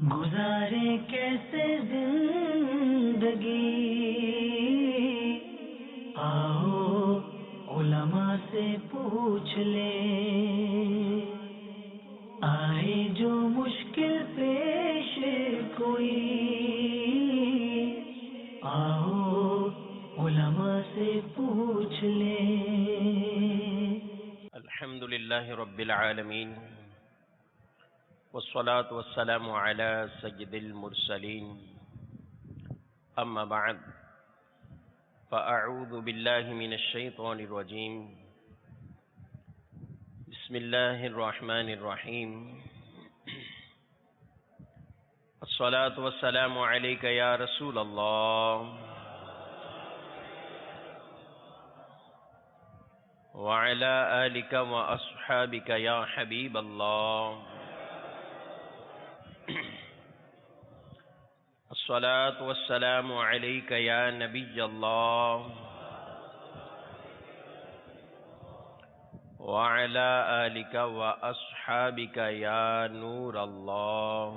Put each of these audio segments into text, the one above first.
گزارے کیسے زندگی، آؤ علماء سے پوچھ لیں، آئے جو مشکل پیش کوئی، آؤ علماء سے پوچھ لیں۔ الحمد للہ رب العالمین والصلاة والسلام على سید المرسلین، اما بعد فاعوذ باللہ من الشیطان الرجیم، بسم اللہ الرحمن الرحیم، الصلاة والسلام علیک یا رسول اللہ وعلى آلك وأصحابك يا حبيب الله، الصلاة والسلام عليك يا نبي الله وعلى آلك وأصحابك يا نور الله۔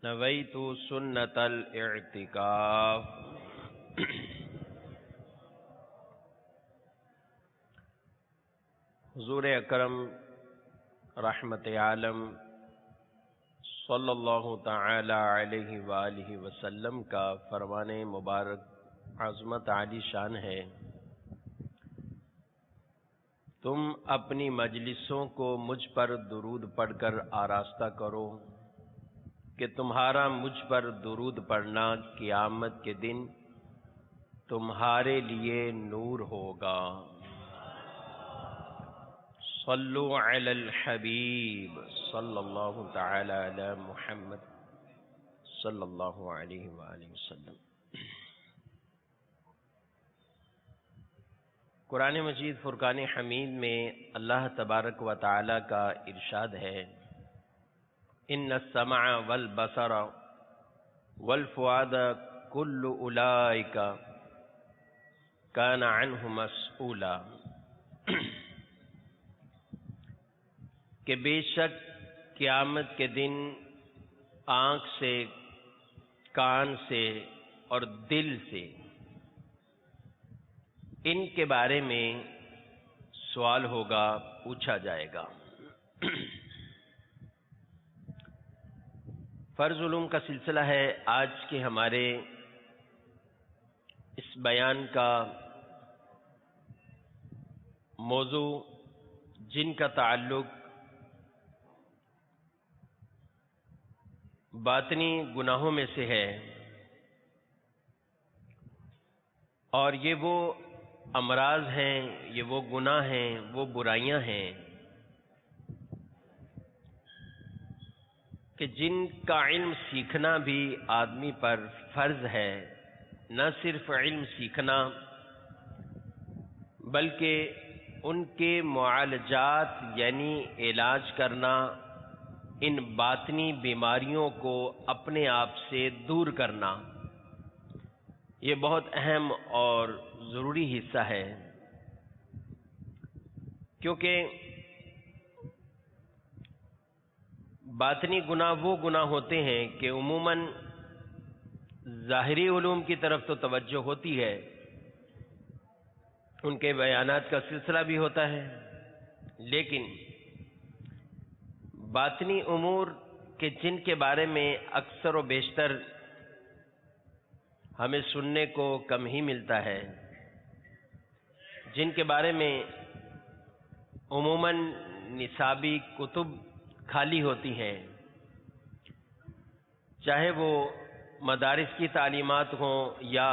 نویت سنت الاعتکاف۔ حضور اکرم رحمت عالم صلی اللہ تعالی علیہ وآلہ وسلم کا فرمان مبارک عظمت عالی شان ہے، تم اپنی مجلسوں کو مجھ پر درود پڑھ کر آراستہ کرو کہ تمہارا مجھ پر درود پڑھنا قیامت کے دن تمہارے لیے نور ہوگا۔ صلو علی الحبیب صلی اللہ تعالی علی محمد صلی اللہ علیہ وآلہ وسلم۔ قرآن مجید فرقان حمید میں اللہ تبارک و تعالی کا ارشاد ہے، ان السمع والبصر والفؤاد کل اولئک کان عنہ مسئولا، کہ بے شک قیامت کے دن آنکھ سے، کان سے اور دل سے ان کے بارے میں سوال ہوگا، پوچھا جائے گا۔ فرض علوم کا سلسلہ ہے آج کے ہمارے اس بیان کا موضوع، جن کا تعلق باطنی گناہوں میں سے ہے، اور یہ وہ امراض ہیں، یہ وہ گناہ ہیں، وہ برائیاں ہیں کہ جن کا علم سیکھنا بھی آدمی پر فرض ہے، نہ صرف علم سیکھنا بلکہ ان کے معالجات یعنی علاج کرنا، ان باطنی بیماریوں کو اپنے آپ سے دور کرنا، یہ بہت اہم اور ضروری حصہ ہے، کیونکہ باطنی گناہ وہ گناہ ہوتے ہیں کہ عموماً ظاہری علوم کی طرف تو توجہ ہوتی ہے، ان کے بیانات کا سلسلہ بھی ہوتا ہے، لیکن باطنی امور کے جن کے بارے میں اکثر و بیشتر ہمیں سننے کو کم ہی ملتا ہے، جن کے بارے میں عموماً نصابی کتب خالی ہوتی ہیں، چاہے وہ مدارس کی تعلیمات ہوں یا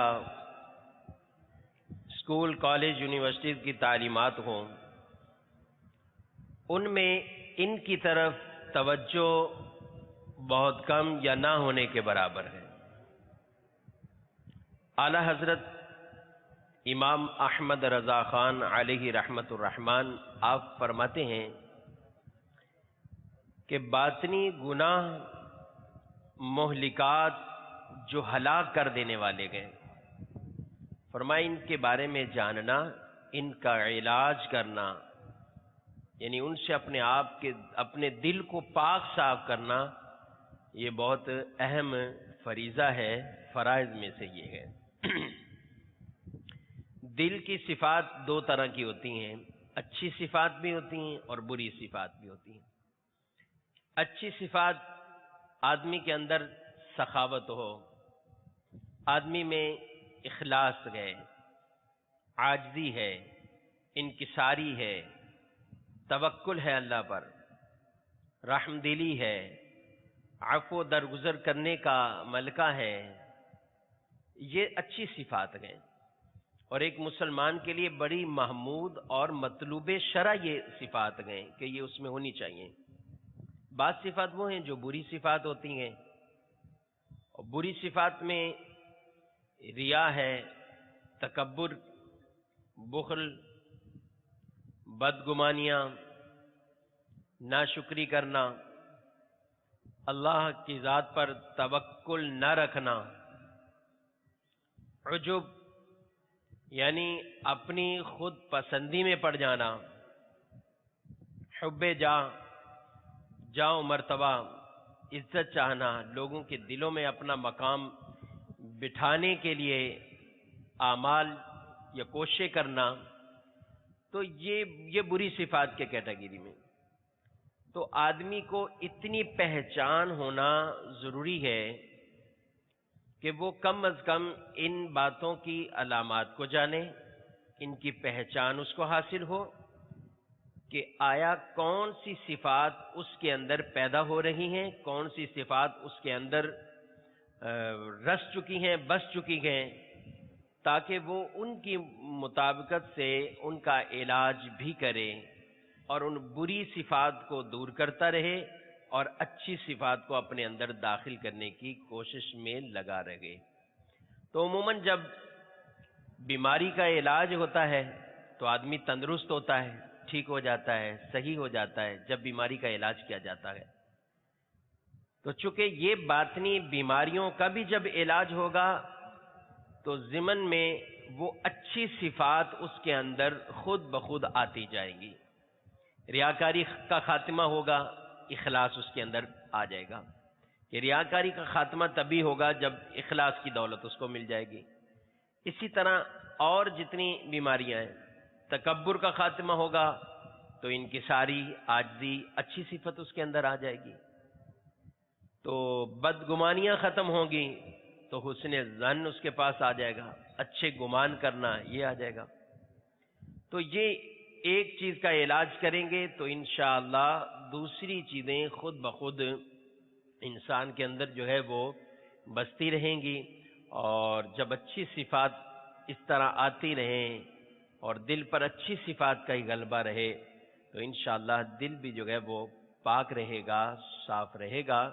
اسکول، کالج، یونیورسٹیز کی تعلیمات ہوں، ان میں ان کی طرف توجہ بہت کم یا نہ ہونے کے برابر ہے۔ اعلی حضرت امام احمد رضا خان علیہ رحمت الرحمن آپ فرماتے ہیں کہ باطنی گناہ مہلکات جو ہلاک کر دینے والے گئے، فرمائے ان کے بارے میں جاننا، ان کا علاج کرنا، یعنی ان سے اپنے دل کو پاک صاف کرنا، یہ بہت اہم فریضہ ہے، فرائض میں سے یہ ہے۔ دل کی صفات دو طرح کی ہوتی ہیں، اچھی صفات بھی ہوتی ہیں اور بری صفات بھی ہوتی ہیں۔ اچھی صفات آدمی کے اندر سخاوت ہو، آدمی میں اخلاص ہے، عاجزی ہے، انکساری ہے، توکل ہے اللہ پر، رحم دلی ہے، عفو درگزر کرنے کا ملکہ ہے، یہ اچھی صفات ہیں، اور ایک مسلمان کے لیے بڑی محمود اور مطلوب شرع یہ صفات ہیں کہ یہ اس میں ہونی چاہیے۔ بعض صفات وہ ہیں جو بری صفات ہوتی ہیں، اور بری صفات میں ریا ہے، تکبر، بخل، بدگمانیاں، ناشکری کرنا، اللہ کی ذات پر توکل نہ رکھنا، عجب یعنی اپنی خود پسندی میں پڑ جانا، حب جاہ و مرتبہ، عزت چاہنا، لوگوں کے دلوں میں اپنا مقام بٹھانے کے لیے اعمال یا کوششیں کرنا، تو یہ بری صفات کے کیٹیگری میں۔ تو آدمی کو اتنی پہچان ہونا ضروری ہے کہ وہ کم از کم ان باتوں کی علامات کو جانے، ان کی پہچان اس کو حاصل ہو کہ آیا کون سی صفات اس کے اندر پیدا ہو رہی ہیں، کون سی صفات اس کے اندر رس چکی ہیں، بس چکی ہیں، تاکہ وہ ان کی مطابقت سے ان کا علاج بھی کرے اور ان بری صفات کو دور کرتا رہے اور اچھی صفات کو اپنے اندر داخل کرنے کی کوشش میں لگا رہے۔ تو عموماً جب بیماری کا علاج ہوتا ہے تو آدمی تندرست ہوتا ہے، ٹھیک ہو جاتا ہے، صحیح ہو جاتا ہے جب بیماری کا علاج کیا جاتا ہے۔ تو چونکہ یہ باطنی بیماریوں کا بھی جب علاج ہوگا تو ضمن میں وہ اچھی صفات اس کے اندر خود بخود آتی جائیں گی۔ ریاکاری کا خاتمہ ہوگا، اخلاص اس کے اندر آ جائے گا، کہ ریاکاری کا خاتمہ تبھی ہوگا جب اخلاص کی دولت اس کو مل جائے گی۔ اسی طرح اور جتنی بیماریاں ہیں، تکبر کا خاتمہ ہوگا تو انکساری، عاجزی، اچھی صفت اس کے اندر آ جائے گی۔ تو بدگمانیاں ختم ہوں گی تو حسن ظن اس کے پاس آ جائے گا، اچھے گمان کرنا یہ آ جائے گا۔ تو یہ ایک چیز کا علاج کریں گے تو انشاءاللہ دوسری چیزیں خود بخود انسان کے اندر جو ہے وہ بستی رہیں گی، اور جب اچھی صفات اس طرح آتی رہیں اور دل پر اچھی صفات کا ہی غلبہ رہے تو انشاءاللہ دل بھی جو ہے وہ پاک رہے گا، صاف رہے گا۔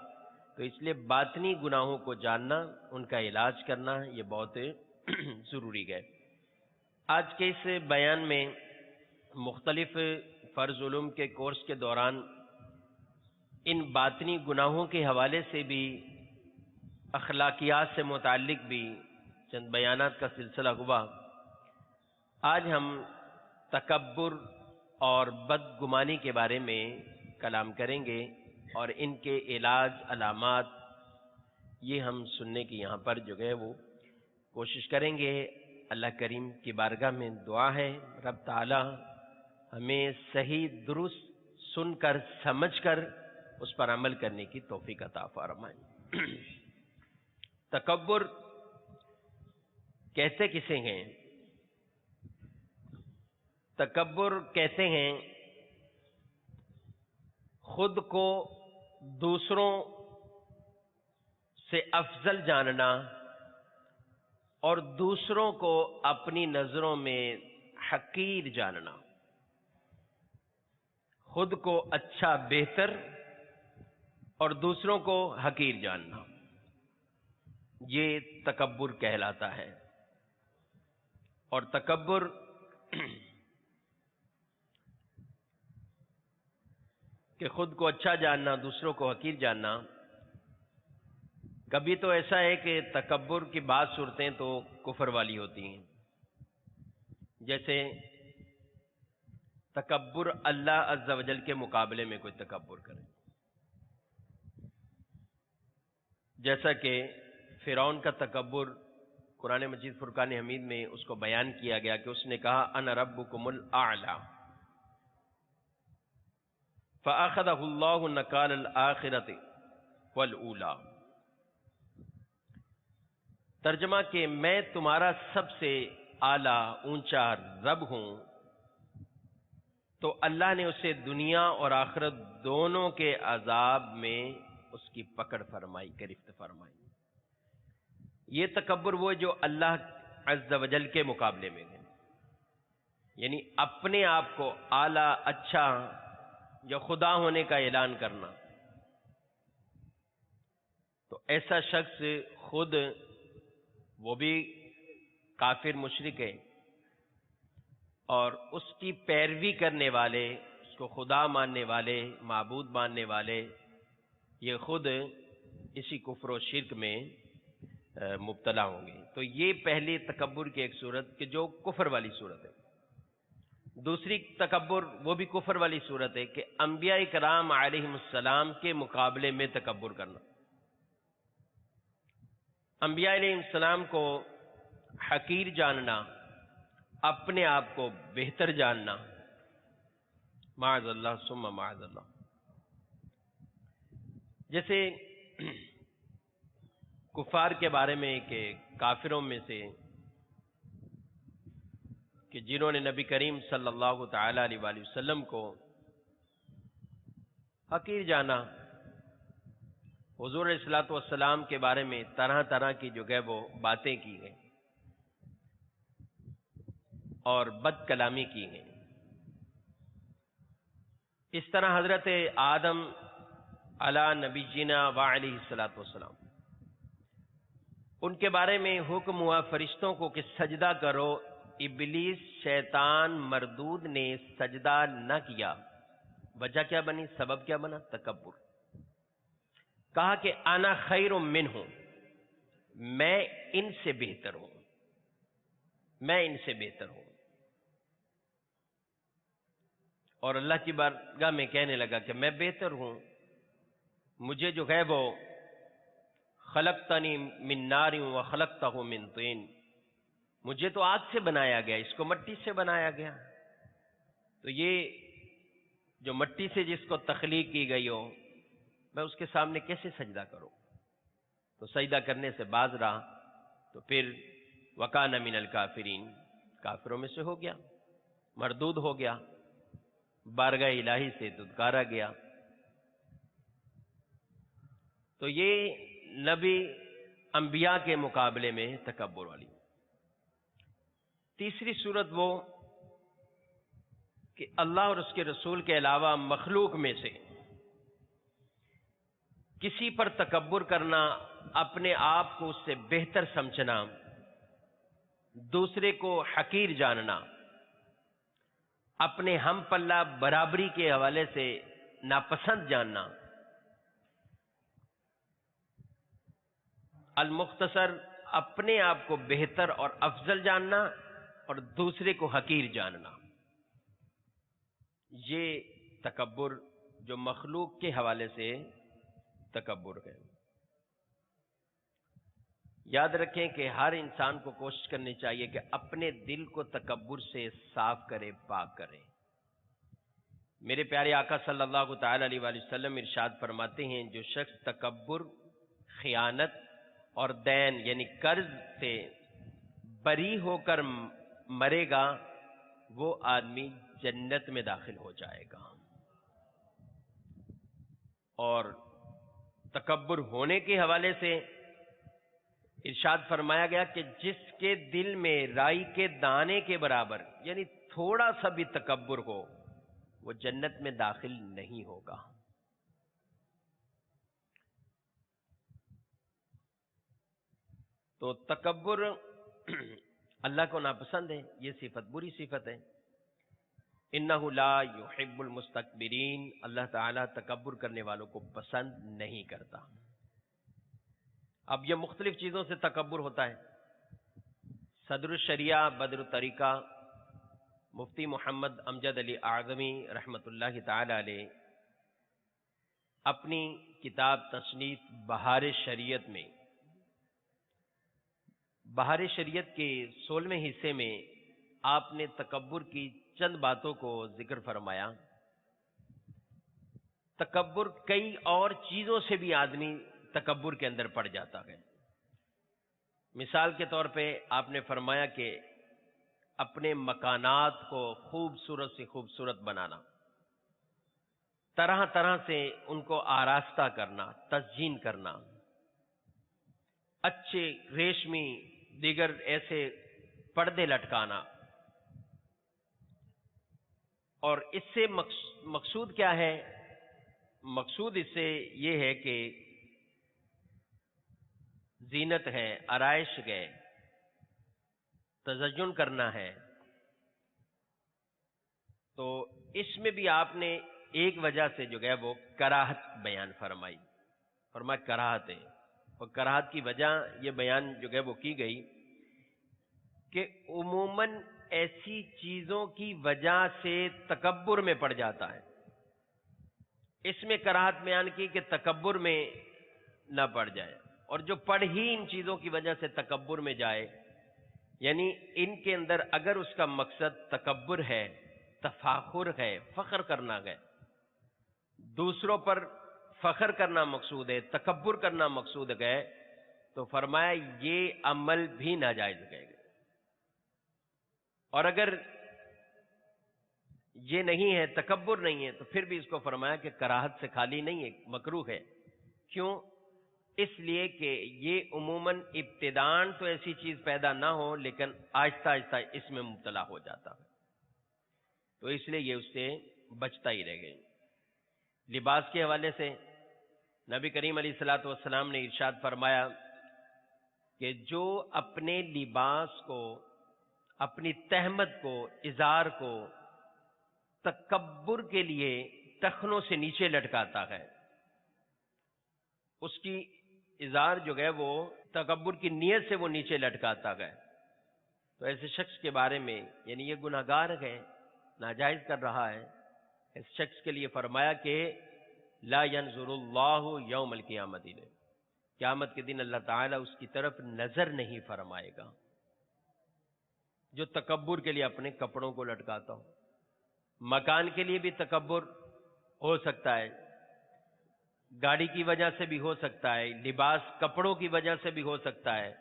تو اس لیے باطنی گناہوں کو جاننا، ان کا علاج کرنا یہ بہت ضروری ہے۔ آج کے اس بیان میں مختلف فرض علوم کے کورس کے دوران ان باطنی گناہوں کے حوالے سے بھی، اخلاقیات سے متعلق بھی چند بیانات کا سلسلہ ہوا۔ آج ہم تکبر اور بدگمانی کے بارے میں کلام کریں گے اور ان کے علاج، علامات، یہ ہم سننے کی یہاں پر جو ہے وہ کوشش کریں گے۔ اللہ کریم کی بارگاہ میں دعا ہے رب تعالی ہمیں صحیح درست سن کر سمجھ کر اس پر عمل کرنے کی توفیق عطا فرمائے۔ تکبر کہتے کسے ہیں؟ تکبر کہتے ہیں خود کو دوسروں سے افضل جاننا اور دوسروں کو اپنی نظروں میں حقیر جاننا، خود کو اچھا، بہتر اور دوسروں کو حقیر جاننا، یہ تکبر کہلاتا ہے۔ اور تکبر کہ خود کو اچھا جاننا، دوسروں کو حقیر جاننا، کبھی تو ایسا ہے کہ تکبر کی بعض صورتیں تو کفر والی ہوتی ہیں، جیسے تکبر اللہ عز و جل کے مقابلے میں کوئی تکبر کرے. جیسا کہ فرعون کا تکبر قرآن مجید فرقان حمید میں اس کو بیان کیا گیا کہ اس نے کہا انا ربکم الاعلی فاخذہ اللہ نکال الآخرۃ والاولی. ترجمہ کہ میں تمہارا سب سے اعلیٰ اونچا رب ہوں، تو اللہ نے اسے دنیا اور آخرت دونوں کے عذاب میں اس کی پکڑ فرمائی، گرفت فرمائی. یہ تکبر وہ جو اللہ عز و جل کے مقابلے میں ہے، یعنی اپنے آپ کو اعلیٰ، اچھا یا خدا ہونے کا اعلان کرنا. تو ایسا شخص خود وہ بھی کافر مشرک ہے، اور اس کی پیروی کرنے والے، اس کو خدا ماننے والے، معبود ماننے والے، یہ خود اسی کفر و شرک میں مبتلا ہوں گے. تو یہ پہلی تکبر کی ایک صورت کہ جو کفر والی صورت ہے. دوسری تکبر وہ بھی کفر والی صورت ہے کہ انبیاء کرام علیہم السلام کے مقابلے میں تکبر کرنا. انبیاء علیہ السلام کو حقیر جاننا، اپنے آپ کو بہتر جاننا، معاذ اللہ ثم معاذ اللہ. جیسے کفار کے بارے میں کہ کافروں میں سے کہ جنہوں نے نبی کریم صلی اللہ تعالی علیہ وآلہ وسلم کو حقیر جانا، حضور علیہ الصلوۃ والسلام کے بارے میں طرح طرح کی جو ہے وہ باتیں کی گئیں اور بد کلامی کی گئی. اس طرح حضرت آدم علی نبینا وعلیہ الصلوۃ والسلام، ان کے بارے میں حکم ہوا فرشتوں کو کہ سجدہ کرو. ابلیس شیطان مردود نے سجدہ نہ کیا. وجہ کیا بنی؟ سبب کیا بنا؟ تکبر. کہا کہ انا خیر منہ، میں ان سے بہتر ہوں، میں ان سے بہتر ہوں. اور اللہ کی بارگاہ میں کہنے لگا کہ میں بہتر ہوں، مجھے جو ہے وہ خلقتنی من نار و خلقتہ من طین، مجھے تو آگ سے بنایا گیا، اس کو مٹی سے بنایا گیا. تو یہ جو مٹی سے جس کو تخلیق کی گئی ہو، میں اس کے سامنے کیسے سجدہ کروں؟ تو سجدہ کرنے سے باز رہا، تو پھر وکان من الکافرین، کافروں میں سے ہو گیا، مردود ہو گیا، بارگاہ الہی سے دھتکارا گیا. تو یہ نبی انبیاء کے مقابلے میں تکبر والی. تیسری صورت وہ کہ اللہ اور اس کے رسول کے علاوہ مخلوق میں سے کسی پر تکبر کرنا، اپنے آپ کو اس سے بہتر سمجھنا، دوسرے کو حقیر جاننا، اپنے ہم پلہ برابری کے حوالے سے ناپسند جاننا. المختصر، اپنے آپ کو بہتر اور افضل جاننا اور دوسرے کو حقیر جاننا. یہ تکبر جو مخلوق کے حوالے سے تکبر ہے. یاد رکھیں کہ ہر انسان کو کوشش کرنی چاہیے کہ اپنے دل کو تکبر سے صاف کرے، پاک کرے. میرے پیارے آقا صلی اللہ تعالی علیہ وآلہ وسلم ارشاد فرماتے ہیں، جو شخص تکبر، خیانت اور دین یعنی قرض سے بری ہو کر مرے گا، وہ آدمی جنت میں داخل ہو جائے گا. اور تکبر ہونے کے حوالے سے ارشاد فرمایا گیا کہ جس کے دل میں رائی کے دانے کے برابر یعنی تھوڑا سا بھی تکبر ہو، وہ جنت میں داخل نہیں ہوگا. تو تکبر اللہ کو ناپسند ہے، یہ صفت بری صفت ہے. انہ لا یحب المستکبرین، اللہ تعالیٰ تکبر کرنے والوں کو پسند نہیں کرتا. اب یہ مختلف چیزوں سے تکبر ہوتا ہے. صدر الشریعہ بدر الطریقہ مفتی محمد امجد علی اعظمی رحمۃ اللہ تعالی علیہ اپنی کتاب تصنیف بہار شریعت میں بہار شریعت کے 16ویں حصے میں آپ نے تکبر کی چند باتوں کو ذکر فرمایا۔ تکبر کئی اور چیزوں سے بھی آدمی تکبر کے اندر پڑ جاتا ہے۔ مثال کے طور پہ آپ نے فرمایا کہ اپنے مکانات کو خوبصورت سے خوبصورت بنانا، طرح طرح سے ان کو آراستہ کرنا، تزئین کرنا، اچھے ریشمی دیگر ایسے پردے لٹکانا، اور اس سے مقصود کیا ہے؟ مقصود اس سے یہ ہے کہ زینت ہے، آرائش ہے، تزین کرنا ہے۔ تو اس میں بھی آپ نے ایک وجہ سے جو ہے وہ کراہت بیان فرمائی، فرمایا کراہت ہے، اور کراہت کی وجہ یہ بیان جو ہے وہ کی گئی کہ عموماً ایسی چیزوں کی وجہ سے تکبر میں پڑ جاتا ہے۔ اس میں کراہت بیان کی کہ تکبر میں نہ پڑ جائے، اور جو پڑ ہی ان چیزوں کی وجہ سے تکبر میں جائے، یعنی ان کے اندر اگر اس کا مقصد تکبر ہے، تفاخر ہے، فخر کرنا ہے، دوسروں پر فخر کرنا مقصود ہے، تکبر کرنا مقصود ہے، تو فرمایا یہ عمل بھی ناجائز ہے۔ اور اگر یہ نہیں ہے، تکبر نہیں ہے، تو پھر بھی اس کو فرمایا کہ کراہت سے خالی نہیں ہے، مکروہ ہے۔ کیوں؟ اس لیے کہ یہ عموماً ابتداً تو ایسی چیز پیدا نہ ہو، لیکن آہستہ آہستہ اس میں مبتلا ہو جاتا ہے، تو اس لیے یہ اس سے بچتا ہی رہ گئے۔ لباس کے حوالے سے نبی کریم علیہ الصلوۃ والسلام نے ارشاد فرمایا کہ جو اپنے لباس کو، اپنی تہمت کو، ازار کو تکبر کے لیے ٹخنوں سے نیچے لٹکاتا ہے، اس کی ازار جو ہے وہ تکبر کی نیت سے وہ نیچے لٹکاتا ہے، تو ایسے شخص کے بارے میں یعنی یہ گناہگار ہے، ناجائز کر رہا ہے، اس شخص کے لیے فرمایا کہ لا ينظر اللہ یوم القیامت الیہ، قیامت کے دن اللہ تعالیٰ اس کی طرف نظر نہیں فرمائے گا جو تکبر کے لیے اپنے کپڑوں کو لٹکاتا ہو۔ مکان کے لیے بھی تکبر ہو سکتا ہے، گاڑی کی وجہ سے بھی ہو سکتا ہے، لباس کپڑوں کی وجہ سے بھی ہو سکتا ہے۔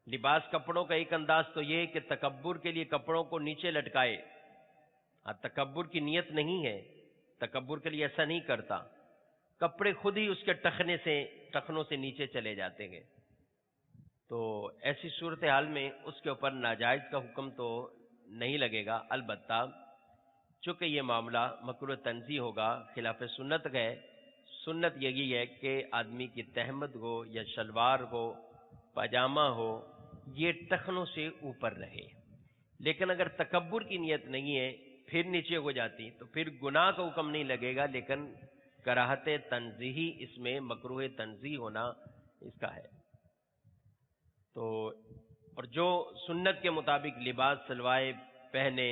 لباس کپڑوں کا ایک انداز تو یہ کہ تکبر کے لیے کپڑوں کو نیچے لٹکائے، تکبر کی نیت نہیں ہے، تکبر کے لیے ایسا نہیں کرتا، کپڑے خود ہی اس کے ٹخنوں سے نیچے چلے جاتے ہیں، تو ایسی صورتحال میں اس کے اوپر ناجائز کا حکم تو نہیں لگے گا۔ البتہ چونکہ یہ معاملہ مکروہ تنزیہ ہوگا، خلاف سنت ہے، سنت یہی ہے کہ آدمی کی تہمت ہو یا شلوار ہو، پاجامہ ہو، یہ ٹخنوں سے اوپر رہے، لیکن اگر تکبر کی نیت نہیں ہے پھر نیچے ہو جاتی تو پھر گناہ کا حکم نہیں لگے گا، لیکن کراہت تنزیہی اس میں مکروہ تنزیہ ہونا اس کا ہے۔ تو اور جو سنت کے مطابق لباس سلوائے، پہنے،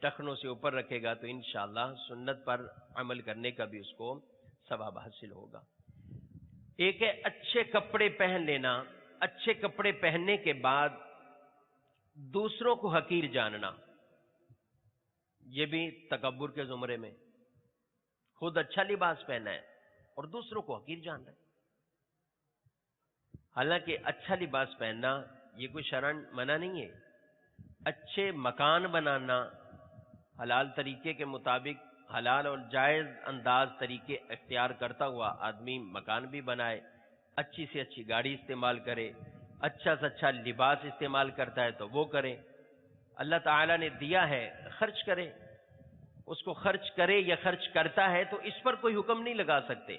ٹخنوں سے اوپر رکھے گا تو انشاءاللہ سنت پر عمل کرنے کا بھی اس کو ثواب حاصل ہوگا۔ ایک ہے اچھے کپڑے پہن لینا، اچھے کپڑے پہننے کے بعد دوسروں کو حقیر جاننا، یہ بھی تکبر کے زمرے میں، خود اچھا لباس پہنا ہے اور دوسروں کو حقیر جان رہا ہے۔ حالانکہ اچھا لباس پہننا یہ کوئی شرعاً منع نہیں ہے، اچھے مکان بنانا، حلال طریقے کے مطابق حلال اور جائز انداز طریقے اختیار کرتا ہوا آدمی مکان بھی بنائے، اچھی سے اچھی گاڑی استعمال کرے، اچھا سے اچھا لباس استعمال کرتا ہے تو وہ کرے، اللہ تعالیٰ نے دیا ہے خرچ کرے، اس کو خرچ کرے یا خرچ کرتا ہے تو اس پر کوئی حکم نہیں لگا سکتے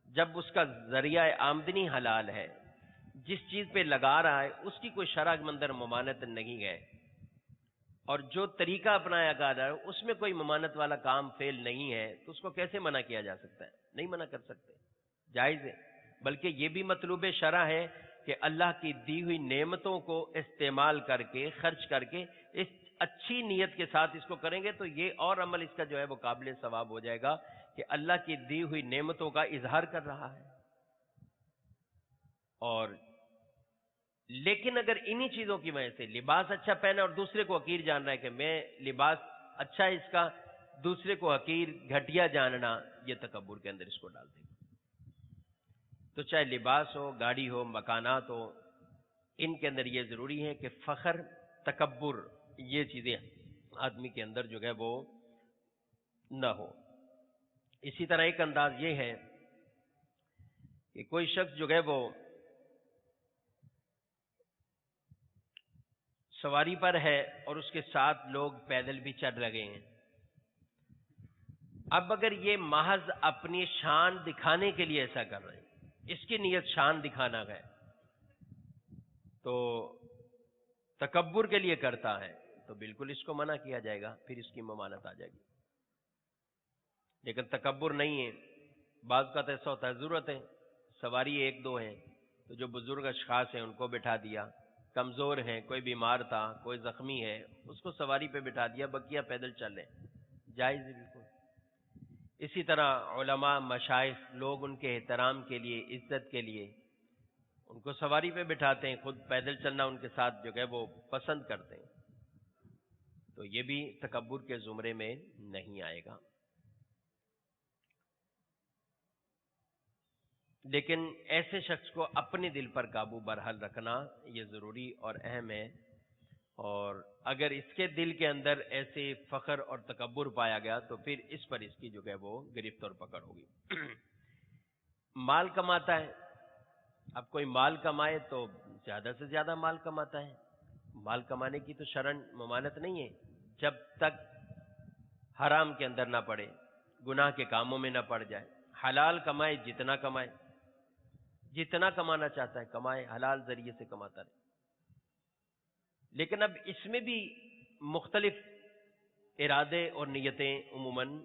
جب اس کا ذریعہ آمدنی حلال ہے، جس چیز پہ لگا رہا ہے اس کی کوئی شرع کے اندر ممانعت نہیں ہے، اور جو طریقہ اپنایا جا رہا ہے اس میں کوئی ممانعت والا کام فعل نہیں ہے تو اس کو کیسے منع کیا جا سکتا ہے؟ نہیں منع کر سکتے، جائز ہے۔ بلکہ یہ بھی مطلوب شرع ہے کہ اللہ کی دی ہوئی نعمتوں کو استعمال کر کے، خرچ کر کے اس اچھی نیت کے ساتھ اس کو کریں گے تو یہ اور عمل اس کا جو ہے وہ قابل ثواب ہو جائے گا کہ اللہ کی دی ہوئی نعمتوں کا اظہار کر رہا ہے۔ اور لیکن اگر انہی چیزوں کی وجہ سے لباس اچھا پہنا اور دوسرے کو حقیر جان رہا ہے کہ میں لباس اچھا ہے اس کا، دوسرے کو حقیر گھٹیا جاننا، یہ تکبر کے اندر اس کو ڈال دے گا۔ تو چاہے لباس ہو، گاڑی ہو، مکانات ہو، ان کے اندر یہ ضروری ہے کہ فخر، تکبر، یہ چیزیں آدمی کے اندر جو ہے وہ نہ ہو۔ اسی طرح ایک انداز یہ ہے کہ کوئی شخص جو ہے وہ سواری پر ہے اور اس کے ساتھ لوگ پیدل بھی چل رہے ہیں۔ اب اگر یہ محض اپنی شان دکھانے کے لیے ایسا کر رہے ہیں، اس کی نیت شان دکھانا ہے، تو تکبر کے لیے کرتا ہے تو بالکل اس کو منع کیا جائے گا، پھر اس کی ممانعت آ جائے گی۔ لیکن تکبر نہیں ہے، بعض کا تو ایسا ہوتا ہے ضرورت ہے، سواری ایک دو ہیں تو جو بزرگ اشخاص ہیں ان کو بٹھا دیا، کمزور ہیں، کوئی بیمار تھا، کوئی زخمی ہے، اس کو سواری پہ بٹھا دیا، بقیہ پیدل چل رہے ہیں، جائز ہے بالکل۔ اسی طرح علماء، مشائخ، لوگ ان کے احترام کے لیے، عزت کے لیے ان کو سواری پہ بٹھاتے ہیں، خود پیدل چلنا ان کے ساتھ جو ہے وہ پسند کرتے ہیں، تو یہ بھی تکبر کے زمرے میں نہیں آئے گا۔ لیکن ایسے شخص کو اپنے دل پر قابو برحال رکھنا یہ ضروری اور اہم ہے، اور اگر اس کے دل کے اندر ایسے فخر اور تکبر پایا گیا تو پھر اس پر اس کی جو ہے وہ گرفت اور پکڑ ہوگی۔ مال کماتا ہے، اب کوئی مال کمائے تو زیادہ سے زیادہ مال کماتا ہے، مال کمانے کی تو شرعاً ممانعت نہیں ہے، جب تک حرام کے اندر نہ پڑے، گناہ کے کاموں میں نہ پڑ جائے، حلال کمائے، جتنا کمائے، جتنا کمانا چاہتا ہے کمائے، حلال ذریعے سے کماتا رہے۔ لیکن اب اس میں بھی مختلف ارادے اور نیتیں عموماً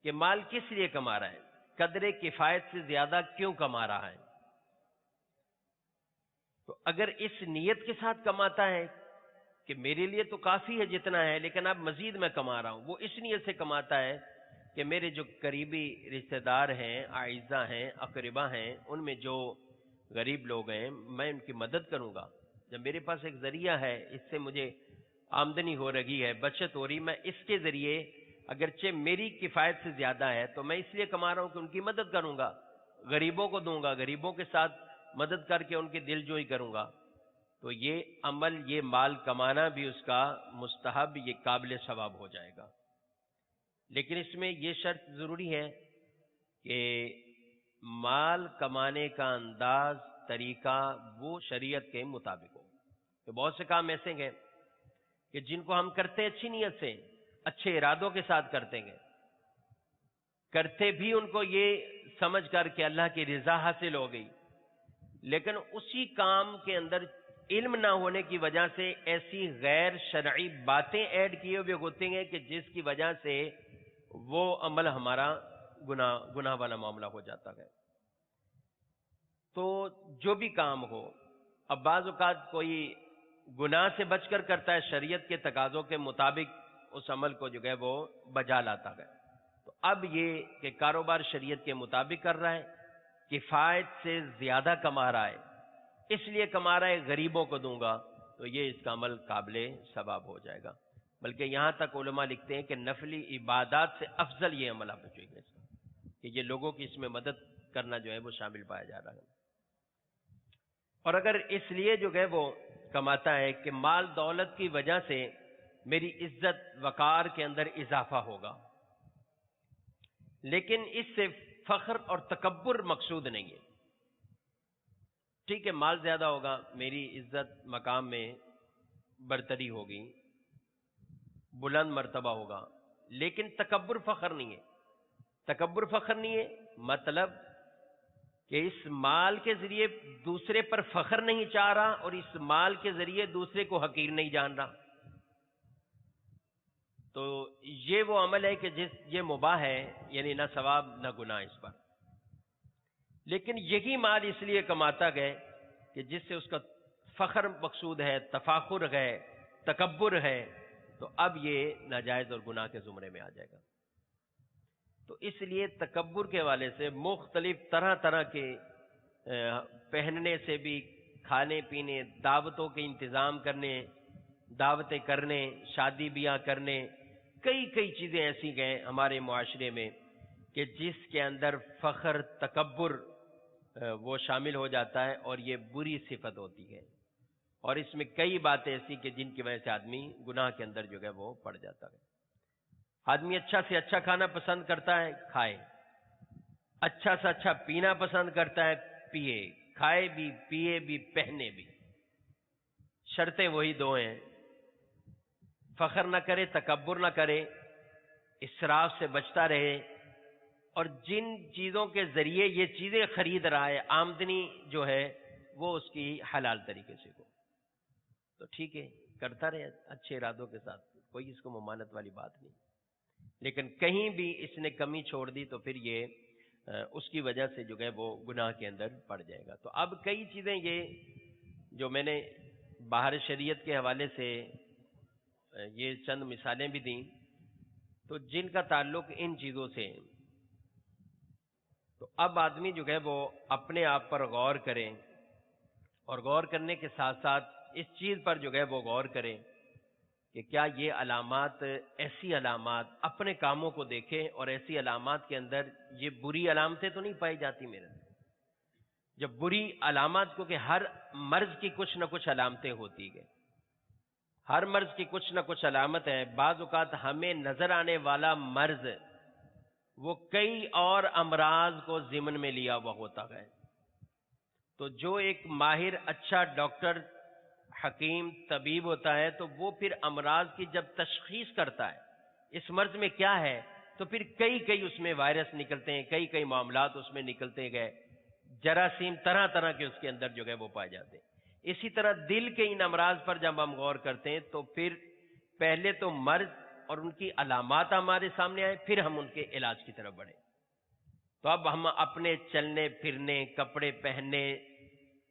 کہ مال کس لیے کما رہا ہے، قدر کفایت سے زیادہ کیوں کما رہا ہے۔ تو اگر اس نیت کے ساتھ کماتا ہے کہ میرے لیے تو کافی ہے جتنا ہے لیکن اب مزید میں کما رہا ہوں، وہ اس نیت سے کماتا ہے کہ میرے جو قریبی رشتہ دار ہیں، اعزاء ہیں، اقربا ہیں، ان میں جو غریب لوگ ہیں میں ان کی مدد کروں گا، جب میرے پاس ایک ذریعہ ہے، اس سے مجھے آمدنی ہو رہی ہے، بچت ہو رہی، میں اس کے ذریعے اگرچہ میری کفایت سے زیادہ ہے تو میں اس لیے کما رہا ہوں کہ ان کی مدد کروں گا، غریبوں کو دوں گا، غریبوں کے ساتھ مدد کر کے ان کی دل جوئی کروں گا، تو یہ عمل، یہ مال کمانا بھی اس کا مستحب، یہ قابل ثواب ہو جائے گا۔ لیکن اس میں یہ شرط ضروری ہے کہ مال کمانے کا انداز، طریقہ وہ شریعت کے مطابق ہو۔ کہ بہت سے کام ایسے ہیں کہ جن کو ہم کرتے اچھی نیت سے، اچھے ارادوں کے ساتھ کرتے ہیں، کرتے بھی ان کو یہ سمجھ کر کہ اللہ کی رضا حاصل ہو گئی، لیکن اسی کام کے اندر علم نہ ہونے کی وجہ سے ایسی غیر شرعی باتیں ایڈ کیے ہوئے ہوتے ہیں کہ جس کی وجہ سے وہ عمل ہمارا گناہ والا معاملہ ہو جاتا ہے۔ تو جو بھی کام ہو، اب بعض اوقات کوئی گناہ سے بچ کر کرتا ہے، شریعت کے تقاضوں کے مطابق اس عمل کو جو ہے وہ بجا لاتا ہے، تو اب یہ کہ کاروبار شریعت کے مطابق کر رہا ہے، کفایت سے زیادہ کما رہا ہے، اس لیے کما رہا ہے غریبوں کو دوں گا، تو یہ اس کا عمل قابل ثواب ہو جائے گا۔ بلکہ یہاں تک علماء لکھتے ہیں کہ نفلی عبادات سے افضل یہ عمل آپ جو ہے کہ یہ لوگوں کی اس میں مدد کرنا جو ہے وہ شامل پایا جا رہا ہے۔ اور اگر اس لیے جو ہے وہ کماتا ہے کہ مال دولت کی وجہ سے میری عزت وقار کے اندر اضافہ ہوگا، لیکن اس سے فخر اور تکبر مقصود نہیں ہے، ٹھیک ہے مال زیادہ ہوگا، میری عزت مقام میں برتری ہوگی، بلند مرتبہ ہوگا، لیکن تکبر فخر نہیں ہے۔ تکبر فخر نہیں ہے مطلب کہ اس مال کے ذریعے دوسرے پر فخر نہیں چاہ رہا اور اس مال کے ذریعے دوسرے کو حقیر نہیں جان رہا، تو یہ وہ عمل ہے کہ یہ مباح ہے، یعنی نہ ثواب نہ گناہ اس پر۔ لیکن یہی مال اس لیے کماتا گئے کہ جس سے اس کا فخر مقصود ہے، تفاخر ہے، تکبر ہے، تو اب یہ ناجائز اور گناہ کے زمرے میں آ جائے گا۔ تو اس لیے تکبر کے حوالے سے مختلف طرح طرح کے پہننے سے بھی، کھانے پینے، دعوتوں کے انتظام کرنے، دعوتیں کرنے، شادی بیاہ کرنے، کئی چیزیں ایسی گئے ہمارے معاشرے میں کہ جس کے اندر فخر، تکبر وہ شامل ہو جاتا ہے، اور یہ بری صفت ہوتی ہے، اور اس میں کئی باتیں ایسی کہ جن کی وجہ سے آدمی گناہ کے اندر جو ہے وہ پڑ جاتا ہے۔ آدمی اچھا سے اچھا کھانا پسند کرتا ہے، کھائے، اچھا سے اچھا پینا پسند کرتا ہے، پیے، کھائے بھی، پیے بھی، پہنے بھی، شرطیں وہی دو ہیں، فخر نہ کرے، تکبر نہ کرے، اسراف سے بچتا رہے، اور جن چیزوں کے ذریعے یہ چیزیں خرید رہا ہے، آمدنی جو ہے وہ اس کی حلال طریقے سے ہو، تو ٹھیک ہے، کرتا رہے اچھے ارادوں کے ساتھ، کوئی اس کو ممانت والی بات نہیں۔ لیکن کہیں بھی اس نے کمی چھوڑ دی تو پھر یہ اس کی وجہ سے جو ہے وہ گناہ کے اندر پڑ جائے گا۔ تو اب کئی چیزیں یہ جو میں نے باہر شریعت کے حوالے سے یہ چند مثالیں بھی دیں، تو جن کا تعلق ان چیزوں سے ہے، تو اب آدمی جو ہے وہ اپنے آپ پر غور کرے، اور غور کرنے کے ساتھ ساتھ اس چیز پر جو ہے وہ غور کرے کہ کیا یہ علامات، ایسی علامات اپنے کاموں کو دیکھیں، اور ایسی علامات کے اندر یہ بری علامتیں تو نہیں پائی جاتی میرے اندر۔ جب بری علامات، کیونکہ ہر مرض کی کچھ نہ کچھ علامتیں ہوتی ہیں، ہر مرض کی کچھ نہ کچھ علامت ہے۔ بعض اوقات ہمیں نظر آنے والا مرض وہ کئی اور امراض کو ضمن میں لیا ہوا ہوتا ہے، تو جو ایک ماہر اچھا ڈاکٹر، حکیم، طبیب ہوتا ہے، تو وہ پھر امراض کی جب تشخیص کرتا ہے اس مرض میں کیا ہے، تو پھر کئی اس میں وائرس نکلتے ہیں، کئی معاملات اس میں نکلتے گئے، جراثیم طرح طرح کے اس کے اندر جو ہے وہ پائے جاتے ہیں۔ اسی طرح دل کے ان امراض پر جب ہم غور کرتے ہیں تو پھر پہلے تو مرض اور ان کی علامات ہمارے سامنے آئے، پھر ہم ان کے علاج کی طرف بڑھیں۔ تو اب ہم اپنے چلنے پھرنے، کپڑے پہننے،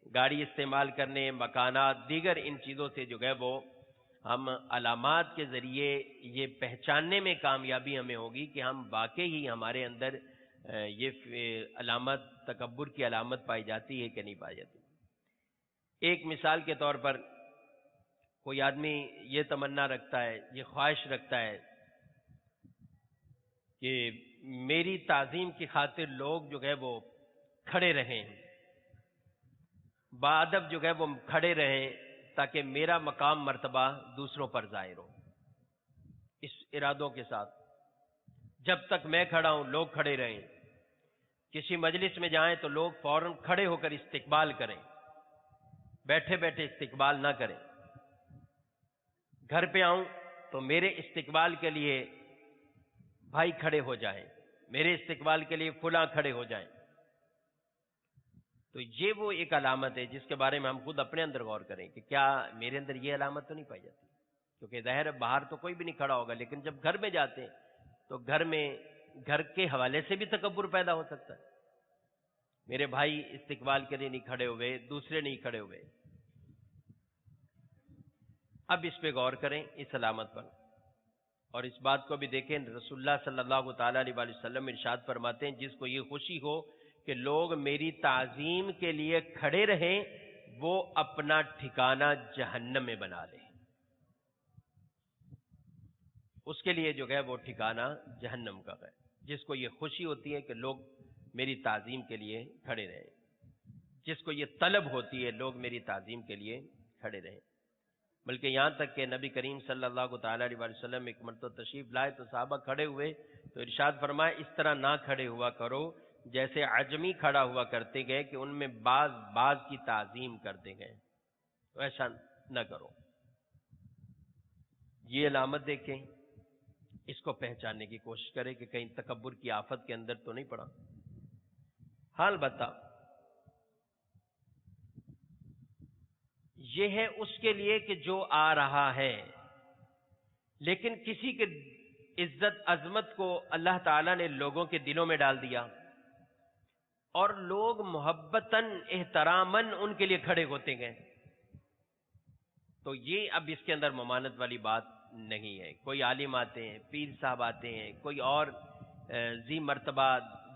گاڑی استعمال کرنے، مکانات، دیگر ان چیزوں سے جو ہے وہ ہم علامات کے ذریعے یہ پہچاننے میں کامیابی ہمیں ہوگی کہ ہم واقعی ہی ہمارے اندر یہ علامت، تکبر کی علامت پائی جاتی ہے کہ نہیں پائی جاتی۔ ایک مثال کے طور پر کوئی آدمی یہ تمنا رکھتا ہے، یہ خواہش رکھتا ہے کہ میری تعظیم کی خاطر لوگ جو ہے وہ کھڑے رہیں، بادب جو ہے وہ کھڑے رہیں، تاکہ میرا مقام مرتبہ دوسروں پر ظاہر ہو۔ اس ارادوں کے ساتھ جب تک میں کھڑا ہوں لوگ کھڑے رہیں، کسی مجلس میں جائیں تو لوگ فوراً کھڑے ہو کر استقبال کریں، بیٹھے بیٹھے استقبال نہ کریں۔ گھر پہ آؤں تو میرے استقبال کے لیے بھائی کھڑے ہو جائیں، میرے استقبال کے لیے فلاں کھڑے ہو جائیں۔ تو یہ وہ ایک علامت ہے جس کے بارے میں ہم خود اپنے اندر غور کریں کہ کیا میرے اندر یہ علامت تو نہیں پائی جاتی، کیونکہ ظاہر ہے باہر تو کوئی بھی نہیں کھڑا ہوگا، لیکن جب گھر میں جاتے ہیں تو گھر میں گھر کے حوالے سے بھی تکبر پیدا ہو سکتا ہے۔ میرے بھائی استقبال کے لیے نہیں کھڑے ہوئے، دوسرے نہیں کھڑے ہوئے۔ اب اس پہ غور کریں، اس علامت پر، اور اس بات کو بھی دیکھیں، رسول اللہ صلی اللہ تعالیٰ علیہ وسلم ارشاد فرماتے ہیں جس کو یہ خوشی ہو کہ لوگ میری تعظیم کے لیے کھڑے رہیں، وہ اپنا ٹھکانہ جہنم میں بنا لے۔ اس کے لیے جو ہے وہ ٹھکانہ جہنم کا ہے، جس کو یہ خوشی ہوتی ہے کہ لوگ میری تعظیم کے لیے کھڑے رہیں، جس کو یہ طلب ہوتی ہے لوگ میری تعظیم کے لیے کھڑے رہیں۔ بلکہ یہاں تک کہ نبی کریم صلی اللہ تعالیٰ علیہ وسلم ایک مرتبہ تشریف لائے تو صحابہ کھڑے ہوئے تو ارشاد فرمایا اس طرح نہ کھڑے ہوا کرو جیسے عجمی کھڑا ہوا کرتے گئے کہ ان میں بعض کی تعظیم کرتے گئے، تو ایسا نہ کرو۔ یہ علامت دیکھیں، اس کو پہچاننے کی کوشش کریں کہ کہیں تکبر کی آفت کے اندر تو نہیں پڑا۔ حال بتا یہ ہے اس کے لیے کہ جو آ رہا ہے، لیکن کسی کے عزت عظمت کو اللہ تعالیٰ نے لوگوں کے دلوں میں ڈال دیا، اور لوگ محبتاً احتراماً ان کے لیے کھڑے ہوتے گئے، تو یہ اب اس کے اندر ممانت والی بات نہیں ہے. کوئی عالم آتے ہیں، پیر صاحب آتے ہیں، کوئی اور ذی مرتبہ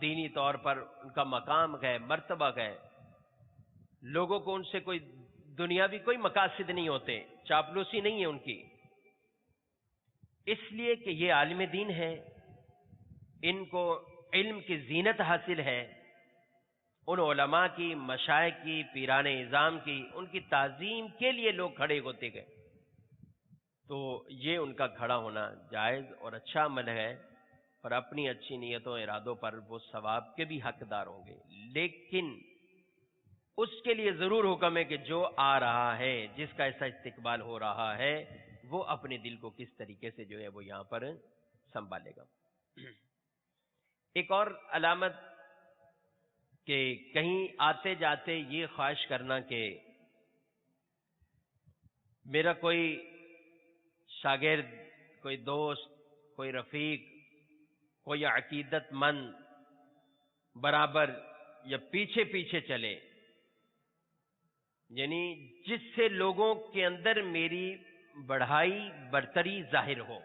دینی طور پر ان کا مقام ہے، مرتبہ ہے، لوگوں کو ان سے کوئی دنیاوی کوئی مقاصد نہیں ہوتے، چاپلوسی نہیں ہے ان کی، اس لیے کہ یہ عالم دین ہے، ان کو علم کی زینت حاصل ہے. ان علماء کی، مشائخ کی، پیران اعظام کی، ان کی تعظیم کے لیے لوگ کھڑے ہوتے گئے. تو یہ ان کا کھڑا ہونا جائز اور اچھا عمل ہے، اور اپنی اچھی نیتوں ارادوں پر وہ ثواب کے بھی حقدار ہوں گے. لیکن اس کے لیے ضرور حکم ہے کہ جو آ رہا ہے، جس کا ایسا استقبال ہو رہا ہے، وہ اپنے دل کو کس طریقے سے جو ہے وہ یہاں پر سنبھالے گا. ایک اور علامت کہ کہیں آتے جاتے یہ خواہش کرنا کہ میرا کوئی شاگرد، کوئی دوست، کوئی رفیق، کوئی عقیدت مند برابر یا پیچھے پیچھے چلے، یعنی جس سے لوگوں کے اندر میری بڑھائی برتری ظاہر ہو،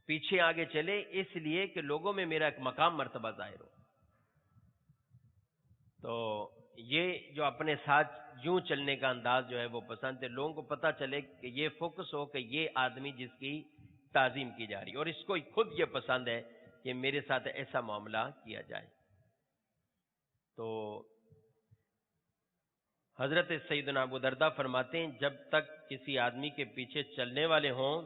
پیچھے آگے چلے اس لیے کہ لوگوں میں میرا ایک مقام مرتبہ ظاہر ہو. تو یہ جو اپنے ساتھ یوں چلنے کا انداز جو ہے وہ پسند ہے، لوگوں کو پتہ چلے کہ یہ فوکس ہو کہ یہ آدمی جس کی تعظیم کی جا رہی ہے، اور اس کو خود یہ پسند ہے کہ میرے ساتھ ایسا معاملہ کیا جائے. تو حضرت سیدنا ابو درداء فرماتے ہیں جب تک کسی آدمی کے پیچھے چلنے والے ہوں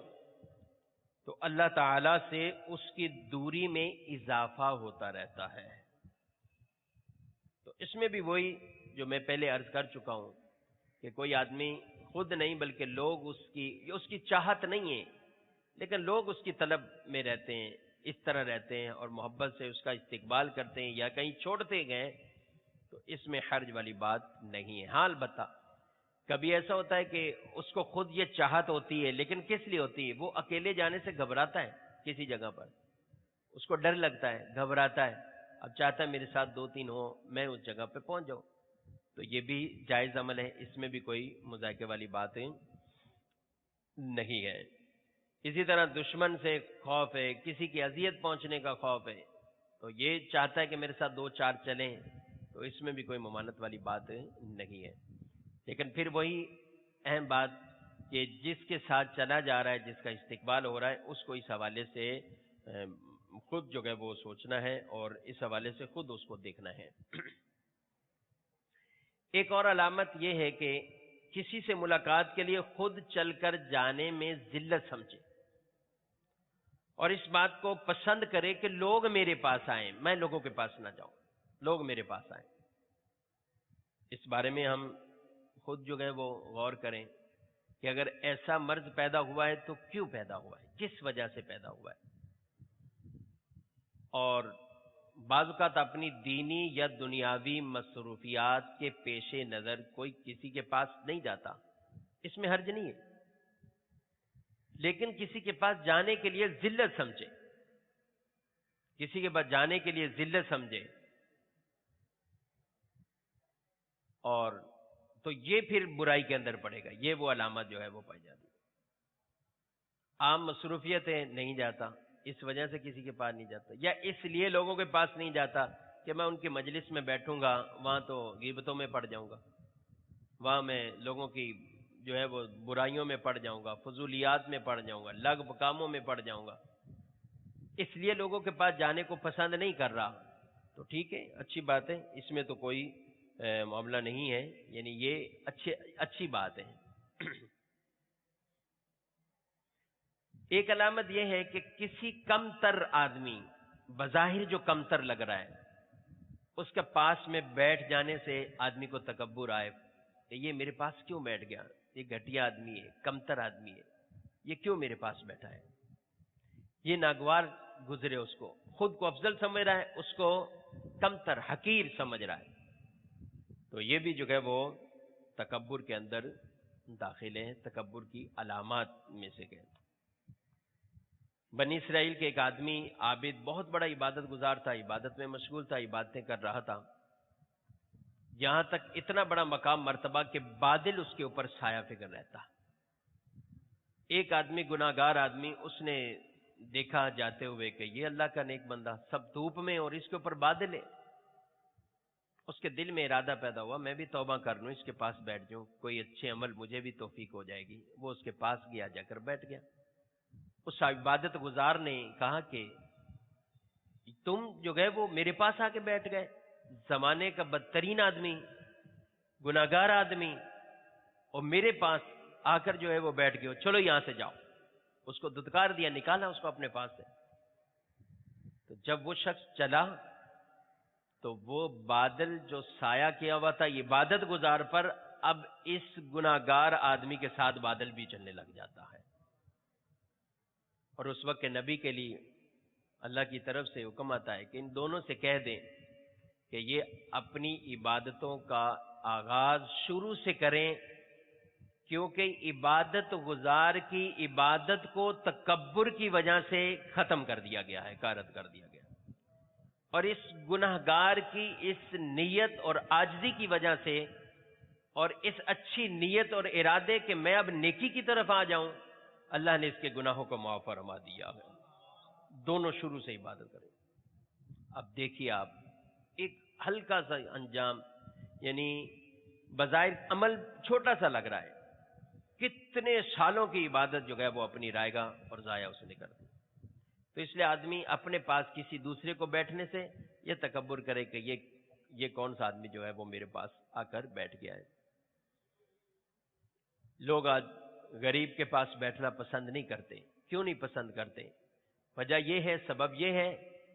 تو اللہ تعالی سے اس کی دوری میں اضافہ ہوتا رہتا ہے. تو اس میں بھی وہی جو میں پہلے عرض کر چکا ہوں کہ کوئی آدمی خود نہیں بلکہ لوگ اس کی چاہت نہیں ہے، لیکن لوگ اس کی طلب میں رہتے ہیں، اس طرح رہتے ہیں اور محبت سے اس کا استقبال کرتے ہیں یا کہیں چھوڑتے گئے، تو اس میں حرج والی بات نہیں ہے. حال بتا کبھی ایسا ہوتا ہے کہ اس کو خود یہ چاہت ہوتی ہے، لیکن کس لیے ہوتی ہے؟ وہ اکیلے جانے سے گھبراتا ہے، کسی جگہ پر اس کو ڈر لگتا ہے، گھبراتا ہے، اب چاہتا ہے میرے ساتھ 2-3 ہو، میں اس جگہ پہ پہنچ جاؤں. تو یہ بھی جائز عمل ہے، اس میں بھی کوئی مذاکرے والی بات نہیں ہے. اسی طرح دشمن سے خوف ہے، کسی کی اذیت پہنچنے کا خوف ہے، تو یہ چاہتا ہے کہ میرے ساتھ 2-4 چلیں، تو اس میں بھی کوئی ممانعت والی بات نہیں ہے. لیکن پھر وہی اہم بات کہ جس کے ساتھ چلا جا رہا ہے، جس کا استقبال ہو رہا ہے، اس کو اس حوالے سے خود جو ہے وہ سوچنا ہے اور اس حوالے سے خود اس کو دیکھنا ہے. ایک اور علامت یہ ہے کہ کسی سے ملاقات کے لیے خود چل کر جانے میں ذلت سمجھے اور اس بات کو پسند کرے کہ لوگ میرے پاس آئیں، میں لوگوں کے پاس نہ جاؤں، لوگ میرے پاس آئیں. اس بارے میں ہم خود جو ہے وہ غور کریں کہ اگر ایسا مرض پیدا ہوا ہے تو کیوں پیدا ہوا ہے، کس وجہ سے پیدا ہوا ہے. اور بعض اوقات اپنی دینی یا دنیاوی مصروفیات کے پیش نظر کوئی کسی کے پاس نہیں جاتا، اس میں حرج نہیں ہے، لیکن کسی کے پاس جانے کے لیے ذلت سمجھے، کسی کے پاس جانے کے لیے ذلت سمجھے، اور تو یہ پھر برائی کے اندر پڑے گا. یہ وہ علامت جو ہے وہ پائی جاتی ہے. عام مصروفیت ہے، نہیں جاتا، اس وجہ سے کسی کے پاس نہیں جاتا، یا اس لیے لوگوں کے پاس نہیں جاتا کہ میں ان کی مجلس میں بیٹھوں گا، وہاں تو غیبتوں میں پڑ جاؤں گا، وہاں میں لوگوں کی جو ہے وہ برائیوں میں پڑ جاؤں گا، فضولیات میں پڑ جاؤں گا، لغو کاموں میں پڑ جاؤں گا، اس لیے لوگوں کے پاس جانے کو پسند نہیں کر رہا. تو ٹھیک ہے، اچھی بات ہے، اس میں تو کوئی معاملہ نہیں ہے، یعنی یہ اچھی بات ہے. ایک علامت یہ ہے کہ کسی کم تر آدمی، بظاہر جو کم تر لگ رہا ہے، اس کے پاس میں بیٹھ جانے سے آدمی کو تکبر آئے کہ یہ میرے پاس کیوں بیٹھ گیا، یہ گھٹیا آدمی ہے، کم تر آدمی ہے، یہ کیوں میرے پاس بیٹھا ہے، یہ ناگوار گزرے، اس کو خود کو افضل سمجھ رہا ہے، اس کو کم تر حقیر سمجھ رہا ہے. تو یہ بھی جو ہے وہ تکبر کے اندر داخل ہے، تکبر کی علامات میں سے کہ بنی اسرائیل کے ایک آدمی عابد، بہت بڑا عبادت گزار تھا، عبادت میں مشغول تھا، عبادتیں کر رہا تھا، یہاں تک اتنا بڑا مقام مرتبہ کہ بادل اس کے اوپر سایہ فکر رہتا، ایک آدمی گناہگار آدمی، اس نے دیکھا جاتے ہوئے کہ یہ اللہ کا نیک بندہ، سب دھوپ میں اور اس کے اوپر بادل ہے. اس کے دل میں ارادہ پیدا ہوا میں بھی توبہ کر لوں، اس کے پاس بیٹھ جاؤں، کوئی اچھے عمل مجھے بھی توفیق ہو جائے گی. وہ اس کے پاس گیا، جا کر بیٹھ گیا. اس عبادت گزار نے کہا کہ تم جو گئے وہ میرے پاس آ کے بیٹھ گئے، زمانے کا بدترین آدمی، گناہگار آدمی، اور میرے پاس آ کر جو ہے وہ بیٹھ گئے، چلو یہاں سے جاؤ. اس کو دھتکار دیا، نکالا اس کو اپنے پاس سے. تو جب وہ شخص چلا تو وہ بادل جو سایہ کیا ہوا تھا عبادت گزار پر، اب اس گناہگار آدمی کے ساتھ بادل بھی چلنے لگ جاتا ہے. اور اس وقت کے نبی کے لیے اللہ کی طرف سے حکم آتا ہے کہ ان دونوں سے کہہ دیں کہ یہ اپنی عبادتوں کا آغاز شروع سے کریں، کیونکہ عبادت گزار کی عبادت کو تکبر کی وجہ سے ختم کر دیا گیا ہے، غارت کر دیا گیا. اور اس گناہگار کی اس نیت اور عاجزی کی وجہ سے، اور اس اچھی نیت اور ارادے کہ میں اب نیکی کی طرف آ جاؤں، اللہ نے اس کے گناہوں کو معاف فرما دیا ہے. دونوں شروع سے عبادت کریں. اب دیکھیے آپ، ایک ہلکا سا انجام، یعنی بظاہر عمل چھوٹا سا لگ رہا ہے، کتنے سالوں کی عبادت جو ہے وہ اپنی رائے گا اور ضائع اس نے کر دی. تو اس لیے آدمی اپنے پاس کسی دوسرے کو بیٹھنے سے یہ تکبر کرے کہ یہ کون سا آدمی جو ہے وہ میرے پاس آ کر بیٹھ گیا ہے. لوگ آج غریب کے پاس بیٹھنا پسند نہیں کرتے. کیوں نہیں پسند کرتے؟ وجہ یہ ہے، سبب یہ ہے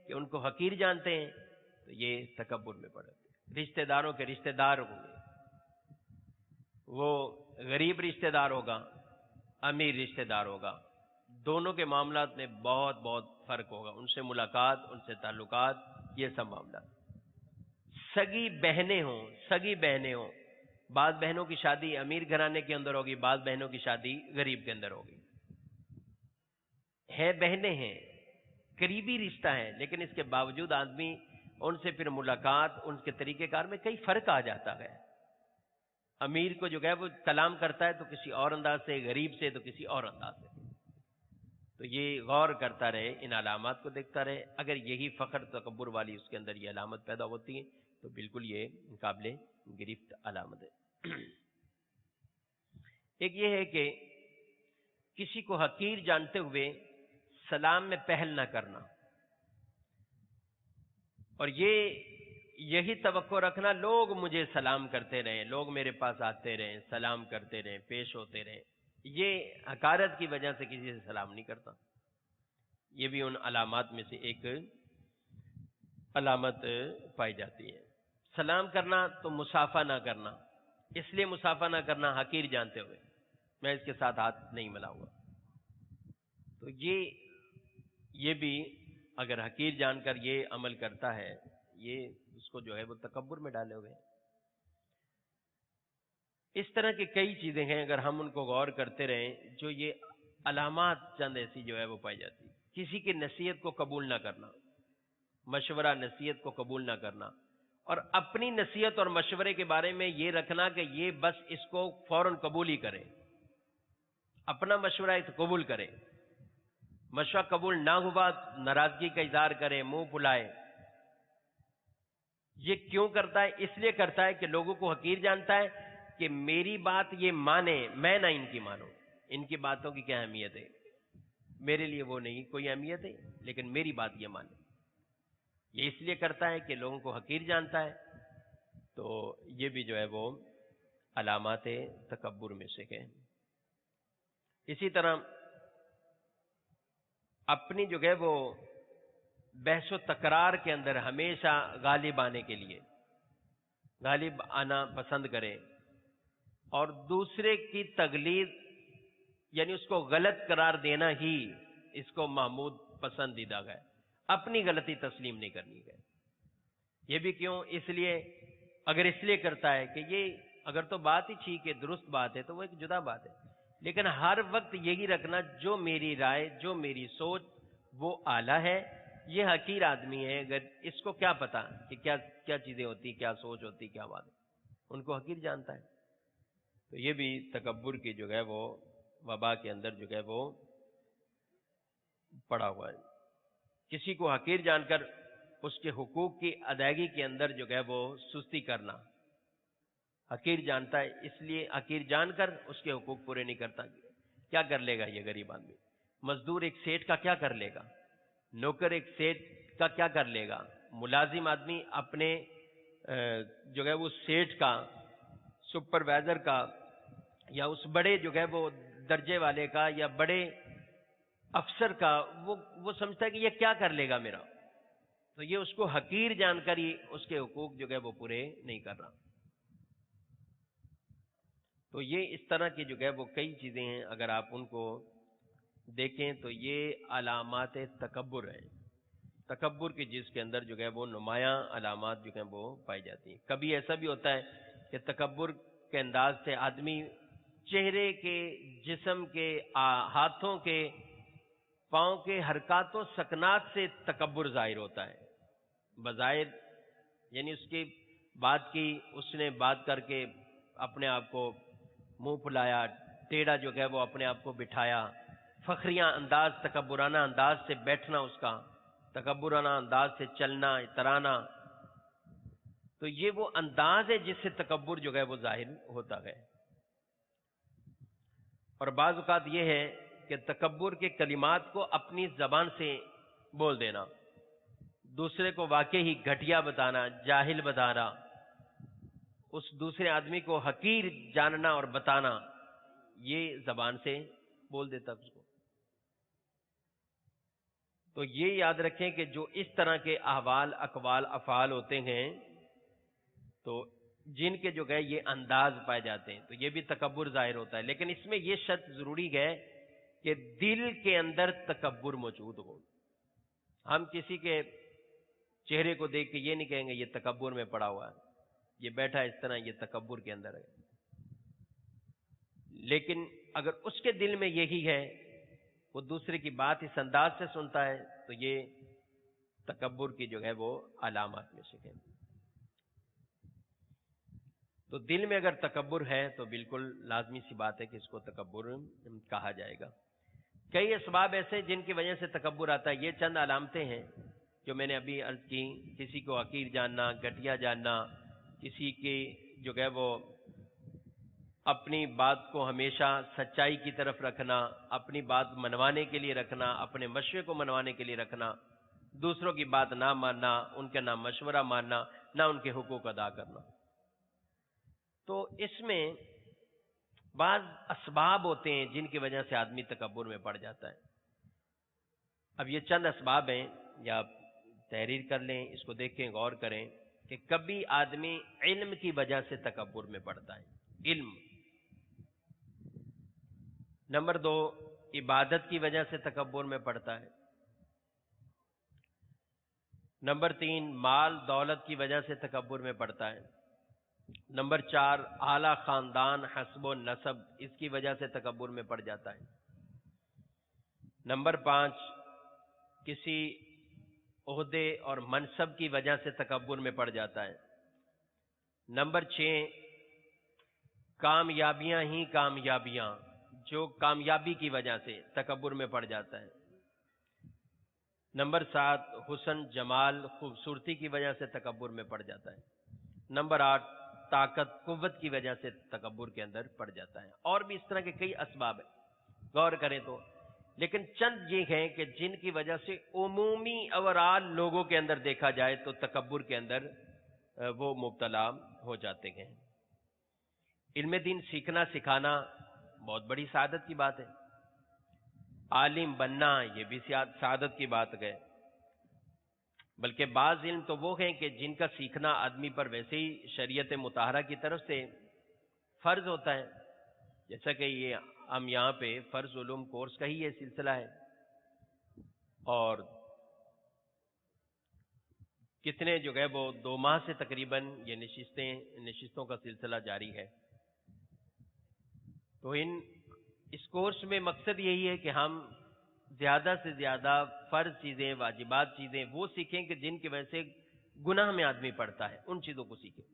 کہ ان کو حقیر جانتے ہیں، تو یہ تکبر میں پڑتے. رشتہ داروں کے رشتہ دار ہوں گے، وہ غریب رشتہ دار ہوگا، امیر رشتہ دار ہوگا، دونوں کے معاملات میں بہت بہت فرق ہوگا. ان سے ملاقات، ان سے تعلقات، یہ سب معاملات. سگی بہنیں ہوں، بعض بہنوں کی شادی امیر گھرانے کے اندر ہوگی، بعض بہنوں کی شادی غریب کے اندر ہوگی. ہے بہنیں ہیں، قریبی رشتہ ہے، لیکن اس کے باوجود آدمی ان سے پھر ملاقات، ان کے طریقہ کار میں کئی فرق آ جاتا ہے. امیر کو جو ہے وہ کلام کرتا ہے تو کسی اور انداز سے، غریب سے تو کسی اور انداز سے. تو یہ غور کرتا رہے، ان علامات کو دیکھتا رہے. اگر یہی فخر تکبر والی اس کے اندر یہ علامت پیدا ہوتی ہے تو بالکل یہ قابل گرفت علامت ہے. ایک یہ ہے کہ کسی کو حقیر جانتے ہوئے سلام میں پہل نہ کرنا، اور یہی توقع رکھنا لوگ مجھے سلام کرتے رہیں، لوگ میرے پاس آتے رہیں، سلام کرتے رہیں، پیش ہوتے رہیں. یہ حقارت کی وجہ سے کسی سے سلام نہیں کرتا. یہ بھی ان علامات میں سے ایک علامت پائی جاتی ہے. سلام کرنا تو مسافہ نہ کرنا. اس لیے مسافہ نہ کرنا حقیر جانتے ہوئے میں اس کے ساتھ ہاتھ نہیں ملاؤں گا. تو یہ بھی اگر حقیر جان کر یہ عمل کرتا ہے، یہ اس کو جو ہے وہ تکبر میں ڈالے ہوئے. اس طرح کی کئی چیزیں ہیں، اگر ہم ان کو غور کرتے رہیں، جو یہ علامات چند ایسی جو ہے وہ پائی جاتی. کسی کی نصیحت کو قبول نہ کرنا، مشورہ نصیحت کو قبول نہ کرنا، اور اپنی نصیحت اور مشورے کے بارے میں یہ رکھنا کہ یہ بس اس کو فوراً قبول ہی کرے. اپنا مشورہ قبول کرے، مشورہ قبول نہ ہوا ناراضگی کا اظہار کرے، منہ پھلائے. یہ کیوں کرتا ہے؟ اس لیے کرتا ہے کہ لوگوں کو حقیر جانتا ہے کہ میری بات یہ مانے، میں نہ ان کی مانوں. ان کی باتوں کی کیا اہمیت ہے؟ میرے لیے وہ نہیں کوئی اہمیت ہے، لیکن میری بات یہ مانے. یہ اس لیے کرتا ہے کہ لوگوں کو حقیر جانتا ہے. تو یہ بھی جو ہے وہ علامات تکبر میں سے ہے. اسی طرح اپنی جو ہے وہ بحث و تکرار کے اندر ہمیشہ غالب آنے کے لیے، غالب آنا پسند کرے، اور دوسرے کی تقلید یعنی اس کو غلط قرار دینا ہی اس کو محمود پسندیدہ ہے. اپنی غلطی تسلیم نہیں کرنی ہے. یہ بھی کیوں؟ اس لیے اگر اس لیے کرتا ہے کہ یہ اگر تو بات ہی ٹھیک ہے، درست بات ہے، تو وہ ایک جدا بات ہے، لیکن ہر وقت یہی رکھنا جو میری رائے، جو میری سوچ وہ اعلیٰ ہے. یہ حقیر آدمی ہے، اگر اس کو کیا پتا کہ کیا چیزیں ہوتی، کیا سوچ ہوتی، کیا بات، ان کو حقیر جانتا ہے. تو یہ بھی تکبر کی جو ہے وہ وبا کے اندر جو ہے وہ پڑا ہوا ہے. کسی کو حقیر جان کر اس کے حقوق کی ادائیگی کے اندر جو ہے وہ سستی کرنا. حقیر جانتا ہے اس لیے حقیر جان کر اس کے حقوق پورے نہیں کرتا. کیا کر لے گا یہ غریب آدمی؟ مزدور ایک سیٹ کا کیا کر لے گا؟ نوکر ایک سیٹ کا کیا کر لے گا؟ ملازم آدمی اپنے جو ہے وہ سیٹ کا، سپروائزر کا، یا اس بڑے جو ہے وہ درجے والے کا یا بڑے افسر کا، وہ سمجھتا ہے کہ یہ کیا کر لے گا میرا. تو یہ اس کو حقیر جان کر ہی اس کے حقوق جو ہے وہ پورے نہیں کر رہا. تو یہ اس طرح کی جو ہے وہ کئی چیزیں ہیں، اگر آپ ان کو دیکھیں تو یہ علامات تکبر ہیں. تکبر کی جس کے اندر جو ہے وہ نمایاں علامات جو ہیں وہ پائی جاتی ہیں. کبھی ایسا بھی ہوتا ہے کہ تکبر کے انداز سے آدمی چہرے کے، جسم کے، ہاتھوں کے، پاؤں کے حرکات و سکنات سے تکبر ظاہر ہوتا ہے. بظاہر یعنی اس کی بات کی، اس نے بات کر کے اپنے آپ کو منہ پھلایا، ٹیڑھا جو ہے وہ اپنے آپ کو بٹھایا، فخریہ انداز، تکبرانہ انداز سے بیٹھنا، اس کا تکبرانہ انداز سے چلنا، اترانا. تو یہ وہ انداز ہے جس سے تکبر جو ہے وہ ظاہر ہوتا ہے. اور بعض اوقات یہ ہے کہ تکبر کے کلمات کو اپنی زبان سے بول دینا، دوسرے کو واقعی گھٹیا بتانا، جاہل بتانا، اس دوسرے آدمی کو حقیر جاننا اور بتانا، یہ زبان سے بول دیتا اس کو. تو یہ یاد رکھیں کہ جو اس طرح کے احوال، اقوال، افعال ہوتے ہیں تو جن کے جو ہے یہ انداز پائے جاتے ہیں تو یہ بھی تکبر ظاہر ہوتا ہے. لیکن اس میں یہ شرط ضروری ہے کہ دل کے اندر تکبر موجود ہو. ہم کسی کے چہرے کو دیکھ کے یہ نہیں کہیں گے یہ تکبر میں پڑا ہوا ہے، یہ بیٹھا اس طرح، یہ تکبر کے اندر ہے. لیکن اگر اس کے دل میں یہی ہے، وہ دوسرے کی بات اس انداز سے سنتا ہے، تو یہ تکبر کی جو ہے وہ علامات میں سے ہے. تو دل میں اگر تکبر ہے تو بالکل لازمی سی بات ہے کہ اس کو تکبر کہا جائے گا. کئی اسباب ایسے جن کی وجہ سے تکبر آتا ہے. یہ چند علامتیں ہیں جو میں نے ابھی عرض کی. کسی کو حقیر جاننا، گھٹیا جاننا، کسی کی جو ہے وہ اپنی بات کو ہمیشہ سچائی کی طرف رکھنا، اپنی بات منوانے کے لیے رکھنا، اپنے مشورے کو منوانے کے لیے رکھنا، دوسروں کی بات نہ ماننا، ان کا نہ مشورہ ماننا، نہ ان کے حقوق ادا کرنا. تو اس میں بعض اسباب ہوتے ہیں جن کی وجہ سے آدمی تکبر میں پڑ جاتا ہے. اب یہ چند اسباب ہیں، یا آپ تحریر کر لیں، اس کو دیکھیں، غور کریں کہ کبھی آدمی علم کی وجہ سے تکبر میں پڑتا ہے. علم. نمبر 2، عبادت کی وجہ سے تکبر میں پڑتا ہے. نمبر 3، مال دولت کی وجہ سے تکبر میں پڑتا ہے. نمبر 4، اعلی خاندان، حسب و نسب، اس کی وجہ سے تکبر میں پڑ جاتا ہے. نمبر 5، کسی عہدے اور منصب کی وجہ سے تکبر میں پڑ جاتا ہے. نمبر 6، کامیابیاں ہی کامیابیاں، جو کامیابی کی وجہ سے تکبر میں پڑ جاتا ہے. نمبر 7، حسن، جمال، خوبصورتی کی وجہ سے تکبر میں پڑ جاتا ہے. نمبر 8، طاقت، قوت کی وجہ سے تکبر کے اندر پڑ جاتا ہے. اور بھی اس طرح کے کئی اسباب ہیں، غور کریں تو. لیکن چند یہ ہیں کہ جن کی وجہ سے عمومی اوورال لوگوں کے اندر دیکھا جائے تو تکبر کے اندر وہ مبتلا ہو جاتے ہیں. علم دین سیکھنا، سکھانا بہت بڑی سعادت کی بات ہے. عالم بننا یہ بھی سعادت کی بات ہے. بلکہ بعض علم تو وہ ہیں کہ جن کا سیکھنا آدمی پر ویسے ہی شریعت مطہرہ کی طرف سے فرض ہوتا ہے. جیسا کہ یہ ہم یہاں پہ فرض علوم کورس کا ہی یہ سلسلہ ہے، اور کتنے جو ہے وہ 2 ماہ سے تقریباً یہ نشستوں کا سلسلہ جاری ہے. تو اس کورس میں مقصد یہی ہے کہ ہم زیادہ سے زیادہ فرض چیزیں، واجبات چیزیں وہ سیکھیں کہ جن کی وجہ سے گناہ میں آدمی پڑتا ہے، ان چیزوں کو سیکھیں.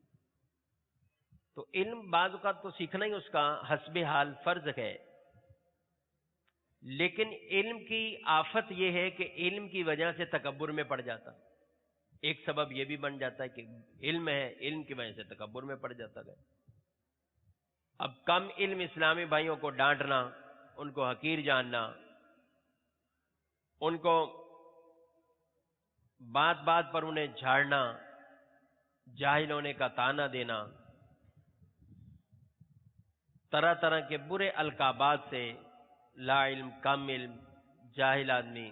تو علم بعض اوقات تو سیکھنا ہی اس کا حسب حال فرض ہے. لیکن علم کی آفت یہ ہے کہ علم کی وجہ سے تکبر میں پڑ جاتا. ایک سبب یہ بھی بن جاتا ہے کہ علم ہے، علم کی وجہ سے تکبر میں پڑ جاتا ہے. اب کم علم اسلامی بھائیوں کو ڈانٹنا، ان کو حقیر جاننا، ان کو بات بات پر انہیں جھاڑنا، جاہل ہونے کا طعنہ دینا، طرح طرح کے برے القابات سے لا علم، کم علم، جاہل آدمی،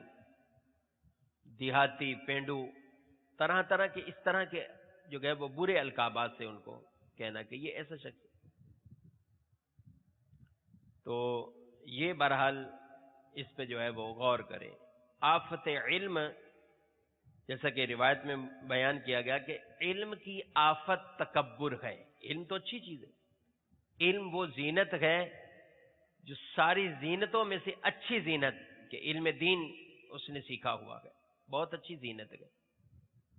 دیہاتی، پینڈو، طرح طرح کے اس طرح کے جو ہے وہ برے القابات سے ان کو کہنا کہ یہ ایسا شخص ہے. تو یہ بہرحال اس پہ جو ہے وہ غور کرے. آفت علم، جیسا کہ روایت میں بیان کیا گیا کہ علم کی آفت تکبر ہے. علم تو اچھی چیز ہے، علم وہ زینت ہے جو ساری زینتوں میں سے اچھی زینت، کہ علم دین اس نے سیکھا ہوا ہے، بہت اچھی زینت ہے،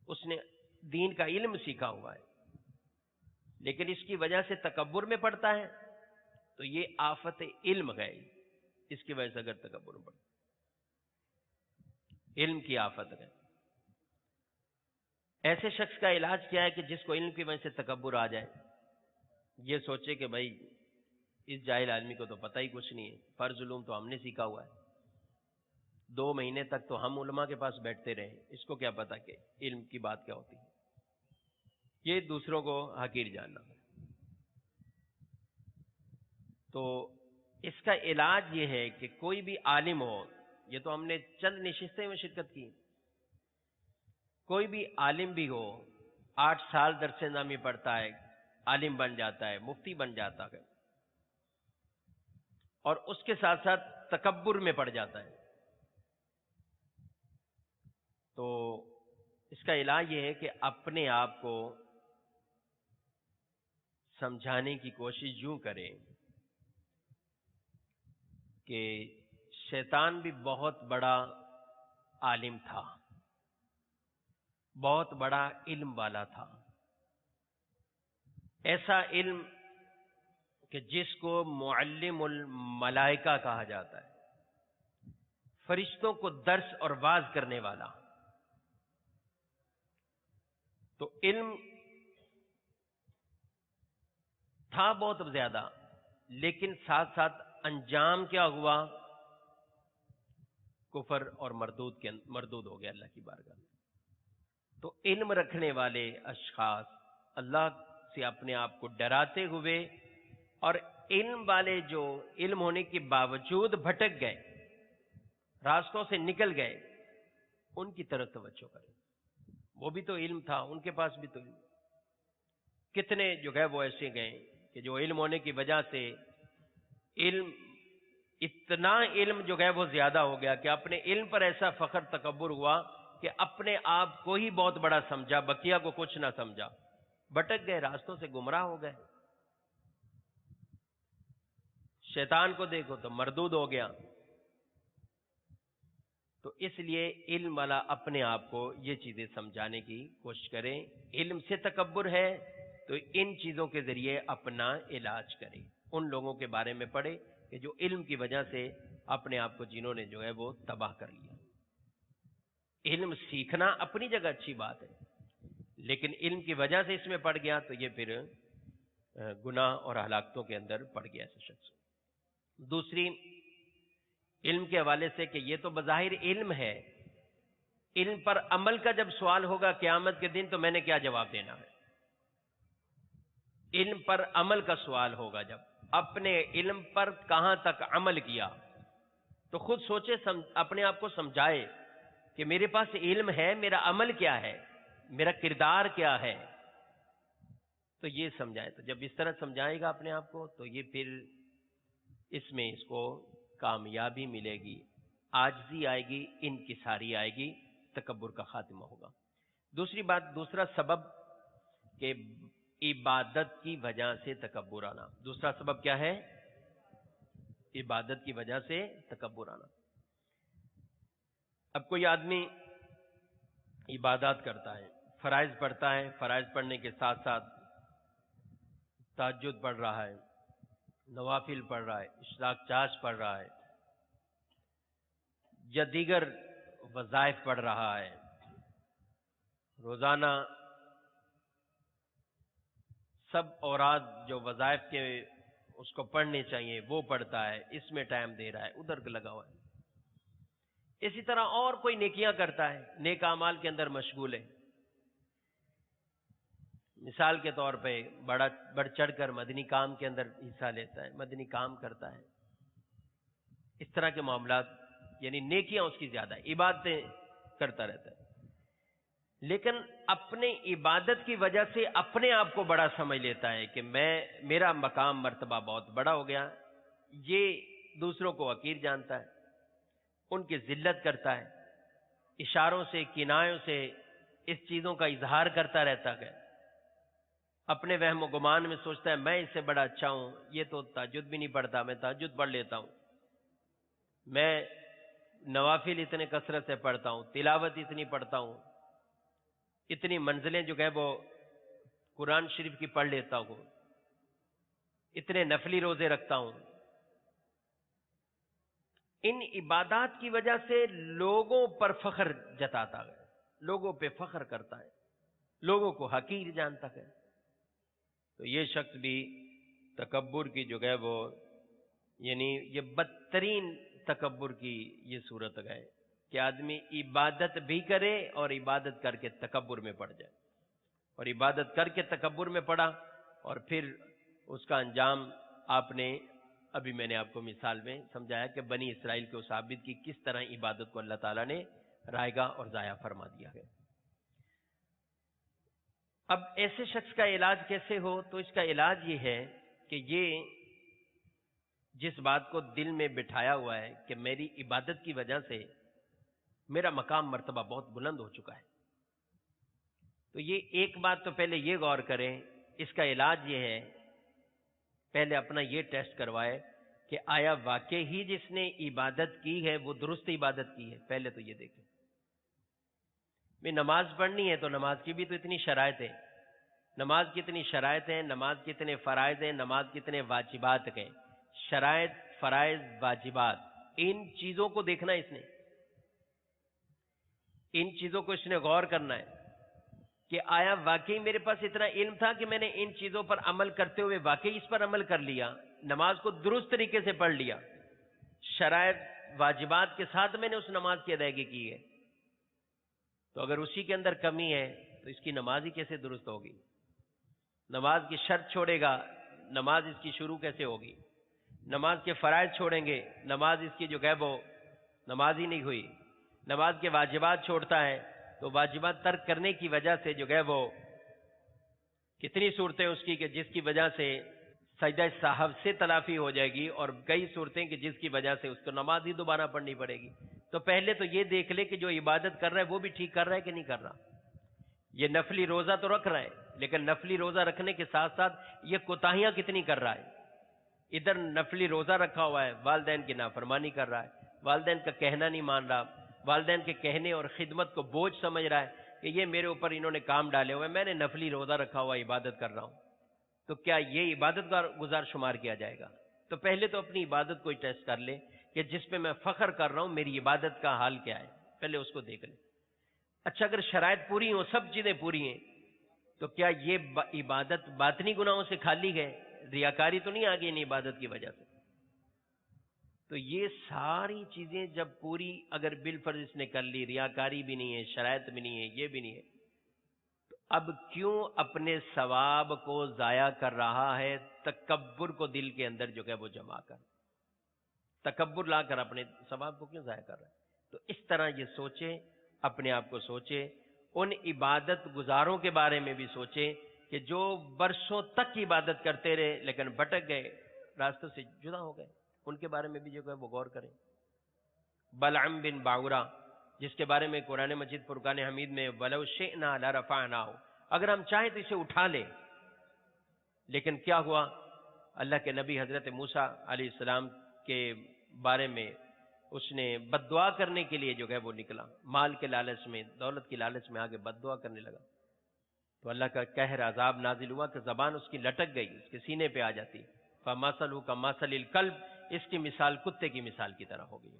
اس نے دین کا علم سیکھا ہوا ہے. لیکن اس کی وجہ سے تکبر میں پڑتا ہے تو یہ آفت علم ہے. اس کی وجہ سے اگر تکبر میں پڑتا، علم کی آفت ہے. ایسے شخص کا علاج کیا ہے کہ جس کو علم کی وجہ سے تکبر آ جائے، یہ سوچے کہ بھائی اس جاہل آدمی کو تو پتہ ہی کچھ نہیں ہے، فرض علوم تو ہم نے سیکھا ہوا ہے، 2 مہینے تک تو ہم علماء کے پاس بیٹھتے رہے، اس کو کیا پتا کہ علم کی بات کیا ہوتی ہے. یہ دوسروں کو حقیر جاننا. تو اس کا علاج یہ ہے کہ کوئی بھی عالم ہو، یہ تو ہم نے چند نشستیں میں شرکت کی، کوئی بھی عالم بھی ہو، 8 سال درس نظامی پڑھتا ہے، عالم بن جاتا ہے، مفتی بن جاتا ہے، اور اس کے ساتھ ساتھ تکبر میں پڑ جاتا ہے. تو اس کا علاج یہ ہے کہ اپنے آپ کو سمجھانے کی کوشش یوں کرے کہ شیطان بھی بہت بڑا عالم تھا، بہت بڑا علم والا تھا، ایسا علم کہ جس کو معلم الملائکہ کہا جاتا ہے، فرشتوں کو درس اور واز کرنے والا. تو علم تھا بہت زیادہ، لیکن ساتھ ساتھ انجام کیا ہوا؟ کفر اور مردود ہو گیا اللہ کی بارگاہ میں. تو علم رکھنے والے اشخاص اللہ سے اپنے آپ کو ڈراتے ہوئے، اور علم والے جو علم ہونے کے باوجود بھٹک گئے، راستوں سے نکل گئے، ان کی طرف توجہ کریں. وہ بھی تو علم تھا، ان کے پاس بھی تو علم. کتنے جو ہے وہ ایسے گئے کہ جو علم ہونے کی وجہ سے علم، اتنا علم جو ہے وہ زیادہ ہو گیا کہ اپنے علم پر ایسا فخر تکبر ہوا کہ اپنے آپ کو ہی بہت بڑا سمجھا، بقیہ کو کچھ نہ سمجھا، بھٹک گئے، راستوں سے گمراہ ہو گئے. شیطان کو دیکھو تو مردود ہو گیا. تو اس لیے علم والا اپنے آپ کو یہ چیزیں سمجھانے کی کوشش کرے. علم سے تکبر ہے تو ان چیزوں کے ذریعے اپنا علاج کرے. ان لوگوں کے بارے میں پڑھے کہ جو علم کی وجہ سے اپنے آپ کو جنہوں نے جو ہے وہ تباہ کر لیا. علم سیکھنا اپنی جگہ اچھی بات ہے، لیکن علم کی وجہ سے اس میں پڑ گیا تو یہ پھر گناہ اور ہلاکتوں کے اندر پڑ گیا ایسا شخص. دوسری، علم کے حوالے سے کہ یہ تو بظاہر علم ہے، علم پر عمل کا جب سوال ہوگا قیامت کے دن تو میں نے کیا جواب دینا ہے؟ علم پر عمل کا سوال ہوگا، جب اپنے علم پر کہاں تک عمل کیا، تو خود سوچے، اپنے آپ کو سمجھائے کہ میرے پاس علم ہے، میرا عمل کیا ہے، میرا کردار کیا ہے. تو یہ سمجھائے. تو جب اس طرح سمجھائے گا اپنے آپ کو تو یہ پھر اس میں اس کو کامیابی ملے گی، عاجزی آئے گی، انکساری آئے گی، تکبر کا خاتمہ ہوگا. دوسری بات، دوسرا سبب کہ عبادت کی وجہ سے تکبر آنا. دوسرا سبب کیا ہے؟ عبادت کی وجہ سے تکبر آنا. اب کوئی آدمی عبادات کرتا ہے، فرائض پڑھتا ہے، فرائض پڑھنے کے ساتھ ساتھ تہجد پڑھ رہا ہے، نوافل پڑھ رہا ہے، اشراق چاش پڑھ رہا ہے، یا دیگر وظائف پڑھ رہا ہے، روزانہ سب اوراد جو وظائف کے اس کو پڑھنے چاہیے وہ پڑھتا ہے، اس میں ٹائم دے رہا ہے، ادھر لگا ہوا ہے. اسی طرح اور کوئی نیکیاں کرتا ہے، نیک اعمال کے اندر مشغول ہے. مثال کے طور پہ بڑھ چڑھ کر مدنی کام کے اندر حصہ لیتا ہے، مدنی کام کرتا ہے. اس طرح کے معاملات یعنی نیکیاں اس کی زیادہ ہے، عبادتیں کرتا رہتا ہے. لیکن اپنے عبادت کی وجہ سے اپنے آپ کو بڑا سمجھ لیتا ہے کہ میرا مقام مرتبہ بہت بڑا ہو گیا. یہ دوسروں کو حقیر جانتا ہے، ان کی ذلت کرتا ہے، اشاروں سے کنایوں سے اس چیزوں کا اظہار کرتا رہتا ہے. اپنے وہم و گمان میں سوچتا ہے میں اس سے بڑا اچھا ہوں، یہ تو تہجد بھی نہیں پڑھتا، میں تہجد پڑھ لیتا ہوں، میں نوافل اتنے کثرت سے پڑھتا ہوں، تلاوت اتنی پڑھتا ہوں، اتنی منزلیں جو ہے وہ قرآن شریف کی پڑھ لیتا ہوں، اتنے نفلی روزے رکھتا ہوں. ان عبادات کی وجہ سے لوگوں پر فخر جتاتا ہے، لوگوں پہ فخر کرتا ہے، لوگوں کو حقیر جانتا ہے. تو یہ شخص بھی تکبر کی جو ہے وہ یعنی یہ بدترین تکبر کی یہ صورت ہے کہ آدمی عبادت بھی کرے اور عبادت کر کے تکبر میں پڑ جائے. اور عبادت کر کے تکبر میں پڑا اور پھر اس کا انجام آپ نے ابھی میں نے آپ کو مثال میں سمجھایا کہ بنی اسرائیل کے اس عابد کی کس طرح عبادت کو اللہ تعالیٰ نے رائگاں اور ضائع فرما دیا ہے. اب ایسے شخص کا علاج کیسے ہو؟ تو اس کا علاج یہ ہے کہ یہ جس بات کو دل میں بٹھایا ہوا ہے کہ میری عبادت کی وجہ سے میرا مقام مرتبہ بہت بلند ہو چکا ہے، تو یہ ایک بات تو پہلے یہ غور کریں. اس کا علاج یہ ہے پہلے اپنا یہ ٹیسٹ کروائے کہ آیا واقعی ہی جس نے عبادت کی ہے وہ درست عبادت کی ہے. پہلے تو یہ دیکھیں. میں نماز پڑھنی ہے تو نماز کی بھی تو اتنی شرائط ہے، نماز کی اتنی شرائط ہیں، نماز کے اتنے فرائض ہیں، نماز کے اتنے واجبات ہیں. شرائط، فرائض، واجبات، ان چیزوں کو دیکھنا اس نے، ان چیزوں کو اس نے غور کرنا ہے کہ آیا واقعی میرے پاس اتنا علم تھا کہ میں نے ان چیزوں پر عمل کرتے ہوئے واقعی اس پر عمل کر لیا، نماز کو درست طریقے سے پڑھ لیا، شرائط واجبات کے ساتھ میں نے اس نماز کی ادائیگی کی ہے. تو اگر اسی کے اندر کمی ہے تو اس کی نماز ہی کیسے درست ہوگی؟ نماز کی شرط چھوڑے گا، نماز اس کی شروع کیسے ہوگی؟ نماز کے فرائض چھوڑیں گے، نماز اس کی جو ہے وہ نماز ہی نہیں ہوئی. نماز کے واجبات چھوڑتا ہے تو واجبات ترک کرنے کی وجہ سے جو ہے وہ کتنی صورتیں اس کی کہ جس کی وجہ سے سجدہ صاحب سے تلافی ہو جائے گی، اور کئی صورتیں کہ جس کی وجہ سے اس کو نماز ہی دوبارہ پڑھنی پڑے گی. تو پہلے تو یہ دیکھ لے کہ جو عبادت کر رہا ہے وہ بھی ٹھیک کر رہا ہے کہ نہیں کر رہا. یہ نفلی روزہ تو رکھ رہا ہے لیکن نفلی روزہ رکھنے کے ساتھ ساتھ یہ کوتاہیاں کتنی کر رہا ہے. ادھر نفلی روزہ رکھا ہوا ہے، والدین کی نافرمانی کر رہا ہے، والدین کا کہنا نہیں مان رہا، والدین کے کہنے اور خدمت کو بوجھ سمجھ رہا ہے کہ یہ میرے اوپر انہوں نے کام ڈالے ہوئے، میں نے نفلی روزہ رکھا ہوا عبادت کر رہا ہوں. تو کیا یہ عبادت گزار شمار کیا جائے گا؟ تو پہلے تو اپنی عبادت کو ٹیسٹ کر لے کہ جس پہ میں فخر کر رہا ہوں میری عبادت کا حال کیا ہے، پہلے اس کو دیکھ لے. اچھا، اگر شرائط پوری ہوں، سب چیزیں پوری ہیں، تو کیا یہ عبادت باطنی گناہوں سے خالی ہے؟ ریاکاری تو نہیں آ گئی ان عبادت کی وجہ سے؟ تو یہ ساری چیزیں جب پوری اگر بالفرض اس نے کر لی، ریاکاری بھی نہیں ہے، شرائط بھی نہیں ہے، یہ بھی نہیں ہے، تو اب کیوں اپنے ثواب کو ضائع کر رہا ہے؟ تکبر کو دل کے اندر جو ہے وہ جما کر، تکبر لا کر اپنے ثواب کو کیوں ضائع کر رہا ہے؟ تو اس طرح یہ سوچے، اپنے آپ کو سوچے. ان عبادت گزاروں کے بارے میں بھی سوچے کہ جو برسوں تک عبادت کرتے رہے لیکن بھٹک گئے، راستوں سے جدا ہو گئے، ان کے بارے میں بھی جو ہے وہ غور کریں. بلعم بن باورا، جس کے بارے میں قرآن مجید فرقان حمید میں وَلَوْ شِئْنَا لَرَفَعْنَاهُ، اگر ہم چاہیں تو اسے اٹھا لیں، لیکن کیا ہوا؟ اللہ کے نبی حضرت موسیٰ علیہ السلام کے بارے میں اس نے بد دعا کرنے کے لیے جو ہے وہ نکلا، مال کے لالچ میں، دولت کی لالچ میں آگے بد دعا کرنے لگا. تو اللہ کا قہر عذاب نازل ہوا کہ زبان اس کی لٹک گئی، اس کے سینے پہ آ جاتی. فَمَثَلُهُ كَمَثَلِ الْكَلْبِ، اس کی مثال کتے کی مثال کی طرح ہو گئی.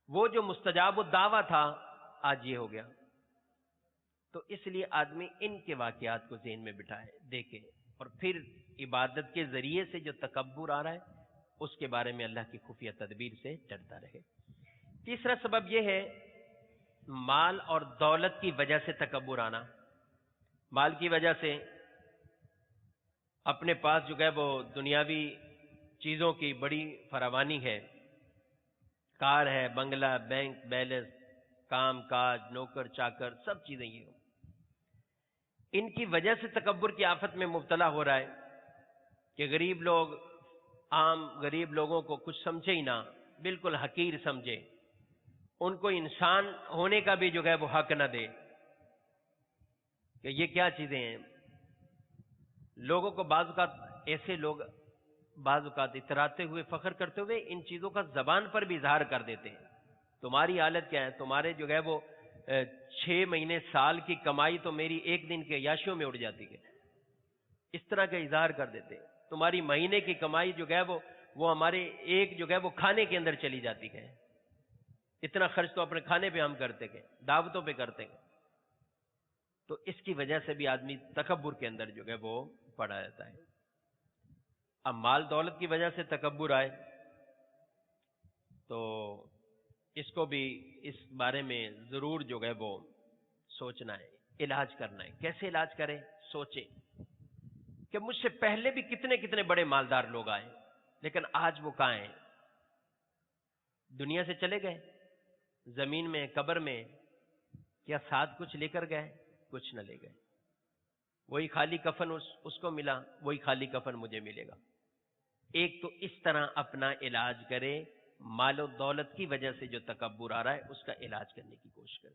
وہ جو مستجاب الدعویٰ تھا آج یہ ہو گیا. تو اس لیے آدمی ان کے واقعات کو ذہن میں بٹھائے، دیکھے، اور پھر عبادت کے ذریعے سے جو تکبر آ رہا ہے اس کے بارے میں اللہ کی خفیہ تدبیر سے ڈرتا رہے. تیسرا سبب یہ ہے مال اور دولت کی وجہ سے تکبر آنا. مال کی وجہ سے اپنے پاس جو ہے وہ دنیاوی چیزوں کی بڑی فراوانی ہے، کار ہے، بنگلہ، بینک بیلنس، کام کاج، نوکر چاکر، سب چیزیں یہ ان کی وجہ سے تکبر کی آفت میں مبتلا ہو رہا ہے کہ غریب لوگ، عام غریب لوگوں کو کچھ سمجھے ہی نہ، بالکل حقیر سمجھے، ان کو انسان ہونے کا بھی جو ہے وہ حق نہ دے کہ یہ کیا چیزیں ہیں. لوگوں کو بعض اوقات ایسے لوگ بعض اوقات اتراتے ہوئے، فخر کرتے ہوئے ان چیزوں کا زبان پر بھی اظہار کر دیتے ہیں. تمہاری حالت کیا ہے؟ تمہارے جو ہے وہ 6 مہینے سال کی کمائی تو میری ایک دن کے عیاشیوں میں اڑ جاتی ہے. اس طرح کا اظہار کر دیتے ہیں. تمہاری مہینے کی کمائی جو ہے وہ ہمارے ایک جو ہے وہ کھانے کے اندر چلی جاتی ہے. اتنا خرچ تو اپنے کھانے پہ ہم کرتے ہیں، دعوتوں پہ کرتے ہیں. تو اس کی وجہ سے بھی آدمی تکبر کے اندر جو ہے وہ پڑا رہتا ہے. اب مال دولت کی وجہ سے تکبر آئے تو اس کو بھی اس بارے میں ضرور جو ہے وہ سوچنا ہے، علاج کرنا ہے. کیسے علاج کریں؟ سوچیں کہ مجھ سے پہلے بھی کتنے کتنے بڑے مالدار لوگ آئے، لیکن آج وہ کہاں ہیں؟ دنیا سے چلے گئے، زمین میں، قبر میں. کیا ساتھ کچھ لے کر گئے؟ کچھ نہ لے گئے. وہی خالی کفن اس کو ملا، وہی خالی کفن مجھے ملے گا. ایک تو اس طرح اپنا علاج کرے، مال و دولت کی وجہ سے جو تکبر آ رہا ہے اس کا علاج کرنے کی کوشش کرے.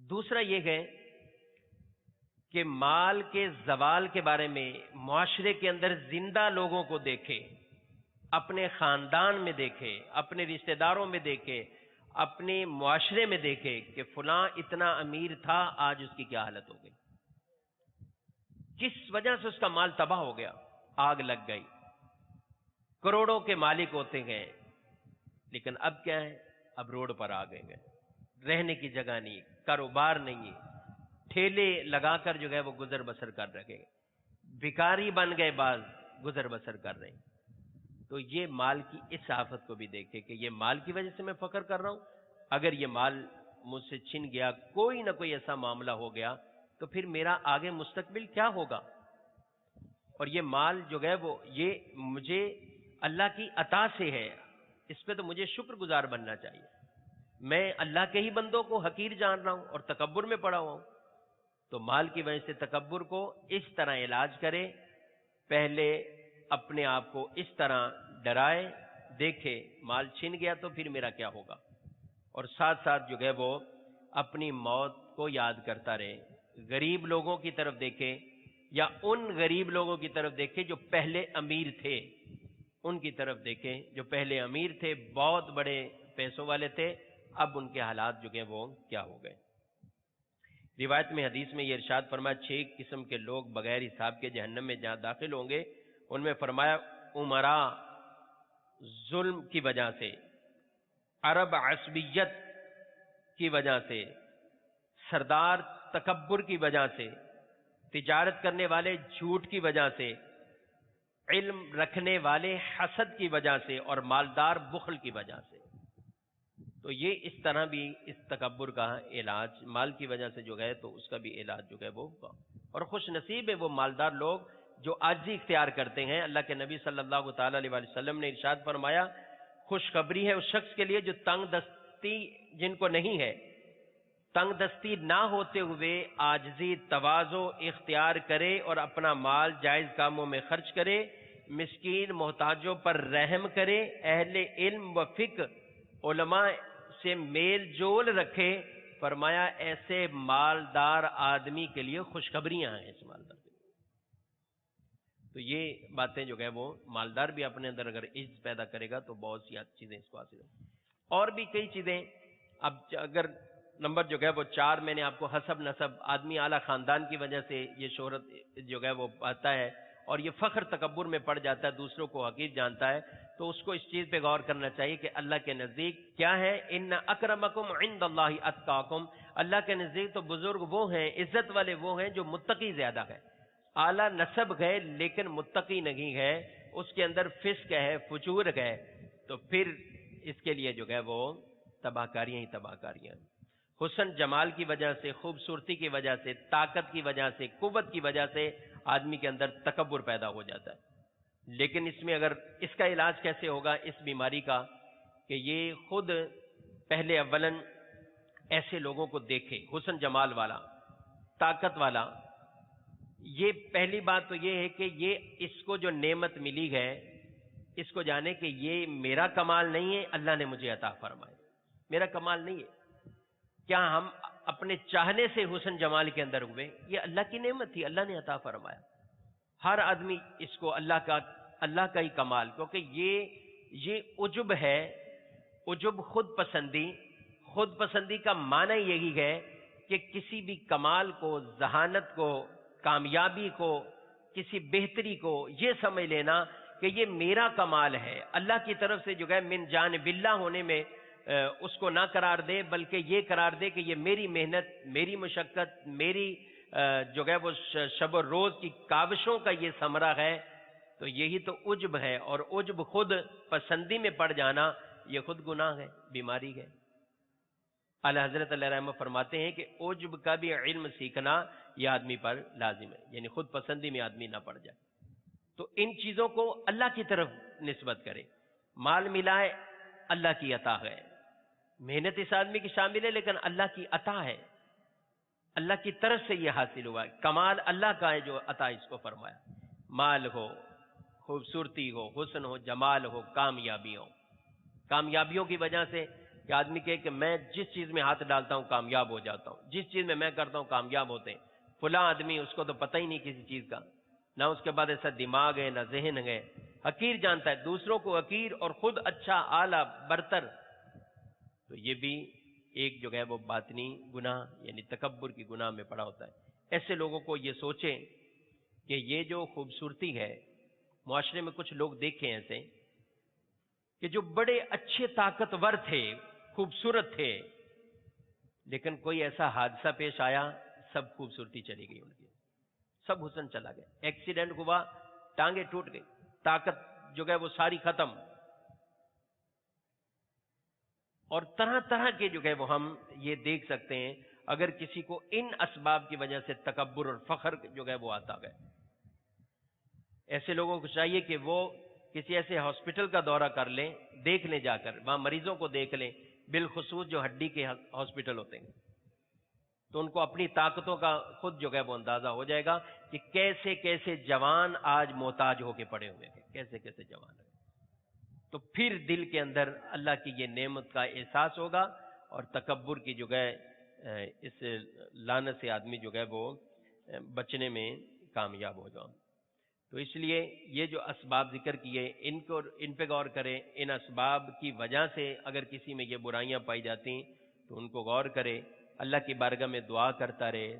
دوسرا یہ ہے کہ مال کے زوال کے بارے میں معاشرے کے اندر زندہ لوگوں کو دیکھے، اپنے خاندان میں دیکھے، اپنے رشتہ داروں میں دیکھے، اپنے معاشرے میں دیکھے کہ فلاں اتنا امیر تھا، آج اس کی کیا حالت ہو گئی، کس وجہ سے اس کا مال تباہ ہو گیا، آگ لگ گئی. کروڑوں کے مالک ہوتے گئے، لیکن اب کیا ہے؟ اب روڈ پر آ گئے، رہنے کی جگہ نہیں، کاروبار نہیں ہے، ٹھیلے لگا کر جو ہے وہ گزر بسر کر رہے، بھکاری بن گئے، بعض گزر بسر کر رہے ہیں. تو یہ مال کی اس آفت کو بھی دیکھے کہ یہ مال کی وجہ سے میں فخر کر رہا ہوں. اگر یہ مال مجھ سے چھن گیا، کوئی نہ کوئی ایسا معاملہ ہو گیا، تو پھر میرا آگے مستقبل کیا ہوگا؟ اور یہ مال جو ہے وہ یہ مجھے اللہ کی عطا سے ہے، اس پہ تو مجھے شکر گزار بننا چاہیے. میں اللہ کے ہی بندوں کو حقیر جان رہا ہوں اور تکبر میں پڑا ہوا ہوں. تو مال کی وجہ سے تکبر کو اس طرح علاج کرے، پہلے اپنے آپ کو اس طرح ڈرائے، دیکھے مال چھن گیا تو پھر میرا کیا ہوگا، اور ساتھ ساتھ جو ہے وہ اپنی موت کو یاد کرتا رہے. غریب لوگوں کی طرف دیکھے، یا ان غریب لوگوں کی طرف دیکھے جو پہلے امیر تھے، ان کی طرف دیکھیں جو پہلے امیر تھے، بہت بڑے پیسوں والے تھے، اب ان کے حالات جو ہیں وہ کیا ہو گئے. روایت میں، حدیث میں یہ ارشاد فرمایا 6 قسم کے لوگ بغیر حساب کے جہنم میں جہاں داخل ہوں گے. ان میں فرمایا امراء ظلم کی وجہ سے، عرب عصبیت کی وجہ سے، سردار تکبر کی وجہ سے، تجارت کرنے والے جھوٹ کی وجہ سے، علم رکھنے والے حسد کی وجہ سے، اور مالدار بخل کی وجہ سے. تو یہ اس طرح بھی اس تکبر کا علاج مال کی وجہ سے جو ہے تو اس کا بھی علاج جو ہے وہ ہوگا. اور خوش نصیب ہے وہ مالدار لوگ جو عاجزی اختیار کرتے ہیں. اللہ کے نبی صلی اللہ تعالی علیہ وسلم نے ارشاد فرمایا، خوشخبری ہے اس شخص کے لیے جو تنگ دستی جن کو نہیں ہے، تنگ دستی نہ ہوتے ہوئے عاجزی تواضع اختیار کرے اور اپنا مال جائز کاموں میں خرچ کرے، مسکین محتاجوں پر رحم کرے، اہل علم و فقہ علماء سے میل جول رکھے. فرمایا ایسے مالدار آدمی کے لیے خوشخبریاں ہیں اس مالدار کے لیے. تو یہ باتیں جو ہے وہ مالدار بھی اپنے اندر اگر عز پیدا کرے گا تو بہت سی چیزیں اس کو حاصل ہیں. اور بھی کئی چیزیں. اب اگر نمبر جو ہے وہ 4 میں نے آپ کو حسب نسب، آدمی اعلیٰ خاندان کی وجہ سے یہ شہرت جو ہے وہ پاتا ہے اور یہ فخر تکبر میں پڑ جاتا ہے، دوسروں کو حقیر جانتا ہے. تو اس کو اس چیز پہ غور کرنا چاہیے کہ اللہ کے نزدیک کیا ہے. ان اکرمکم عند اللہ اتقاکم، اللہ کے نزدیک تو بزرگ وہ ہیں، عزت والے وہ ہیں جو متقی زیادہ ہے. اعلیٰ نسب ہے لیکن متقی نہیں ہے، اس کے اندر فسق ہے، فجور ہے، تو پھر اس کے لیے جو ہے وہ تباہ کاریاں ہی تباہ کاریاں. حسن جمال کی وجہ سے، خوبصورتی کی وجہ سے، طاقت کی وجہ سے، قوت کی وجہ سے آدمی کے اندر تکبر پیدا ہو جاتا ہے. لیکن اس میں اگر اس کا علاج کیسے ہوگا اس بیماری کا، کہ یہ خود پہلے اولن ایسے لوگوں کو دیکھے، حسن جمال والا، طاقت والا. یہ پہلی بات تو یہ ہے کہ یہ اس کو جو نعمت ملی ہے اس کو جانے کہ یہ میرا کمال نہیں ہے، اللہ نے مجھے عطا فرمائے، میرا کمال نہیں ہے. کیا ہم اپنے چاہنے سے حسن جمال کے اندر ہوئے؟ یہ اللہ کی نعمت تھی، اللہ نے عطا فرمایا. ہر آدمی اس کو اللہ کا ہی کمال، کیونکہ یہ عجب ہے. عجب خود پسندی. خود پسندی کا معنی یہی ہے کہ کسی بھی کمال کو، ذہانت کو، کامیابی کو، کسی بہتری کو یہ سمجھ لینا کہ یہ میرا کمال ہے. اللہ کی طرف سے جو ہے من جانب اللہ ہونے میں اس کو نہ قرار دے، بلکہ یہ قرار دے کہ یہ میری محنت، میری مشقت، میری جو ہے وہ شب و روز کی کاوشوں کا یہ ثمرہ ہے. تو یہی تو عجب ہے، اور عجب خود پسندی میں پڑ جانا یہ خود گناہ ہے، بیماری ہے. اعلی حضرت علیہ رحمہ فرماتے ہیں کہ عجب کا بھی علم سیکھنا یہ آدمی پر لازم ہے، یعنی خود پسندی میں آدمی نہ پڑ جائے. تو ان چیزوں کو اللہ کی طرف نسبت کرے. مال ملا ہے، اللہ کی عطا ہے. محنت اس آدمی کی شامل ہے لیکن اللہ کی عطا ہے، اللہ کی طرف سے یہ حاصل ہوا ہے. کمال اللہ کا ہے جو عطا اس کو فرمایا. مال ہو، خوبصورتی ہو، حسن ہو، جمال ہو، کامیابی ہو. کامیابیوں کی وجہ سے کہ آدمی کہے کہ میں جس چیز میں ہاتھ ڈالتا ہوں کامیاب ہو جاتا ہوں، جس چیز میں کرتا ہوں کامیاب ہوتے ہیں. فلاں آدمی، اس کو تو پتہ ہی نہیں کسی چیز کا، نہ اس کے بعد ایسا دماغ ہے، نہ ذہن ہے، حقیر جانتا ہے، دوسروں کو حقیر اور خود اچھا، اعلیٰ، برتر. تو یہ بھی ایک جو ہے وہ باطنی گناہ یعنی تکبر کی گناہ میں پڑا ہوتا ہے. ایسے لوگوں کو یہ سوچیں کہ یہ جو خوبصورتی ہے، معاشرے میں کچھ لوگ دیکھیں ایسے کہ جو بڑے اچھے طاقتور تھے، خوبصورت تھے، لیکن کوئی ایسا حادثہ پیش آیا، سب خوبصورتی چلی گئی ان کی، سب حسن چلا گیا. ایکسیڈنٹ ہوا، ٹانگیں ٹوٹ گئی، طاقت جو ہے وہ ساری ختم. اور طرح طرح کے جو ہے وہ ہم یہ دیکھ سکتے ہیں اگر کسی کو ان اسباب کی وجہ سے تکبر اور فخر جو ہے وہ آتا ہے. ایسے لوگوں کو چاہیے کہ وہ کسی ایسے ہاسپٹل کا دورہ کر لیں، دیکھ لیں، جا کر وہاں مریضوں کو دیکھ لیں، بالخصوص جو ہڈی کے ہاسپٹل ہوتے ہیں، تو ان کو اپنی طاقتوں کا خود جو ہے وہ اندازہ ہو جائے گا کہ کیسے کیسے جوان آج محتاج ہو کے پڑے ہوئے ہیں، کیسے کیسے جوان ہیں. تو پھر دل کے اندر اللہ کی یہ نعمت کا احساس ہوگا اور تکبر کی جو ہے اس لعنت سے آدمی جو ہے وہ بچنے میں کامیاب ہو جائے. تو اس لیے یہ جو اسباب ذکر کیے ان پہ غور کریں. ان اسباب کی وجہ سے اگر کسی میں یہ برائیاں پائی جاتی تو ان کو غور کرے، اللہ کی بارگاہ میں دعا کرتا رہے.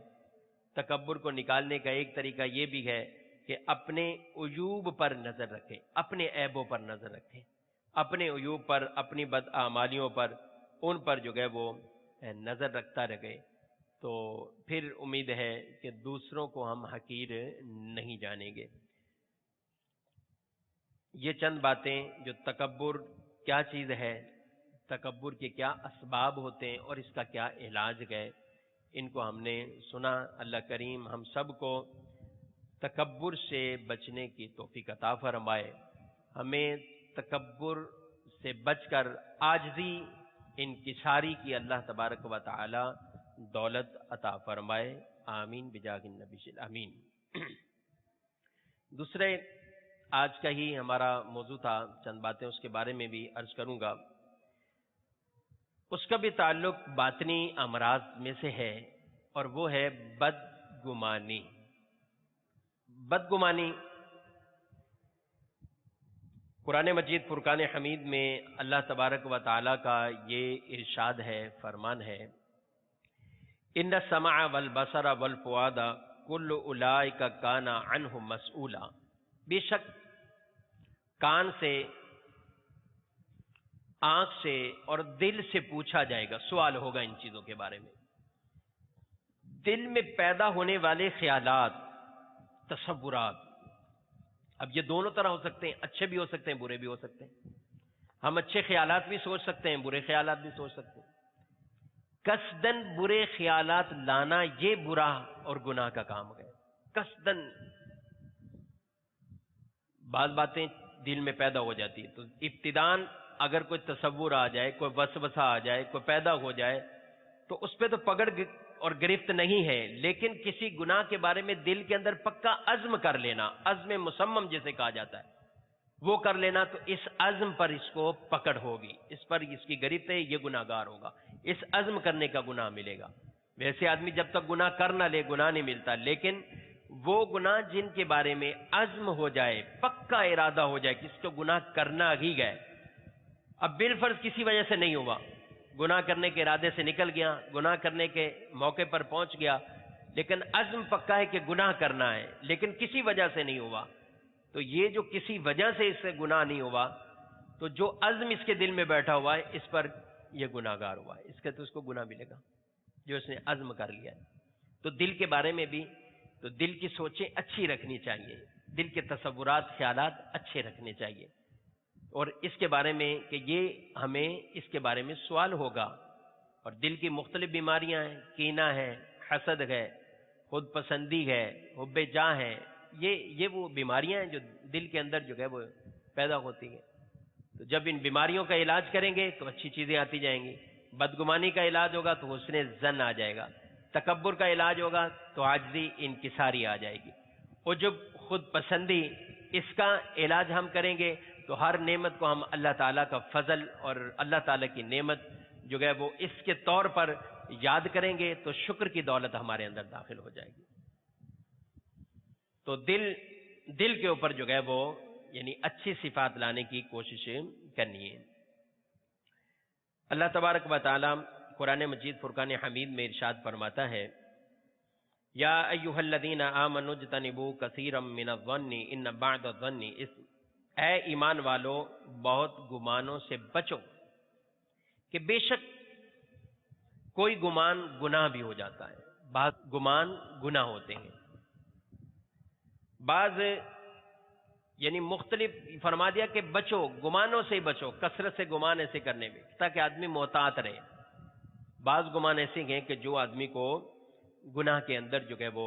تکبر کو نکالنے کا ایک طریقہ یہ بھی ہے کہ اپنے عیوب پر نظر رکھے، اپنے عیبوں پر نظر رکھے، اپنے عیوب پر، اپنی بداعمالیوں پر، ان پر جو ہے وہ نظر رکھتا رہے. تو پھر امید ہے کہ دوسروں کو ہم حقیر نہیں جانیں گے. یہ چند باتیں جو تکبر کیا چیز ہے، تکبر کے کیا اسباب ہوتے ہیں اور اس کا کیا علاج ہے، ان کو ہم نے سنا. اللہ کریم ہم سب کو تکبر سے بچنے کی توفیق عطا فرمائے. ہمیں تکبر سے بچ کر عاجزی، انکساری کی اللہ تبارک و تعالی دولت عطا فرمائے. آمین بجاہ النبی آمین. دوسرے آج کا ہی ہمارا موضوع تھا، چند باتیں اس کے بارے میں بھی عرض کروں گا. اس کا بھی تعلق باطنی امراض میں سے ہے اور وہ ہے بدگمانی. بدگمانی قرآن مجید فرقان حمید میں اللہ تبارک و تعالی کا یہ ارشاد ہے، فرمان ہے، ان السمع والبصر والفؤاد کل اولئک کان عنہ مسئولا. بے شک کان سے آنکھ سے اور دل سے پوچھا جائے گا، سوال ہوگا ان چیزوں کے بارے میں۔ دل میں پیدا ہونے والے خیالات، تصورات، اب یہ دونوں طرح ہو سکتے ہیں، اچھے بھی ہو سکتے ہیں، برے بھی ہو سکتے ہیں۔ ہم اچھے خیالات بھی سوچ سکتے ہیں، برے خیالات بھی سوچ سکتے ہیں۔ قصدن برے خیالات لانا یہ برا اور گناہ کا کام ہے۔ قصدن بعض باتیں دل میں پیدا ہو جاتی ہے، تو ابتداً اگر کوئی تصور آ جائے، کوئی وسوسہ آ جائے، کوئی پیدا ہو جائے، تو اس پہ تو پکڑ اور گرفت نہیں ہے، لیکن کسی گناہ کے بارے میں دل کے اندر پکا عزم کر لینا، عزم مصمم جسے کہا جاتا ہے، وہ کر لینا، تو اس عزم پر اس کو پکڑ ہوگی، اس پر اس کی گرفت ہے، یہ گناہ گار ہوگا، اس عزم کرنے کا گناہ ملے گا۔ ویسے آدمی جب تک گناہ کر نہ لے گناہ نہیں ملتا، لیکن وہ گناہ جن کے بارے میں عزم ہو جائے، پکا ارادہ ہو جائے کہ اس کو گناہ کرنا ہی گئے، اب بالفرض کسی وجہ سے نہیں ہوا، گناہ کرنے کے ارادے سے نکل گیا، گناہ کرنے کے موقع پر پہنچ گیا، لیکن عزم پکا ہے کہ گناہ کرنا ہے، لیکن کسی وجہ سے نہیں ہوا، تو یہ جو کسی وجہ سے اس سے گناہ نہیں ہوا، تو جو عزم اس کے دل میں بیٹھا ہوا ہے، اس پر یہ گناہ گار ہوا ہے، اس کا تو اس کو گناہ ملے گا جو اس نے عزم کر لیا ہے۔ تو دل کے بارے میں بھی تو دل کی سوچیں اچھی رکھنی چاہیے، دل کے تصورات، خیالات اچھے رکھنے چاہیے، اور اس کے بارے میں کہ یہ ہمیں اس کے بارے میں سوال ہوگا، اور دل کی مختلف بیماریاں ہیں، کینہ ہے، حسد ہے، خود پسندی ہے، حب جاہ ہے، یہ وہ بیماریاں ہیں جو دل کے اندر جو ہے وہ پیدا ہوتی ہیں۔ تو جب ان بیماریوں کا علاج کریں گے تو اچھی چیزیں آتی جائیں گی، بدگمانی کا علاج ہوگا تو حسن ظن آ جائے گا، تکبر کا علاج ہوگا تو عاجزی، انکساری آ جائے گی، اور جب خود پسندی، اس کا علاج ہم کریں گے تو ہر نعمت کو ہم اللہ تعالیٰ کا فضل اور اللہ تعالیٰ کی نعمت جو ہے وہ اس کے طور پر یاد کریں گے، تو شکر کی دولت ہمارے اندر داخل ہو جائے گی۔ تو دل کے اوپر جو ہے وہ یعنی اچھی صفات لانے کی کوشش کرنی ہے۔ اللہ تبارک و تعالی قرآن مجید فرقان حمید میں ارشاد فرماتا ہے، یا ایھا الذین آمنوا اجتنبوا کثیرا من الظن ان بعض الظن اثم، اے ایمان والو بہت گمانوں سے بچو کہ بے شک کوئی گمان گناہ بھی ہو جاتا ہے، بعض گمان گناہ ہوتے ہیں، بعض یعنی مختلف فرما دیا کہ بچو، گمانوں سے بچو، کثرت سے گمان ایسے کرنے میں تاکہ آدمی محتاط رہے۔ بعض گمان ایسے ہیں کہ جو آدمی کو گناہ کے اندر جو ہے وہ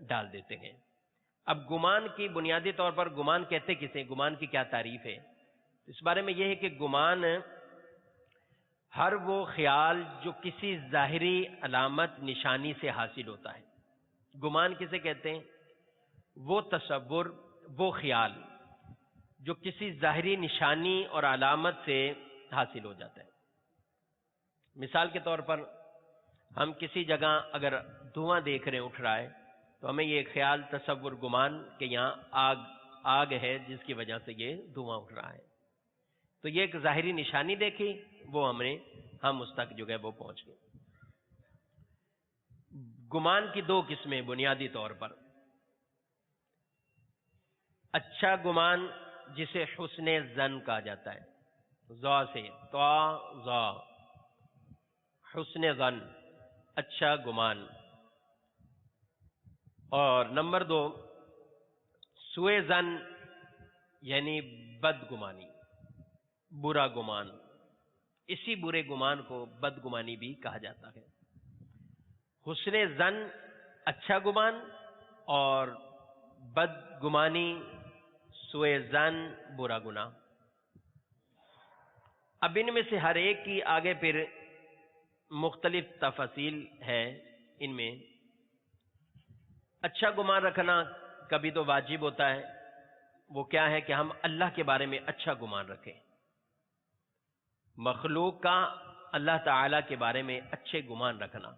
ڈال دیتے ہیں۔ اب گمان کی بنیادی طور پر گمان کہتے کسے، گمان کی کیا تعریف ہے؟ اس بارے میں یہ ہے کہ گمان ہر وہ خیال جو کسی ظاہری علامت نشانی سے حاصل ہوتا ہے۔ گمان کسے کہتے ہیں؟ وہ تصور، وہ خیال جو کسی ظاہری نشانی اور علامت سے حاصل ہو جاتا ہے۔ مثال کے طور پر ہم کسی جگہ اگر دھواں دیکھ رہے ہیں اٹھ رہا ہے تو ہمیں یہ خیال، تصور، گمان کہ یہاں آگ ہے جس کی وجہ سے یہ دھواں اٹھ رہا ہے، تو یہ ایک ظاہری نشانی دیکھی، وہ ہم اس تک جو ہے وہ پہنچ گئے۔ گمان کی دو قسمیں بنیادی طور پر، اچھا گمان جسے حسن ظن کہا جاتا ہے، ذا سے ذا، حسن ظن، اچھا گمان، اور نمبر دو سوء ظن یعنی بدگمانی، برا گمان، اسی برے گمان کو بدگمانی بھی کہا جاتا ہے۔ حسن ظن اچھا گمان اور بدگمانی، سوء ظن برا گناہ۔ اب ان میں سے ہر ایک کی آگے پھر مختلف تفاصیل ہے۔ ان میں اچھا گمان رکھنا کبھی تو واجب ہوتا ہے، وہ کیا ہے کہ ہم اللہ کے بارے میں اچھا گمان رکھیں، مخلوق کا اللہ تعالی کے بارے میں اچھے گمان رکھنا۔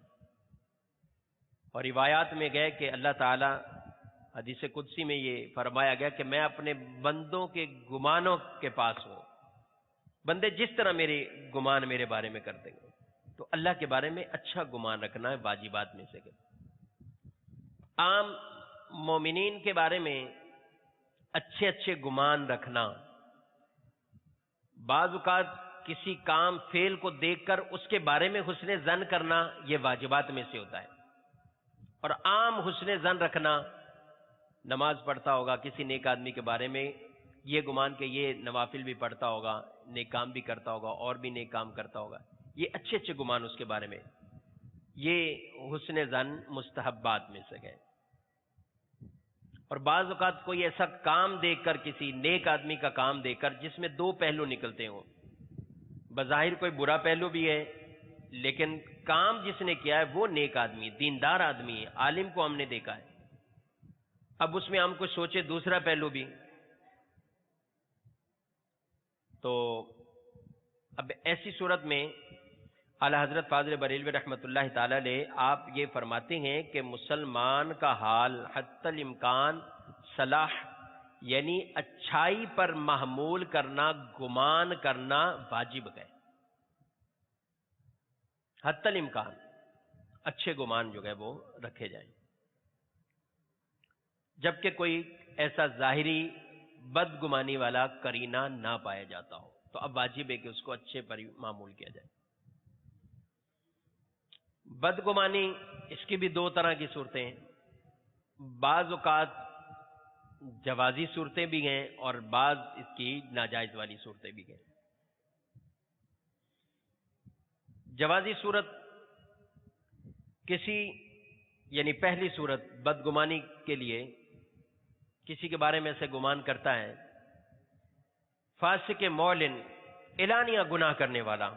اور روایات میں گئے کہ اللہ تعالی، حدیث قدسی میں یہ فرمایا گیا کہ میں اپنے بندوں کے گمانوں کے پاس ہوں، بندے جس طرح میرے گمان میرے بارے میں کرتے ہیں، تو اللہ کے بارے میں اچھا گمان رکھنا ہے واجبات میں سے۔ عام مومنین کے بارے میں اچھے گمان رکھنا بعض اوقات کسی کام فعل کو دیکھ کر اس کے بارے میں حسن ظن کرنا یہ واجبات میں سے ہوتا ہے. اور عام حسن ظن رکھنا، نماز پڑھتا ہوگا کسی نیک آدمی کے بارے میں یہ گمان کہ یہ نوافل بھی پڑھتا ہوگا، نیک کام بھی کرتا ہوگا اور بھی نیک کام کرتا ہوگا، یہ اچھے اچھے گمان اس کے بارے میں، یہ حسن ظن مستحبات میں سے ہے. اور بعض اوقات کوئی ایسا کام دیکھ کر، کسی نیک آدمی کا کام دیکھ کر جس میں دو پہلو نکلتے ہوں، بظاہر کوئی برا پہلو بھی ہے لیکن کام جس نے کیا ہے وہ نیک آدمی، دیندار آدمی ہے، عالم کو ہم نے دیکھا ہے، اب اس میں ہم کچھ سوچے دوسرا پہلو بھی، تو اب ایسی صورت میں اعلی حضرت فاضل بریلوی رحمۃ اللہ تعالی علیہ آپ یہ فرماتے ہیں کہ مسلمان کا حال حتی الامکان صلاح یعنی اچھائی پر محمول کرنا، گمان کرنا واجب ہے. حتی الامکان اچھے گمان جو ہے وہ رکھے جائیں، جبکہ کوئی ایسا ظاہری بدگمانی والا کرینہ نہ پایا جاتا ہو تو اب واجب ہے کہ اس کو اچھے پر معمول کیا جائے. بدگمانی اس کی بھی دو طرح کی صورتیں ہیں، بعض اوقات جوازی صورتیں بھی ہیں اور بعض اس کی ناجائز والی صورتیں بھی ہیں. جوازی صورت کسی یعنی پہلی صورت بدگمانی کے لیے کسی کے بارے میں سے گمان کرتا ہے، فاسق معلن اعلانیہ گناہ کرنے والا،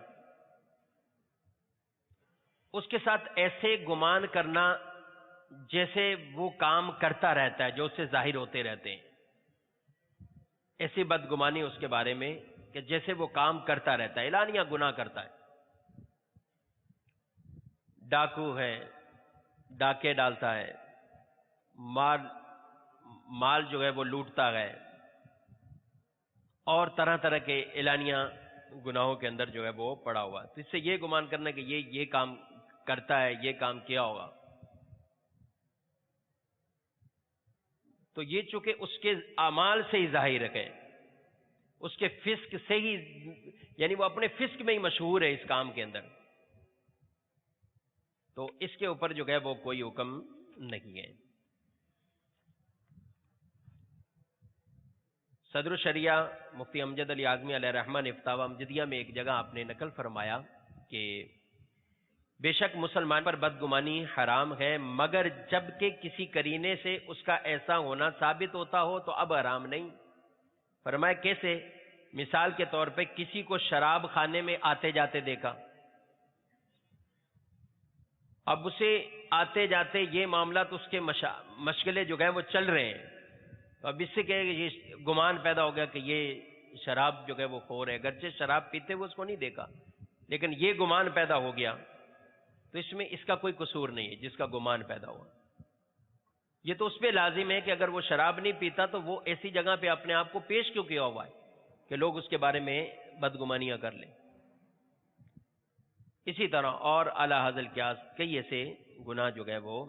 اس کے ساتھ ایسے گمان کرنا جیسے وہ کام کرتا رہتا ہے جو اس سے ظاہر ہوتے رہتے ہیں، ایسی بدگمانی اس کے بارے میں کہ جیسے وہ کام کرتا رہتا ہے، اعلانیہ گناہ کرتا ہے. ڈاکو ہے، ڈاکے ڈالتا ہے، مال جو ہے وہ لوٹتا ہے، اور طرح طرح کے اعلانیہ گناہوں کے اندر جو ہے وہ پڑا ہوا ہے. تو اس سے یہ گمان کرنا کہ یہ کام کرتا ہے، یہ کام کیا ہوگا، تو یہ چونکہ اس کے اعمال سے ہی ظاہر ہے، اس کے فسق سے ہی، یعنی وہ اپنے فسق میں ہی مشہور ہے اس کام کے اندر، تو اس کے اوپر جو ہے وہ کوئی حکم نہیں ہے. صدر الشریعہ مفتی امجد علی اعظمی علیہ رحمہ نے فتاوی امجدیہ میں ایک جگہ آپ نے نقل فرمایا کہ بے شک مسلمان پر بدگمانی حرام ہے مگر جب کہ کسی کرینے سے اس کا ایسا ہونا ثابت ہوتا ہو تو اب حرام نہیں. فرمایا کیسے؟ مثال کے طور پہ کسی کو شراب خانے میں آتے جاتے دیکھا، اب اسے آتے جاتے یہ معاملات اس کے مشغلے جو گئے وہ چل رہے ہیں، تو اب اس سے کہ یہ گمان پیدا ہو گیا کہ یہ شراب جو ہے وہ خور ہے، اگرچہ شراب پیتے ہوئے اس کو نہیں دیکھا لیکن یہ گمان پیدا ہو گیا، تو اس میں اس کا کوئی قصور نہیں ہے جس کا گمان پیدا ہوا. یہ تو اس پہ لازم ہے کہ اگر وہ شراب نہیں پیتا تو وہ ایسی جگہ پہ اپنے آپ کو پیش کیوں کیا ہوا ہے کہ لوگ اس کے بارے میں بدگمانیاں کر لیں. اسی طرح اور اعلی حاصل قیاس کئی ایسے گناہ جو گئے وہ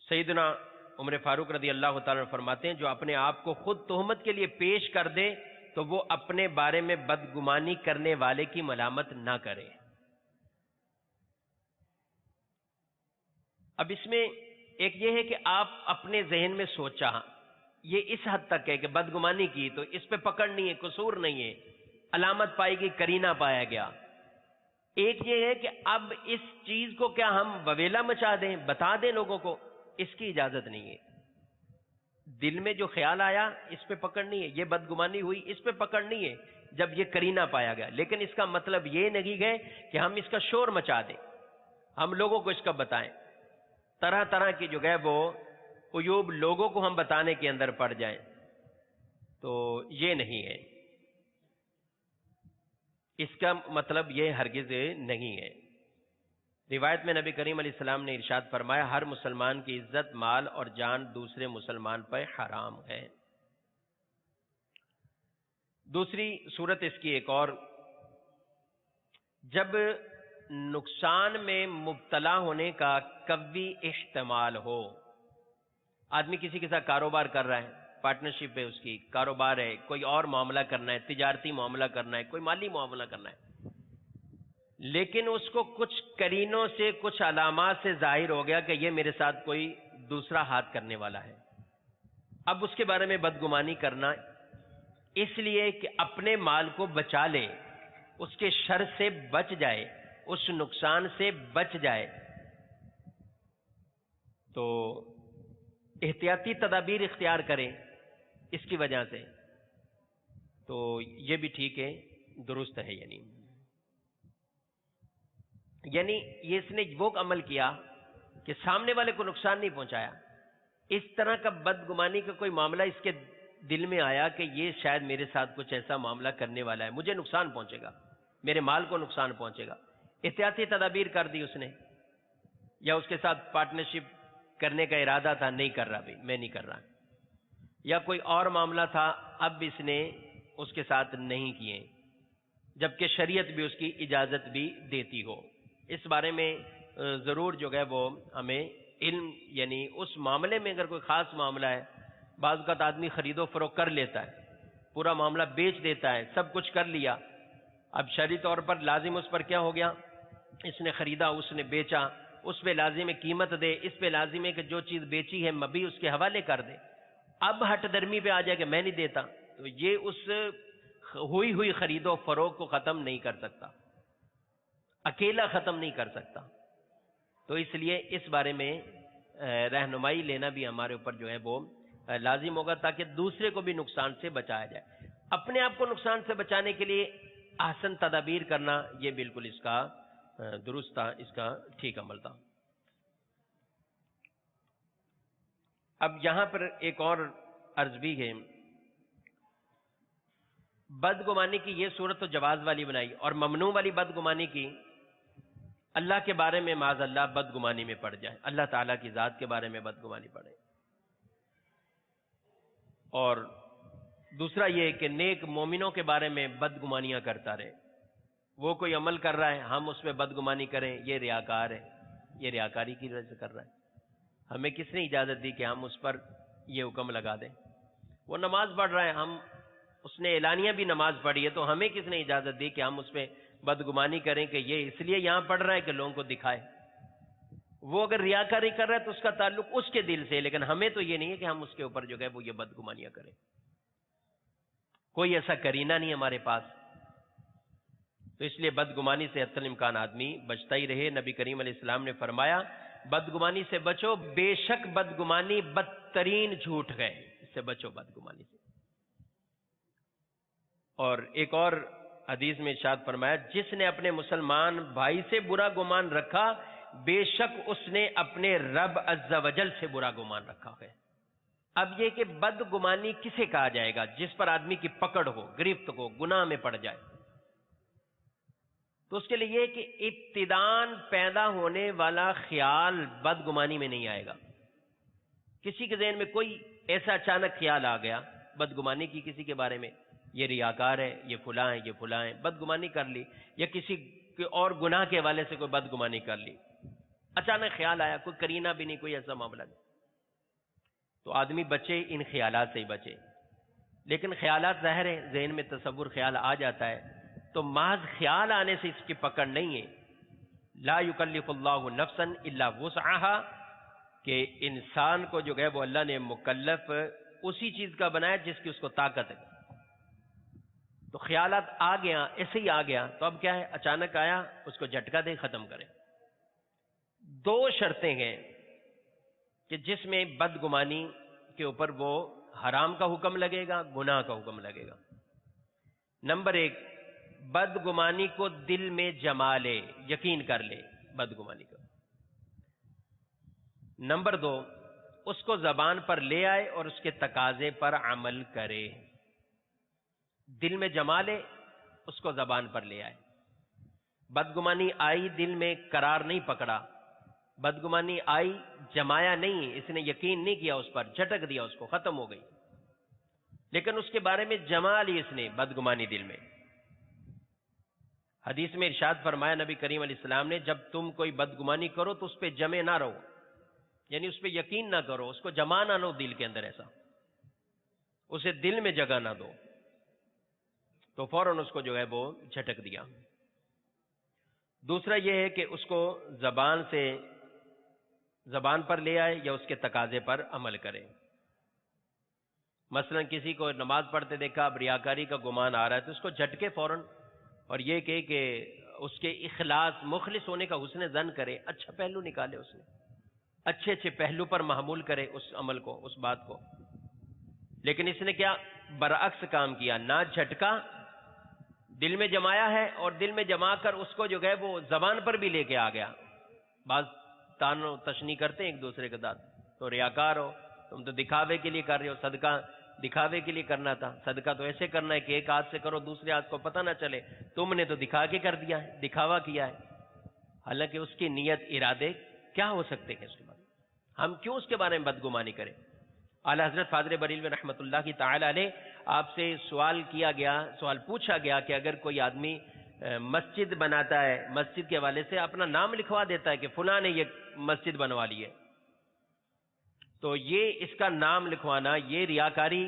سیدنا عمر فاروق رضی اللہ تعالیٰ فرماتے ہیں جو اپنے آپ کو خود تہمت کے لیے پیش کر دے تو وہ اپنے بارے میں بدگمانی کرنے والے کی ملامت نہ کرے. اب اس میں ایک یہ ہے کہ آپ اپنے ذہن میں سوچا یہ اس حد تک ہے کہ بدگمانی کی تو اس پہ پکڑ نہیں ہے، قصور نہیں ہے، علامت پائی گئی، کرینہ پایا گیا. ایک یہ ہے کہ اب اس چیز کو کیا ہم وویلا مچا دیں، بتا دیں لوگوں کو، اس کی اجازت نہیں ہے. دل میں جو خیال آیا اس پہ پکڑ نہیں ہے، یہ بدگمانی ہوئی اس پہ پکڑ نہیں ہے جب یہ کرینہ پایا گیا، لیکن اس کا مطلب یہ نہیں ہے کہ ہم اس کا شور مچا دیں، ہم لوگوں کو اس کا بتائیں، طرح طرح کی جو ہے وہ عیوب لوگوں کو ہم بتانے کے اندر پڑ جائیں، تو یہ نہیں ہے، اس کا مطلب یہ ہرگز نہیں ہے. روایت میں نبی کریم علیہ السلام نے ارشاد فرمایا ہر مسلمان کی عزت، مال اور جان دوسرے مسلمان پر حرام ہے. دوسری صورت اس کی ایک اور، جب نقصان میں مبتلا ہونے کا قوی احتمال ہو، آدمی کسی کے ساتھ کاروبار کر رہا ہے، پارٹنرشپ ہے اس کی، کاروبار ہے، کوئی اور معاملہ کرنا ہے، تجارتی معاملہ کرنا ہے، کوئی مالی معاملہ کرنا ہے، لیکن اس کو کچھ قرینوں سے، کچھ علامات سے ظاہر ہو گیا کہ یہ میرے ساتھ کوئی دوسرا ہاتھ کرنے والا ہے، اب اس کے بارے میں بدگمانی کرنا اس لیے کہ اپنے مال کو بچا لے، اس کے شر سے بچ جائے، اس نقصان سے بچ جائے، تو احتیاطی تدابیر اختیار کریں اس کی وجہ سے، تو یہ بھی ٹھیک ہے، درست ہے۔ یعنی یہ اس نے وہ عمل کیا کہ سامنے والے کو نقصان نہیں پہنچایا، اس طرح کا بدگمانی کا کوئی معاملہ اس کے دل میں آیا کہ یہ شاید میرے ساتھ کچھ ایسا معاملہ کرنے والا ہے، مجھے نقصان پہنچے گا، میرے مال کو نقصان پہنچے گا، احتیاطی تدابیر کر دی اس نے، یا اس کے ساتھ پارٹنرشپ کرنے کا ارادہ تھا، نہیں کر رہا، بھائی میں نہیں کر رہا، یا کوئی اور معاملہ تھا، اب اس نے اس کے ساتھ نہیں کیے، جبکہ شریعت بھی اس کی اجازت بھی دیتی ہو۔ اس بارے میں ضرور جو ہے وہ ہمیں علم، یعنی اس معاملے میں اگر کوئی خاص معاملہ ہے، بعض اوقات آدمی خرید و فروخت کر لیتا ہے، پورا معاملہ بیچ دیتا ہے، سب کچھ کر لیا، اب شرعی طور پر لازم اس پر کیا ہو گیا، اس نے خریدا، اس نے بیچا، اس پہ لازم ہے قیمت دے، اس پہ لازم ہے کہ جو چیز بیچی ہے مبی اس کے حوالے کر دے، اب ہٹ درمی پہ آ جائے کہ میں نہیں دیتا، تو یہ اس ہوئی خرید و فروخت کو ختم نہیں کر سکتا، اکیلا ختم نہیں کر سکتا، تو اس لیے اس بارے میں رہنمائی لینا بھی ہمارے اوپر جو ہے وہ لازم ہوگا، تاکہ دوسرے کو بھی نقصان سے بچایا جائے۔ اپنے آپ کو نقصان سے بچانے کے لیے احسن تدابیر کرنا، یہ بالکل اس کا درست تھا، اس کا ٹھیک عمل تھا۔ اب یہاں پر ایک اور عرض بھی ہے، بدگمانی کی یہ صورت تو جواز والی بنائی، اور ممنوع والی بدگمانی کی اللہ کے بارے میں معاذ اللہ بدگمانی میں پڑ جائے، اللہ تعالیٰ کی ذات کے بارے میں بدگمانی پڑے، اور دوسرا یہ کہ نیک مومنوں کے بارے میں بدگمانیاں کرتا رہے، وہ کوئی عمل کر رہا ہے ہم اس میں بدگمانی کریں، یہ ریاکار ہے، یہ ریاکاری کی وجہ سے کر رہا ہے، ہمیں کس نے اجازت دی کہ ہم اس پر یہ حکم لگا دیں؟ وہ نماز پڑھ رہا ہے، ہم اس نے اعلانیہ بھی نماز پڑھی ہے، تو ہمیں کس نے اجازت دی کہ ہم اس پہ بدگمانی کریں کہ یہ اس لیے یہاں پڑھ رہا ہے کہ لوگوں کو دکھائے؟ وہ اگر ریاکاری کر رہا ہے تو اس کا تعلق اس کے دل سے ہے، لیکن ہمیں تو یہ نہیں ہے کہ ہم اس کے اوپر جو ہے وہ یہ بدگمانیاں کریں، کوئی ایسا کرینہ نہیں ہمارے پاس، تو اس لیے بدگمانی سے حتی الامکان آدمی بچتا ہی رہے۔ نبی کریم علیہ السلام نے فرمایا بدگمانی سے بچو، بے شک بدگمانی بدترین جھوٹ ہے، اس سے بچو بدگمانی سے۔ اور ایک اور حدیث میں ارشاد فرمایا جس نے اپنے مسلمان بھائی سے برا گمان رکھا، بے شک اس نے اپنے رب عز و جل سے برا گمان رکھا ہے۔ اب یہ کہ بدگمانی کسے کہا جائے گا؟ جس پر آدمی کی پکڑ ہو، گرفت ہو، گناہ میں پڑ جائے، تو اس کے لیے یہ کہ ابتداءً پیدا ہونے والا خیال بدگمانی میں نہیں آئے گا۔ کسی کے ذہن میں کوئی ایسا اچانک خیال آ گیا بدگمانی کی کسی کے بارے میں، یہ ریاکار ہے، یہ فلاں ہے، یہ فلاں ہے، بدگمانی کر لی، یا کسی اور گناہ کے حوالے سے کوئی بدگمانی کر لی، اچانک خیال آیا، کوئی کرینہ بھی نہیں، کوئی ایسا معاملہ نہیں، تو آدمی بچے، ان خیالات سے ہی بچے۔ لیکن خیالات ظاہر ہے، ذہن میں تصور خیال آ جاتا ہے، تو محض خیال آنے سے اس کی پکڑ نہیں ہے۔ لا یکلف اللہ نفسا الا وسعها، کہ انسان کو جو ہے وہ اللہ نے مکلف اسی چیز کا بنایا جس کی اس کو طاقت ہے۔ تو خیالات آ گیا، ایسے ہی آ گیا، تو اب کیا ہے، اچانک آیا، اس کو جھٹکا دے، ختم کرے۔ دو شرطیں ہیں کہ جس میں بدگمانی کے اوپر وہ حرام کا حکم لگے گا، گناہ کا حکم لگے گا۔ نمبر ایک، بدگمانی کو دل میں جما لے، یقین کر لے بدگمانی کا۔ نمبر دو، اس کو زبان پر لے آئے اور اس کے تقاضے پر عمل کرے۔ دل میں جما لے، اس کو زبان پر لے آئے۔ بدگمانی آئی، دل میں قرار نہیں پکڑا، بدگمانی آئی، جمایا نہیں، اس نے یقین نہیں کیا اس پر، جھٹک دیا اس کو، ختم ہو گئی، لیکن اس کے بارے میں جما لی اس نے بدگمانی دل میں۔ حدیث میں ارشاد فرمایا نبی کریم علیہ السلام نے، جب تم کوئی بدگمانی کرو تو اس پہ جمے نہ رہو، یعنی اس پہ یقین نہ کرو، اس کو جما نہ لو دل کے اندر ایسا۔ اسے دل میں جگہ نہ دو، تو فوراً اس کو جو ہے وہ جھٹک دیا۔ دوسرا یہ ہے کہ اس کو زبان پر لے آئے یا اس کے تقاضے پر عمل کرے۔ مثلا کسی کو نماز پڑھتے دیکھا، اب ریاکاری کا گمان آ رہا ہے تو اس کو جھٹکے فوراً، اور یہ کہ اس کے اخلاص مخلص ہونے کا حسن ظن کرے، اچھا پہلو نکالے، اس نے اچھے اچھے پہلو پر محمول کرے اس عمل کو، اس بات کو۔ لیکن اس نے کیا برعکس کام کیا، نہ جھٹکا، دل میں جمایا ہے، اور دل میں جما کر اس کو جو ہے وہ زبان پر بھی لے کے آ گیا۔ بعض تان و تشنی کرتے ہیں ایک دوسرے کے ساتھ، تو ریاکار ہو، تم تو دکھاوے کے لیے کر رہے ہو، صدقہ دکھاوے کے لیے کرنا تھا، صدقہ تو ایسے کرنا ہے کہ ایک ہاتھ سے کرو دوسرے ہاتھ کو پتہ نہ چلے، تم نے تو دکھا کے کر دیا ہے، دکھاوا کیا ہے۔ حالانکہ اس کی نیت ارادے کیا ہو سکتے ہیں اس کے بارے میں، ہم کیوں اس کے بارے میں بدگمانی کریں؟ اعلیٰ حضرت فاضل بریلوی رحمۃ اللہ کی تعالی علیہ، آپ سے سوال پوچھا گیا کہ اگر کوئی آدمی مسجد بناتا ہے، مسجد کے حوالے سے اپنا نام لکھوا دیتا ہے کہ فلاں نے یہ مسجد بنوا لی ہے، تو یہ اس کا نام لکھوانا یہ ریاکاری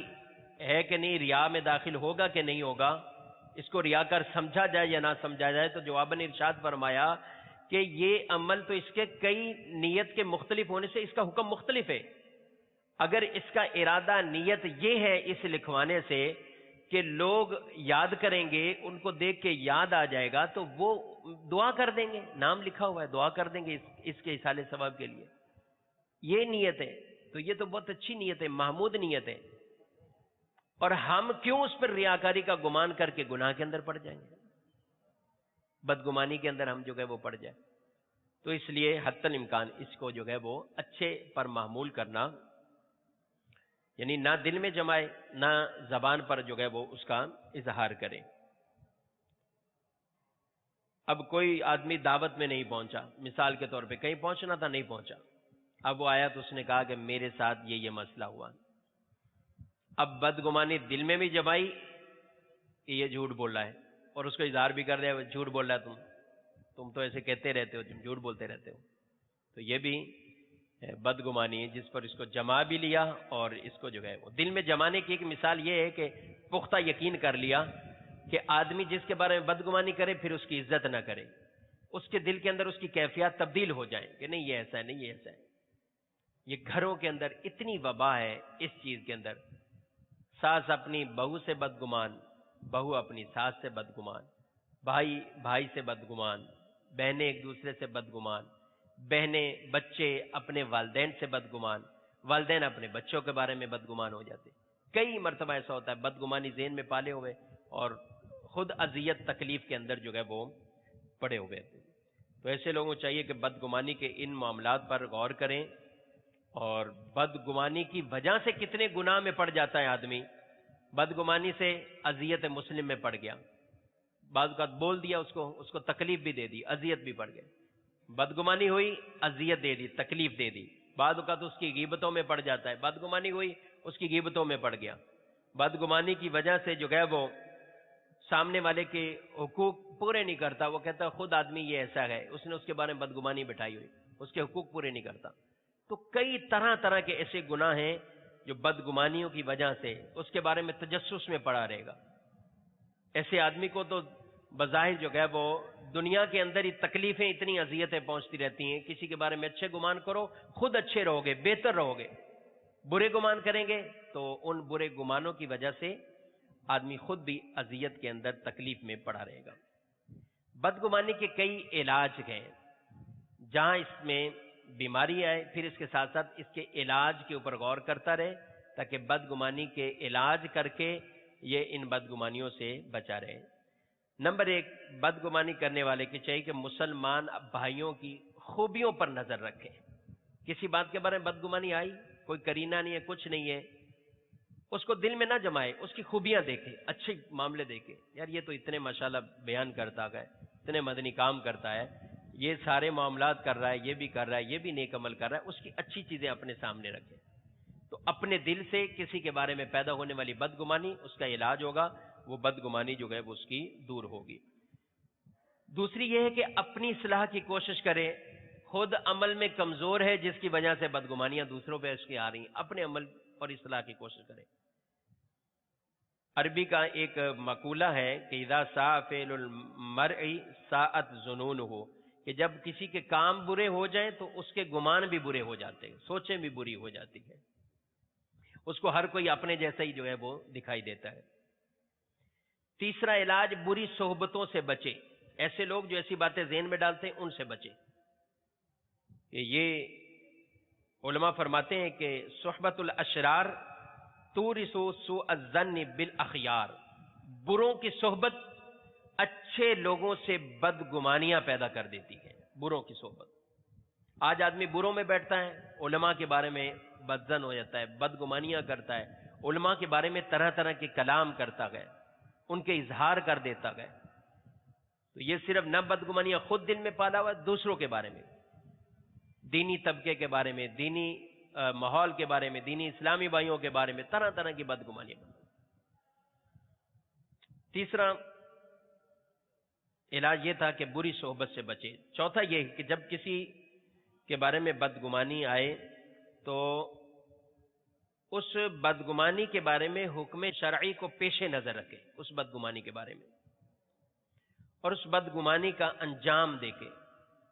ہے کہ نہیں، ریا میں داخل ہوگا کہ نہیں ہوگا؟ اس کو ریاکار سمجھا جائے یا نہ سمجھا جائے؟ تو جواباً ارشاد فرمایا کہ یہ عمل تو اس کے کئی نیت کے مختلف ہونے سے اس کا حکم مختلف ہے۔ اگر اس کا ارادہ نیت یہ ہے اس لکھوانے سے کہ لوگ یاد کریں گے، ان کو دیکھ کے یاد آ جائے گا، تو وہ دعا کر دیں گے، نام لکھا ہوا ہے، دعا کر دیں گے اس کے ایصال ثواب کے لیے، یہ نیت ہے، تو یہ تو بہت اچھی نیت ہے، محمود نیت ہے۔ اور ہم کیوں اس پر ریاکاری کا گمان کر کے گناہ کے اندر پڑ جائیں گے، بدگمانی کے اندر ہم جو ہے وہ پڑ جائیں؟ تو اس لیے حتی الامکان اس کو جو ہے وہ اچھے پر محمول کرنا، یعنی نہ دل میں جمائے، نہ زبان پر جو ہے وہ اس کا اظہار کرے۔ اب کوئی آدمی دعوت میں نہیں پہنچا، مثال کے طور پہ کہیں پہنچنا تھا، نہیں پہنچا، اب وہ آیا تو اس نے کہا کہ میرے ساتھ یہ مسئلہ ہوا، اب بدگمانی دل میں بھی جمائی کہ یہ جھوٹ بول رہا ہے، اور اس کو اظہار بھی کر دیا، جھوٹ بول رہا ہے، تم تو ایسے کہتے رہتے ہو، تم جھوٹ بولتے رہتے ہو، تو یہ بھی بدگمانی ہے جس پر اس کو جما بھی لیا، اور اس کو جو ہے وہ دل میں جمانے کی ایک مثال یہ ہے کہ پختہ یقین کر لیا کہ آدمی جس کے بارے میں بدگمانی کرے پھر اس کی عزت نہ کرے، اس کے دل کے اندر اس کی کیفیات تبدیل ہو جائیں کہ نہیں یہ ایسا ہے، نہیں یہ ایسا ہے۔ یہ گھروں کے اندر اتنی وبا ہے اس چیز کے اندر، ساس اپنی بہو سے بدگمان، بہو اپنی ساس سے بدگمان، بھائی بھائی سے بدگمان، بہنیں ایک دوسرے سے بدگمان، بہنیں بچے اپنے والدین سے بدگمان، والدین اپنے بچوں کے بارے میں بدگمان ہو جاتے۔ کئی مرتبہ ایسا ہوتا ہے بدگمانی ذہن میں پالے ہوئے اور خود اذیت تکلیف کے اندر جو ہے وہ پڑے ہوئے تھے۔ تو ایسے لوگوں کو چاہیے کہ بدگمانی کے ان معاملات پر غور کریں، اور بدگمانی کی وجہ سے کتنے گناہ میں پڑ جاتا ہے آدمی، بدگمانی سے اذیت مسلم میں پڑ گیا، بعض اوقات بول دیا اس کو تکلیف بھی دے دی، اذیت بھی پڑ گئی، بدگمانی ہوئی اذیت دے دی، تکلیف دے دی، بعض اوقات اس کی غیبتوں میں پڑ جاتا ہے، بدگمانی ہوئی اس کی غیبتوں میں پڑ گیا، بدگمانی کی وجہ سے جو ہے وہ سامنے والے کے حقوق پورے نہیں کرتا، وہ کہتا ہے خود آدمی یہ ایسا ہے، اس نے اس کے بارے میں بدگمانی بٹھائی ہوئی، اس کے حقوق پورے نہیں کرتا۔ تو کئی طرح طرح کے ایسے گناہ ہیں جو بدگمانیوں کی وجہ سے اس کے بارے میں تجسس میں پڑا رہے گا۔ ایسے آدمی کو تو بظاہر جو ہے وہ دنیا کے اندر ہی تکلیفیں، اتنی اذیتیں پہنچتی رہتی ہیں، کسی کے بارے میں اچھے گمان کرو خود اچھے رہو گے، بہتر رہو گے، برے گمان کریں گے تو ان برے گمانوں کی وجہ سے آدمی خود بھی اذیت کے اندر تکلیف میں پڑا رہے گا۔ بدگمانی کے کئی علاج ہیں، جہاں اس میں بیماری آئے پھر اس کے ساتھ ساتھ اس کے علاج کے اوپر غور کرتا رہے، تاکہ بدگمانی کے علاج کر کے یہ ان بدگمانیوں سے بچا رہے۔ نمبر 1، بدگمانی کرنے والے کی چاہیے کہ مسلمان بھائیوں کی خوبیوں پر نظر رکھے۔ کسی بات کے بارے میں بدگمانی آئی، کوئی کرینہ نہیں ہے، کچھ نہیں ہے، اس کو دل میں نہ جمائے، اس کی خوبیاں دیکھے، اچھے معاملے دیکھے، یار یہ تو اتنے ماشاءاللہ بیان کرتا ہے، اتنے مدنی کام کرتا ہے، یہ سارے معاملات کر رہا ہے، یہ بھی کر رہا ہے، یہ بھی نیک عمل کر رہا ہے، اس کی اچھی چیزیں اپنے سامنے رکھے، تو اپنے دل سے کسی کے بارے میں پیدا ہونے والی بدگمانی اس کا علاج ہوگا، وہ بدگمانی جو ہے وہ اس کی دور ہوگی۔ دوسری یہ ہے کہ اپنی اصلاح کی کوشش کرے، خود عمل میں کمزور ہے جس کی وجہ سے بدگمانیاں دوسروں پہ اس کی آ رہی ہیں، اپنے عمل اور اصلاح کی کوشش کرے۔ عربی کا ایک مقولہ ہے کہ اذا ساء فعل المرء ساءت ظنونہ، کہ جب کسی کے کام برے ہو جائیں تو اس کے گمان بھی برے ہو جاتے ہیں، سوچیں بھی بری ہو جاتی ہے، اس کو ہر کوئی اپنے جیسا ہی جو ہے وہ دکھائی دیتا ہے۔ تیسرا علاج، بری صحبتوں سے بچے، ایسے لوگ جو ایسی باتیں ذہن میں ڈالتے ہیں ان سے بچے۔ کہ یہ علماء فرماتے ہیں کہ صحبت الاشرار تورث سوء الظن بالاخیار، بروں کی صحبت اچھے لوگوں سے بدگمانیاں پیدا کر دیتی ہے۔ بروں کی صحبت، آج آدمی بروں میں بیٹھتا ہے، علماء کے بارے میں بدظن ہو جاتا ہے، بدگمانیاں کرتا ہے، علماء کے بارے میں طرح طرح کے کلام کرتا گیا، ان کے اظہار کر دیتا گیا، تو یہ صرف نہ بدگمانیاں خود دل میں پالا ہوا، دوسروں کے بارے میں، دینی طبقے کے بارے میں، دینی ماحول کے بارے میں، دینی اسلامی بھائیوں کے بارے میں طرح طرح کی بدگمانیاں۔ تیسرا علاج یہ تھا کہ بری صحبت سے بچے۔ چوتھا یہ کہ جب کسی کے بارے میں بدگمانی آئے تو اس بدگمانی کے بارے میں حکم شرعی کو پیش نظر رکھے، اس بدگمانی کے بارے میں، اور اس بدگمانی کا انجام دیکھے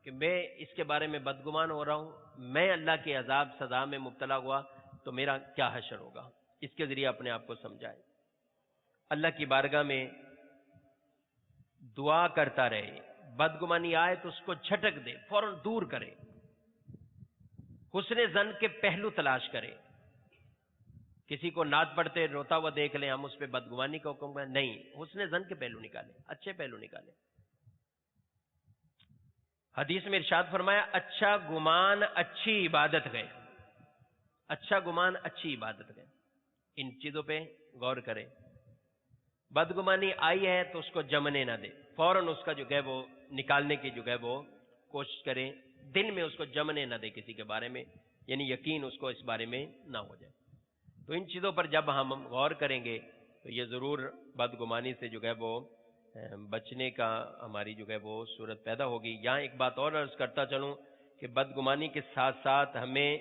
کہ میں اس کے بارے میں بدگمان ہو رہا ہوں، میں اللہ کے عذاب سزا میں مبتلا ہوا تو میرا کیا حشر ہوگا، اس کے ذریعے اپنے آپ کو سمجھائے، اللہ کی بارگاہ میں دعا کرتا رہے، بدگمانی آئے تو اس کو جھٹک دے، فوراً دور کرے، حسن ظن کے پہلو تلاش کرے۔ کسی کو نعت پڑھتے روتا ہوا دیکھ لیں، ہم اس پہ بدگمانی کا حکم کریں، نہیں، حسن ظن کے پہلو نکالیں، اچھے پہلو نکالیں۔ حدیث میں ارشاد فرمایا، اچھا گمان اچھی عبادت ہے، اچھا گمان اچھی عبادت ہے۔ ان چیزوں پہ غور کریں۔ بدگمانی آئی ہے تو اس کو جمنے نہ دے، فوراً اس کا جو ہے وہ نکالنے کی جو ہے وہ کوشش کریں، دل میں اس کو جمنے نہ دے کسی کے بارے میں، یعنی یقین اس کو اس بارے میں نہ ہو جائے۔ تو ان چیزوں پر جب ہم غور کریں گے تو یہ ضرور بدگمانی سے جو ہے وہ بچنے کا ہماری جو ہے وہ صورت پیدا ہوگی۔ یہاں ایک بات اور عرض کرتا چلوں کہ بدگمانی کے ساتھ ساتھ ہمیں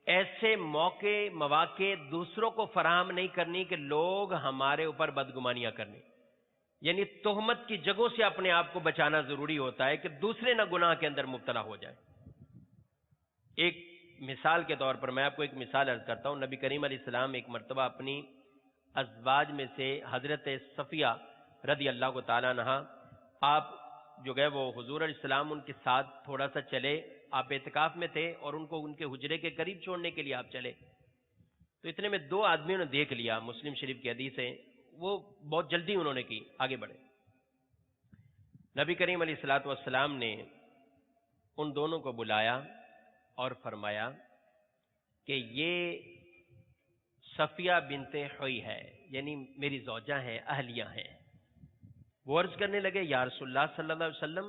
ایسے موقع مواقع دوسروں کو فراہم نہیں کرنی کہ لوگ ہمارے اوپر بدگمانیاں کرنے، یعنی تہمت کی جگہوں سے اپنے آپ کو بچانا ضروری ہوتا ہے کہ دوسرے نہ گناہ کے اندر مبتلا ہو جائے۔ ایک مثال کے طور پر میں آپ کو ایک مثال عرض کرتا ہوں۔ نبی کریم علیہ السلام ایک مرتبہ اپنی ازواج میں سے حضرت صفیہ رضی اللہ تعالیٰ عنہا، آپ جو گئے وہ حضور علیہ السلام ان کے ساتھ تھوڑا سا چلے، آپ اعتکاف میں تھے اور ان کو ان کے حجرے کے قریب چھوڑنے کے لیے آپ چلے، تو اتنے میں دو آدمیوں نے دیکھ لیا، مسلم شریف کی حدیث ہے، وہ بہت جلدی انہوں نے کی، آگے بڑھے۔ نبی کریم علیہ الصلوۃ والسلام نے ان دونوں کو بلایا اور فرمایا کہ یہ صفیہ بنت حوی ہے، یعنی میری زوجہ ہیں، اہلیہ ہیں۔ وہ عرض کرنے لگے، یا رسول اللہ صلی اللہ علیہ وسلم،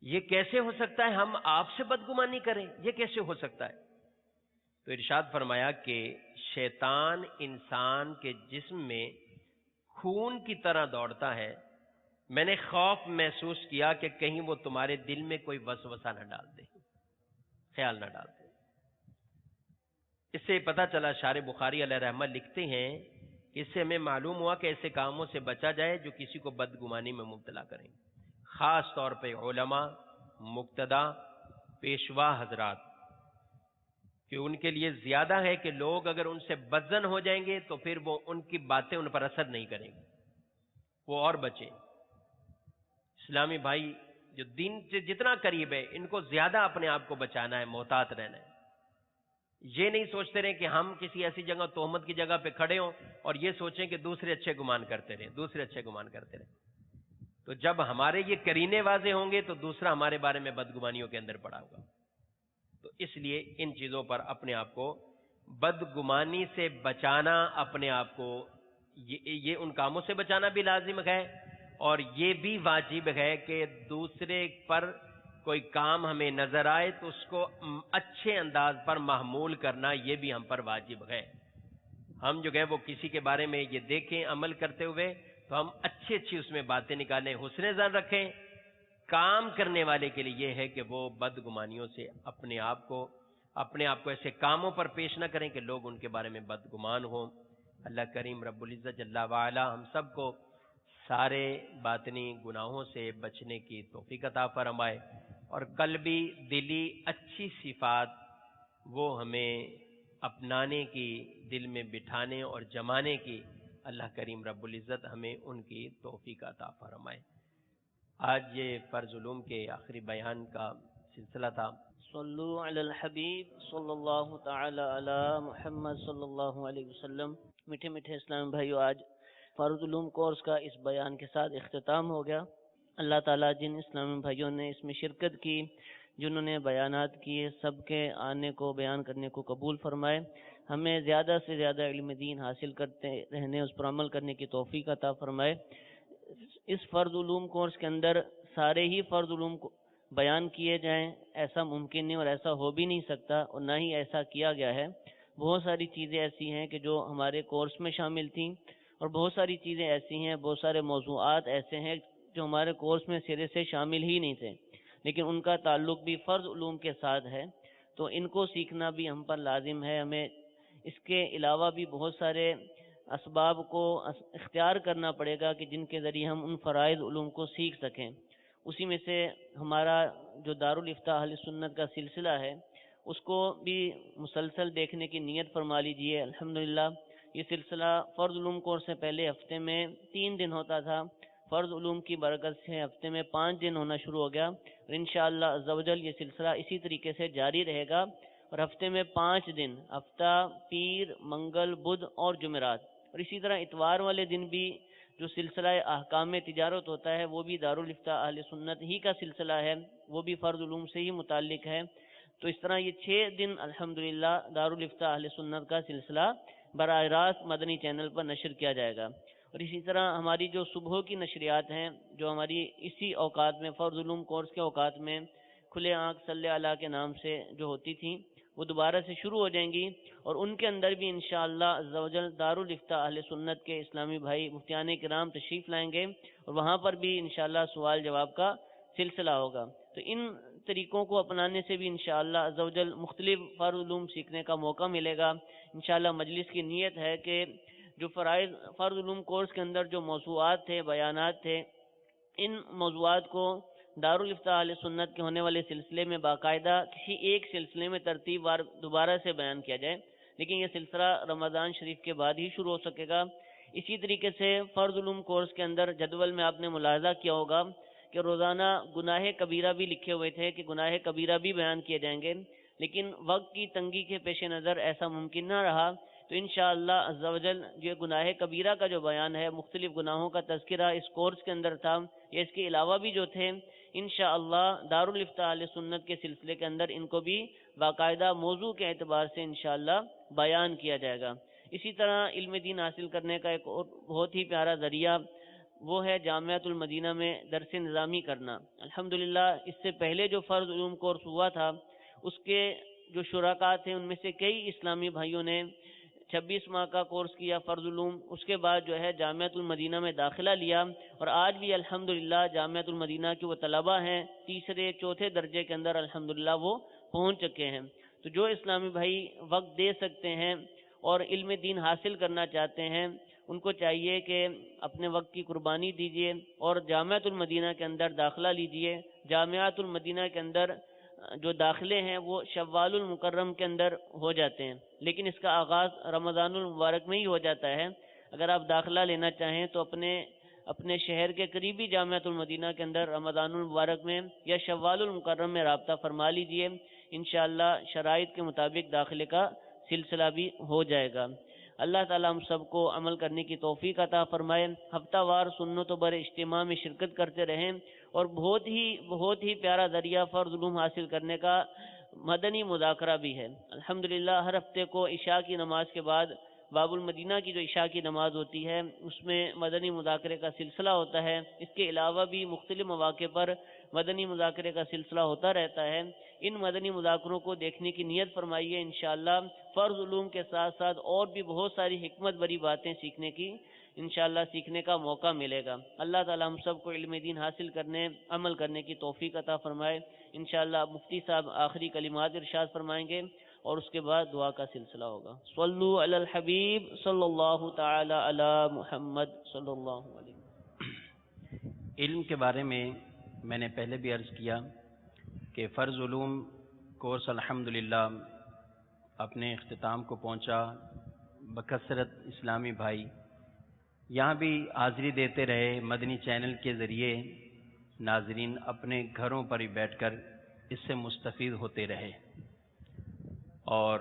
یہ کیسے ہو سکتا ہے ہم آپ سے بدگمانی کریں، یہ کیسے ہو سکتا ہے؟ تو ارشاد فرمایا کہ شیطان انسان کے جسم میں خون کی طرح دوڑتا ہے، میں نے خوف محسوس کیا کہ کہیں وہ تمہارے دل میں کوئی وسوسہ نہ ڈال دے، خیال نہ ڈال دے۔ اس سے پتہ چلا، شارح بخاری علیہ رحمہ لکھتے ہیں، اس سے ہمیں معلوم ہوا کہ ایسے کاموں سے بچا جائے جو کسی کو بدگمانی میں مبتلا کریں، خاص طور پہ علماء، مقتدی، پیشوا حضرات، کہ ان کے لیے زیادہ ہے کہ لوگ اگر ان سے بدظن ہو جائیں گے تو پھر وہ ان کی باتیں ان پر اثر نہیں کریں گی، وہ اور بچیں۔ اسلامی بھائی جو دین سے جتنا قریب ہے، ان کو زیادہ اپنے آپ کو بچانا ہے، محتاط رہنا ہے۔ یہ نہیں سوچتے رہیں کہ ہم کسی ایسی جگہ تہمت کی جگہ پہ کھڑے ہوں اور یہ سوچیں کہ دوسرے اچھے گمان کرتے رہیں، دوسرے اچھے گمان کرتے رہیں۔ تو جب ہمارے یہ قرینے واضح ہوں گے تو دوسرا ہمارے بارے میں بدگمانیوں کے اندر پڑا ہوگا۔ تو اس لیے ان چیزوں پر اپنے آپ کو، بدگمانی سے بچانا، اپنے آپ کو یہ ان کاموں سے بچانا بھی لازم ہے، اور یہ بھی واجب ہے کہ دوسرے پر کوئی کام ہمیں نظر آئے تو اس کو اچھے انداز پر محمول کرنا، یہ بھی ہم پر واجب ہے۔ ہم جو ہے وہ کسی کے بارے میں یہ دیکھیں عمل کرتے ہوئے تو ہم اچھی اچھی اس میں باتیں نکالیں، حسن ظن رکھیں۔ کام کرنے والے کے لیے یہ ہے کہ وہ بدگمانیوں سے اپنے آپ کو ایسے کاموں پر پیش نہ کریں کہ لوگ ان کے بارے میں بدگمان ہوں۔ اللہ کریم رب العزت جل وعلا ہم سب کو سارے باطنی گناہوں سے بچنے کی توفیق عطا فرمائے، اور قلبی دلی اچھی صفات وہ ہمیں اپنانے کی، دل میں بٹھانے اور جمانے کی اللہ کریم رب العزت ہمیں ان کی توفیق عطا فرمائے۔ آج یہ فرض علوم کے آخری بیان کا سلسلہ تھا۔ صلو علی الحبیب صلی اللہ تعالی علی محمد صلی اللہ علیہ وسلم۔ میٹھے میٹھے اسلام بھائیو، آج فرض علوم کورس کا اس بیان کے ساتھ اختتام ہو گیا۔ اللہ تعالیٰ جن اسلامی بھائیوں نے اس میں شرکت کی، جنہوں نے بیانات کیے، سب کے آنے کو، بیان کرنے کو قبول فرمائے۔ ہمیں زیادہ سے زیادہ علم دین حاصل کرتے رہنے، اس پر عمل کرنے کی توفیق عطا فرمائے۔ اس فرض علوم کورس کے اندر سارے ہی فرض علوم کو بیان کیے جائیں، ایسا ممکن نہیں اور ایسا ہو بھی نہیں سکتا، اور نہ ہی ایسا کیا گیا ہے۔ بہت ساری چیزیں ایسی ہیں کہ جو ہمارے کورس میں شامل تھیں، اور بہت ساری چیزیں ایسی ہیں، بہت سارے موضوعات ایسے ہیں جو ہمارے کورس میں سرے سے شامل ہی نہیں تھے، لیکن ان کا تعلق بھی فرض علوم کے ساتھ ہے، تو ان کو سیکھنا بھی ہم پر لازم ہے۔ ہمیں اس کے علاوہ بھی بہت سارے اسباب کو اختیار کرنا پڑے گا کہ جن کے ذریعے ہم ان فرائض علوم کو سیکھ سکیں۔ اسی میں سے ہمارا جو دارالافتاء اہل سنت کا سلسلہ ہے، اس کو بھی مسلسل دیکھنے کی نیت فرما لیجئے۔ الحمدللہ یہ سلسلہ فرض علوم کورس سے پہلے ہفتے میں 3 دن ہوتا تھا، فرض علوم کی برکت سے ہفتے میں 5 دن ہونا شروع ہو گیا، اور انشاءاللہ عز و جل یہ سلسلہ اسی طریقے سے جاری رہے گا، اور ہفتے میں 5 دن، ہفتہ پیر، منگل، بدھ اور جمعرات، اور اسی طرح اتوار والے دن بھی جو سلسلہ احکام تجارت ہوتا ہے وہ بھی دارالافتاء اہل سنت ہی کا سلسلہ ہے، وہ بھی فرض علوم سے ہی متعلق ہے۔ تو اس طرح یہ 6 دن الحمدللہ دارالافتاء اہل سنت کا سلسلہ براہ راست مدنی چینل پر نشر کیا جائے گا، اور اسی طرح ہماری جو صبح کی نشریات ہیں، جو ہماری اسی اوقات میں فرض علوم کورس کے اوقات میں کھلے آنکھ صلی اللہ کے نام سے جو ہوتی تھیں، وہ دوبارہ سے شروع ہو جائیں گی، اور ان کے اندر بھی انشاءاللہ عز و جل دارالافتاء اہل سنت کے اسلامی بھائی مفتیان کرام تشریف لائیں گے، اور وہاں پر بھی انشاءاللہ سوال جواب کا سلسلہ ہوگا۔ تو ان طریقوں کو اپنانے سے بھی انشاءاللہ عز و جل مختلف فرض علوم سیکھنے کا موقع ملے گا۔ انشاءاللہ مجلس کی نیت ہے کہ جو فرض علوم کورس کے اندر جو موضوعات تھے، بیانات تھے، ان موضوعات کو دارالافتاء اہل سنت کے ہونے والے سلسلے میں باقاعدہ کسی ایک سلسلے میں ترتیب وار دوبارہ سے بیان کیا جائے، لیکن یہ سلسلہ رمضان شریف کے بعد ہی شروع ہو سکے گا۔ اسی طریقے سے فرض علوم کورس کے اندر جدول میں آپ نے ملاحظہ کیا ہوگا کہ روزانہ گناہ کبیرہ بھی لکھے ہوئے تھے کہ گناہ کبیرہ بھی بیان کیے جائیں گے، لیکن وقت کی تنگی کے پیش نظر ایسا ممکن نہ رہا، تو انشاءاللہ عز و جل یہ گناہ کبیرہ کا جو بیان ہے، مختلف گناہوں کا تذکرہ اس کورس کے اندر تھا، یا اس کے علاوہ بھی جو تھے، انشاءاللہ دارالافتاء اہل سنت کے سلسلے کے اندر ان کو بھی باقاعدہ موضوع کے اعتبار سے انشاءاللہ بیان کیا جائے گا۔ اسی طرح علم دین حاصل کرنے کا ایک اور بہت ہی پیارا ذریعہ وہ ہے جامعۃ المدینہ میں درس نظامی کرنا۔ الحمدللہ اس سے پہلے جو فرض علوم کورس ہوا تھا، اس کے جو شرکاء تھے ان میں سے کئی اسلامی بھائیوں نے 26 ماہ کا کورس کیا فرض علوم، اس کے بعد جو ہے جامعۃ المدینہ میں داخلہ لیا، اور آج بھی الحمدللہ جامعۃ المدینہ کے وہ طلبہ ہیں، تیسرے چوتھے درجے کے اندر الحمدللہ وہ پہنچ چکے ہیں۔ تو جو اسلامی بھائی وقت دے سکتے ہیں اور علم دین حاصل کرنا چاہتے ہیں، ان کو چاہیے کہ اپنے وقت کی قربانی دیجیے اور جامعۃ المدینہ کے اندر داخلہ لیجیے۔ جامعۃ المدینہ کے اندر جو داخلے ہیں وہ شوال المکرم کے اندر ہو جاتے ہیں، لیکن اس کا آغاز رمضان المبارک میں ہی ہو جاتا ہے۔ اگر آپ داخلہ لینا چاہیں تو اپنے شہر کے قریبی جامعۃ المدینہ کے اندر رمضان المبارک میں یا شوال المکرم میں رابطہ فرما لیجئے، انشاءاللہ شرائط کے مطابق داخلے کا سلسلہ بھی ہو جائے گا۔ اللہ تعالیٰ ہم سب کو عمل کرنے کی توفیق عطا فرمائے، ہفتہ وار سنتوں بر اجتماع میں شرکت کرتے رہیں، اور بہت ہی پیارا ذریعہ فرض علوم حاصل کرنے کا مدنی مذاکرہ بھی ہے۔ الحمدللہ ہر ہفتے کو عشاء کی نماز کے بعد باب المدینہ کی جو عشاء کی نماز ہوتی ہے، اس میں مدنی مذاکرے کا سلسلہ ہوتا ہے۔ اس کے علاوہ بھی مختلف مواقع پر مدنی مذاکرے کا سلسلہ ہوتا رہتا ہے۔ ان مدنی مذاکروں کو دیکھنے کی نیت فرمائیے، انشاءاللہ فرض علوم کے ساتھ ساتھ اور بھی بہت ساری حکمت بری باتیں سیکھنے کا موقع ملے گا۔ اللہ تعالی ہم سب کو علم دین حاصل کرنے، عمل کرنے کی توفیق عطا فرمائے۔ انشاءاللہ مفتی صاحب آخری کلمات ارشاد فرمائیں گے۔ اور اس کے بعد دعا کا سلسلہ ہوگا۔ صلو علی الحبیب صلی اللہ تعالی علی محمد صلی اللہ علیہ وسلم۔ علم کے بارے میں نے پہلے بھی عرض کیا کہ فرض علوم کورس الحمدللہ اپنے اختتام کو پہنچا، بکثرت اسلامی بھائی یہاں بھی حاضری دیتے رہے، مدنی چینل کے ذریعے ناظرین اپنے گھروں پر ہی بیٹھ کر اس سے مستفید ہوتے رہے اور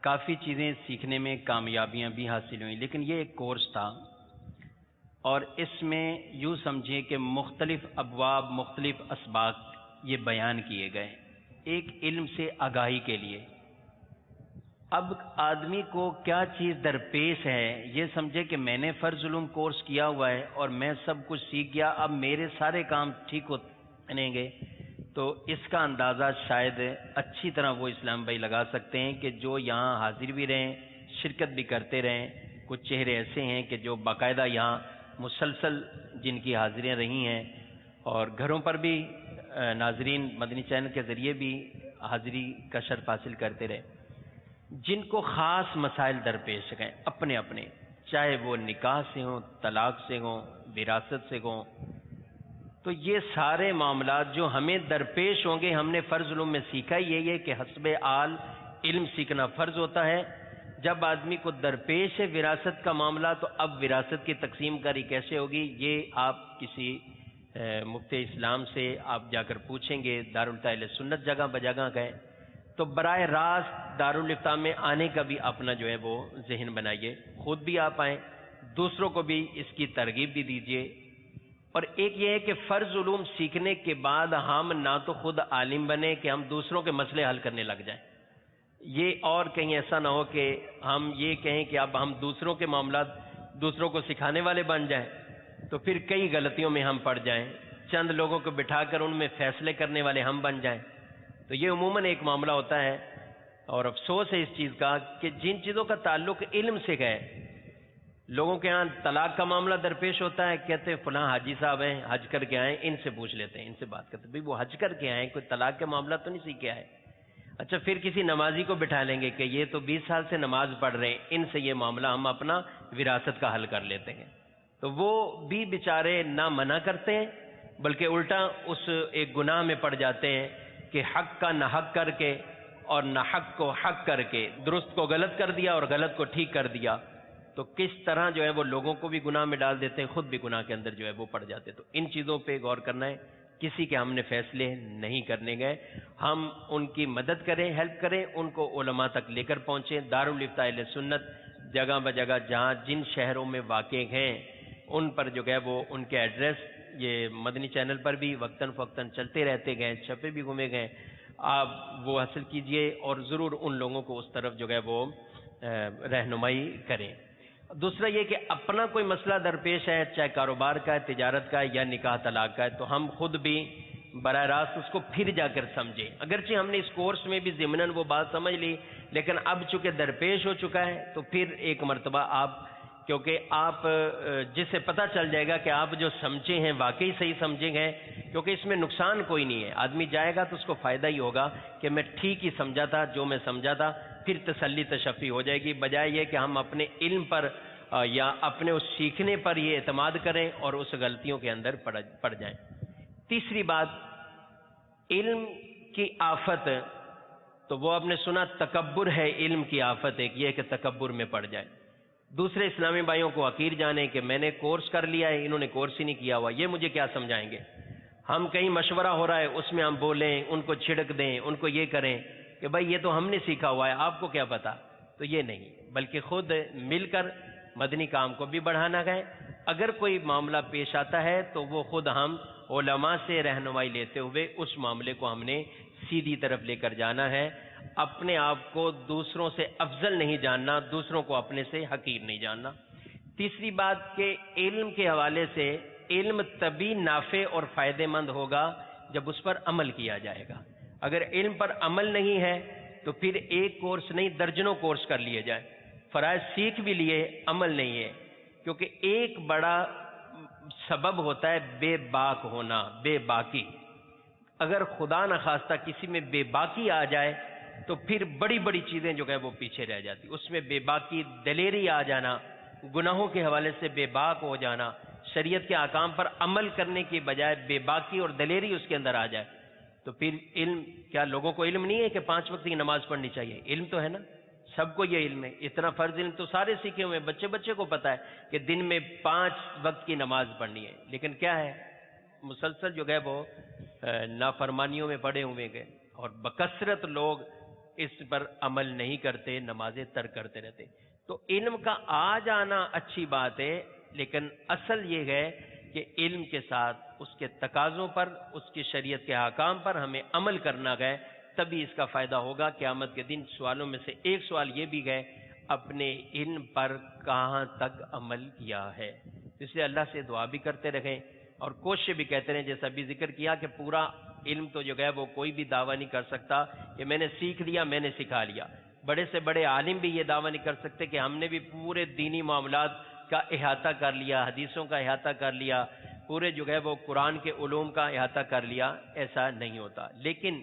کافی چیزیں سیکھنے میں کامیابیاں بھی حاصل ہوئیں۔ لیکن یہ ایک کورس تھا اور اس میں یوں سمجھیں کہ مختلف ابواب، مختلف اسباق یہ بیان کیے گئے ایک علم سے آگاہی کے لیے۔ اب آدمی کو کیا چیز درپیش ہے، یہ سمجھے کہ میں نے فرض علوم کورس کیا ہوا ہے اور میں سب کچھ سیکھ گیا، اب میرے سارے کام ٹھیک ہونے گے، تو اس کا اندازہ شاید اچھی طرح وہ اسلام بھائی لگا سکتے ہیں کہ جو یہاں حاضر بھی رہیں، شرکت بھی کرتے رہیں۔ کچھ چہرے ایسے ہیں کہ جو باقاعدہ یہاں مسلسل جن کی حاضریاں رہی ہیں اور گھروں پر بھی ناظرین مدنی چینل کے ذریعے بھی حاضری کا شرف حاصل کرتے رہے، جن کو خاص مسائل درپیش گئے اپنے اپنے، چاہے وہ نکاح سے ہوں، طلاق سے ہوں، وراثت سے ہوں، تو یہ سارے معاملات جو ہمیں درپیش ہوں گے، ہم نے فرض علوم میں سیکھا یہ ہے کہ حسب آل علم سیکھنا فرض ہوتا ہے۔ جب آدمی کو درپیش ہے وراثت کا معاملہ، تو اب وراثت کی تقسیم کاری کیسے ہوگی، یہ آپ کسی مفتی اسلام سے آپ جا کر پوچھیں گے، دارالفتاء اہل سنت جگہ بجگہ گئے تو براہ راست دارالفتاء میں آنے کا بھی اپنا جو ہے وہ ذہن بنائیے، خود بھی آپ آئیں، دوسروں کو بھی اس کی ترغیب بھی دیجیے۔ اور ایک یہ ہے کہ فرض علوم سیکھنے کے بعد ہم نہ تو خود عالم بنیں کہ ہم دوسروں کے مسئلے حل کرنے لگ جائیں، یہ اور کہیں ایسا نہ ہو کہ ہم یہ کہیں کہ اب ہم دوسروں کے معاملات دوسروں کو سکھانے والے بن جائیں، تو پھر کئی غلطیوں میں ہم پڑ جائیں، چند لوگوں کو بٹھا کر ان میں فیصلے کرنے والے ہم بن جائیں، تو یہ عموماً ایک معاملہ ہوتا ہے۔ اور افسوس ہے اس چیز کا کہ جن چیزوں کا تعلق علم سے ہے، لوگوں کے ہاں طلاق کا معاملہ درپیش ہوتا ہے، کہتے ہیں فلاں حاجی صاحب ہیں، حج کر کے آئیں، ان سے پوچھ لیتے ہیں، ان سے بات کرتے ہیں، بھئی وہ حج کر کے آئیں، کوئی طلاق کا معاملہ تو نہیں سیکھا ہے۔ اچھا پھر کسی نمازی کو بٹھا لیں گے کہ یہ تو 20 سال سے نماز پڑھ رہے ہیں، ان سے یہ معاملہ ہم اپنا وراثت کا حل کر لیتے ہیں، تو وہ بھی بیچارے نہ منع کرتے ہیں بلکہ الٹا اس ایک گناہ میں پڑ جاتے ہیں کہ حق کا نہ حق کر کے اور نہ حق کو حق کر کے درست کو غلط کر دیا اور غلط کو ٹھیک کر دیا، تو کس طرح جو ہے وہ لوگوں کو بھی گناہ میں ڈال دیتے ہیں، خود بھی گناہ کے اندر جو ہے وہ پڑ جاتے ہیں۔ تو ان چیزوں پہ غور کرنا ہے، کسی کے ہم نے فیصلے نہیں کرنے گئے، ہم ان کی مدد کریں، ہیلپ کریں، ان کو علماء تک لے کر پہنچیں۔ دارالفتاء اہل سنت جگہ بجگہ جہاں جن شہروں میں واقع ہیں ان پر جو ہے وہ ان کے ایڈریس یہ مدنی چینل پر بھی وقتاً فوقتاً چلتے رہتے گئے، چھپے بھی گھومے گئے، آپ وہ حاصل کیجئے اور ضرور ان لوگوں کو اس طرف جو ہے وہ رہنمائی کریں۔ دوسرا یہ کہ اپنا کوئی مسئلہ درپیش ہے، چاہے کاروبار کا ہے، تجارت کا ہے یا نکاح طلاق کا ہے، تو ہم خود بھی براہ راست اس کو پھر جا کر سمجھیں۔ اگرچہ ہم نے اس کورس میں بھی ضمناً وہ بات سمجھ لی، لیکن اب چونکہ درپیش ہو چکا ہے تو پھر ایک مرتبہ آپ، کیونکہ آپ جس سے پتہ چل جائے گا کہ آپ جو سمجھے ہیں واقعی صحیح سمجھے ہیں، کیونکہ اس میں نقصان کوئی نہیں ہے، آدمی جائے گا تو اس کو فائدہ ہی ہوگا کہ میں ٹھیک ہی سمجھا تھا، جو میں سمجھا تھا، پھر تسلی تشفی ہو جائے گی، بجائے یہ کہ ہم اپنے علم پر یا اپنے اس سیکھنے پر یہ اعتماد کریں اور اس غلطیوں کے اندر پڑ جائیں۔ تیسری بات، علم کی آفت، تو وہ آپ نے سنا تکبر ہے علم کی آفت، ایک یہ کہ تکبر میں پڑ جائے، دوسرے اسلامی بھائیوں کو حقیر جانے کہ میں نے کورس کر لیا ہے، انہوں نے کورس ہی نہیں کیا ہوا، یہ مجھے کیا سمجھائیں گے، ہم کہیں مشورہ ہو رہا ہے اس میں ہم بولیں، ان کو چھڑک دیں، ان کو یہ کریں کہ بھائی یہ تو ہم نے سیکھا ہوا ہے، آپ کو کیا پتا، تو یہ نہیں، بلکہ خود مل کر مدنی کام کو بھی بڑھانا ہے۔ اگر کوئی معاملہ پیش آتا ہے تو وہ خود ہم علماء سے رہنمائی لیتے ہوئے اس معاملے کو ہم نے سیدھی طرف لے کر جانا ہے، اپنے آپ کو دوسروں سے افضل نہیں جاننا، دوسروں کو اپنے سے حقیر نہیں جاننا۔ تیسری بات کہ علم کے حوالے سے علم تبھی نافع اور فائدہ مند ہوگا جب اس پر عمل کیا جائے گا، اگر علم پر عمل نہیں ہے تو پھر ایک کورس نہیں درجنوں کورس کر لیے جائیں، فرائض سیکھ بھی لیے، عمل نہیں ہے، کیونکہ ایک بڑا سبب ہوتا ہے بے باک ہونا، بے باکی۔ اگر خدا نخواستہ کسی میں بے باکی آ جائے تو پھر بڑی بڑی چیزیں جو ہے وہ پیچھے رہ جاتی. اس میں بے باکی دلیری آ جانا، گناہوں کے حوالے سے بے باک ہو جانا، شریعت کے احکام پر عمل کرنے کی بجائے بے باکی اور دلیری اس کے اندر آ جائے تو پھر علم، کیا لوگوں کو علم نہیں ہے کہ 5 وقت کی نماز پڑھنی چاہیے؟ علم تو ہے نا، سب کو یہ علم ہے. اتنا فرض علم تو سارے سیکھے ہوئے ہیں، بچے کو پتا ہے کہ دن میں 5 وقت کی نماز پڑھنی ہے. لیکن کیا ہے، مسلسل جو ہے وہ نافرمانیوں میں پڑے ہوئے گئے اور بکثرت لوگ اس پر عمل نہیں کرتے، نمازیں ترک کرتے رہتے. تو علم کا آ جانا اچھی بات ہے، لیکن اصل یہ ہے کہ علم کے ساتھ اس کے تقاضوں پر، اس کی شریعت کے احکام پر ہمیں عمل کرنا گئے، تبھی اس کا فائدہ ہوگا. قیامت کے دن سوالوں میں سے ایک سوال یہ بھی گئے، اپنے علم پر کہاں تک عمل کیا ہے. اس لیے اللہ سے دعا بھی کرتے رہیں اور کوشش بھی کہتے رہیں، جیسا بھی ذکر کیا کہ پورا علم تو جو ہے وہ کوئی بھی دعویٰ نہیں کر سکتا کہ میں نے سیکھ لیا، میں نے سکھا لیا. بڑے سے بڑے عالم بھی یہ دعویٰ نہیں کر سکتے کہ ہم نے بھی پورے دینی معاملات کا احاطہ کر لیا، حدیثوں کا احاطہ کر لیا، پورے جو ہے وہ قرآن کے علوم کا احاطہ کر لیا. ایسا نہیں ہوتا. لیکن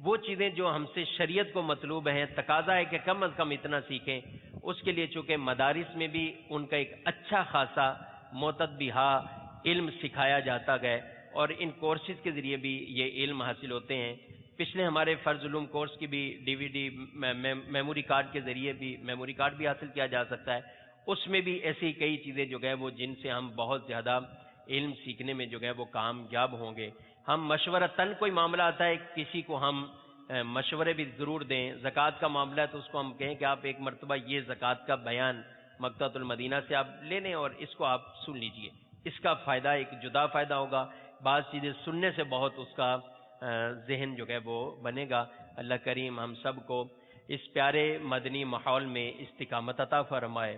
وہ چیزیں جو ہم سے شریعت کو مطلوب ہیں، تقاضا ہے کہ کم از کم اتنا سیکھیں. اس کے لیے چونکہ مدارس میں بھی ان کا ایک اچھا خاصا معتدبہ علم سکھایا جاتا گیا اور ان کورسز کے ذریعے بھی یہ علم حاصل ہوتے ہیں. پچھلے ہمارے فرض علوم کورس کی بھی DVD میموری کارڈ کے ذریعے بھی میموری کارڈ بھی حاصل کیا جا سکتا ہے. اس میں بھی ایسی کئی چیزیں جو ہے وہ جن سے ہم بہت زیادہ علم سیکھنے میں جو ہے وہ کامیاب ہوں گے. ہم مشورتاً کوئی معاملہ آتا ہے کسی کو ہم مشورے بھی ضرور دیں. زکوٰۃ کا معاملہ ہے تو اس کو ہم کہیں کہ آپ ایک مرتبہ یہ زکوٰۃ کا بیان مکتبۃ المدینہ سے آپ لے لیں اور اس کو آپ سن لیجئے، اس کا فائدہ ایک جدا فائدہ ہوگا. بعض چیزیں سننے سے بہت اس کا ذہن جو ہے وہ بنے گا. اللہ کریم ہم سب کو اس پیارے مدنی ماحول میں استقامت عطا فرمائے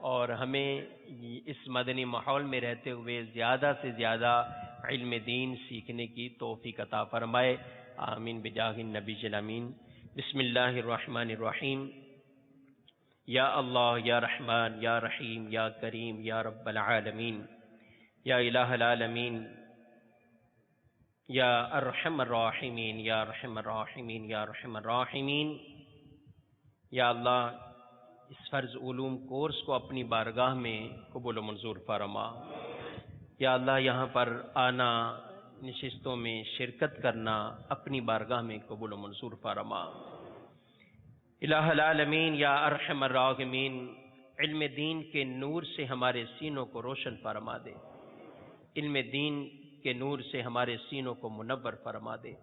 اور ہمیں اس مدنی ماحول میں رہتے ہوئے زیادہ سے زیادہ علم دین سیکھنے کی توفیق عطا فرمائے. آمین بجاہ النبی الامین. بسم اللہ الرحمن الرحیم. یا اللہ یا رحمان یا رحیم یا کریم یا رب العالمین یا الہ العالمین یا ارحم الراحمین یا ارحم الراحمین یا ارحم الراحمین. یا اللہ اس فرض علوم کورس کو اپنی بارگاہ میں قبول و منظور فرما. یا اللہ یہاں پر آنا، نشستوں میں شرکت کرنا اپنی بارگاہ میں قبول و منظور فرما. الہ العالمین یا ارحم الراحمین، علم دین کے نور سے ہمارے سینوں کو روشن فرما دے، علم دین کے نور سے ہمارے سینوں کو منور فرما دے.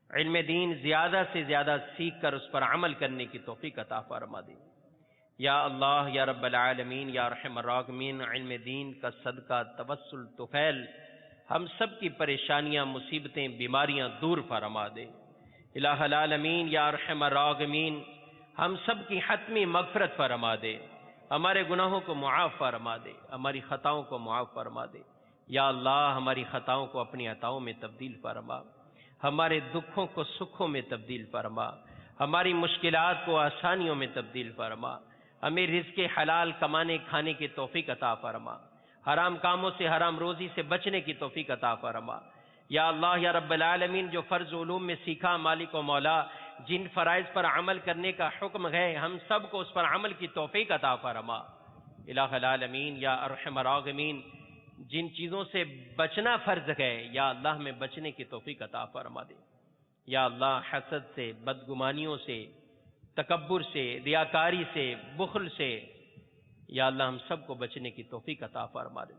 علم دین زیادہ سے زیادہ سیکھ کر اس پر عمل کرنے کی توفیق عطا فرما دے. یا اللہ یا رب العالمین یا ارحم الراحمین، علم دین کا صدقہ توسل طفیل ہم سب کی پریشانیاں، مصیبتیں، بیماریاں دور فرما دے. الہ العالمین یا ارحم الراحمین، ہم سب کی حتمی مغفرت فرما دے، ہمارے گناہوں کو معاف فرما دے، ہماری خطاؤں کو معاف فرما دے. یا اللہ ہماری خطاؤں کو اپنی عطاؤں میں تبدیل فرما، ہمارے دکھوں کو سکھوں میں تبدیل فرما، ہماری مشکلات کو آسانیوں میں تبدیل فرما. ہمیں رزق حلال کمانے کھانے کی توفیق عطا فرما، حرام کاموں سے، حرام روزی سے بچنے کی توفیق عطا فرما. یا اللہ یا رب العالمین، جو فرض علوم میں سیکھا مالک و مولا، جن فرائض پر عمل کرنے کا حکم ہے ہم سب کو اس پر عمل کی توفیق عطا فرما. الہ العالمین یا ارحم الراحمین، جن چیزوں سے بچنا فرض ہے یا اللہ ہمیں بچنے کی توفیق عطا فرما دے. یا اللہ حسد سے، بدگمانیوں سے، تکبر سے، ریاکاری سے، بخل سے یا اللہ ہم سب کو بچنے کی توفیق عطا فرما دے.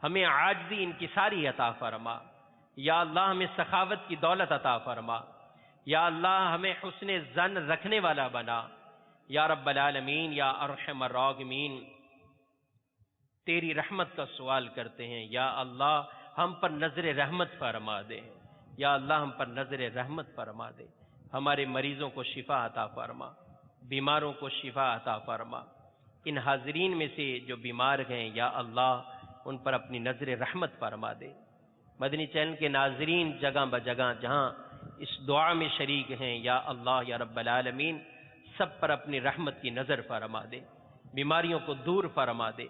ہمیں عاجزی انکساری عطا فرما. یا اللہ ہمیں سخاوت کی دولت عطا فرما. یا اللہ ہمیں حسن ظن رکھنے والا بنا. یا رب العالمین یا ارحم الراحمین، تیری رحمت کا سوال کرتے ہیں. یا اللہ ہم پر نظر رحمت فرما دے. یا اللہ ہم پر نظر رحمت فرما دے. ہمارے مریضوں کو شفا عطا فرما، بیماروں کو شفا عطا فرما. ان حاضرین میں سے جو بیمار ہیں یا اللہ ان پر اپنی نظر رحمت فرما دے. مدنی چینل کے ناظرین جگہ بجگہ جہاں اس دعا میں شریک ہیں یا اللہ یا رب العالمین سب پر اپنی رحمت کی نظر فرما دے. بیماریوں کو دور فرما دے،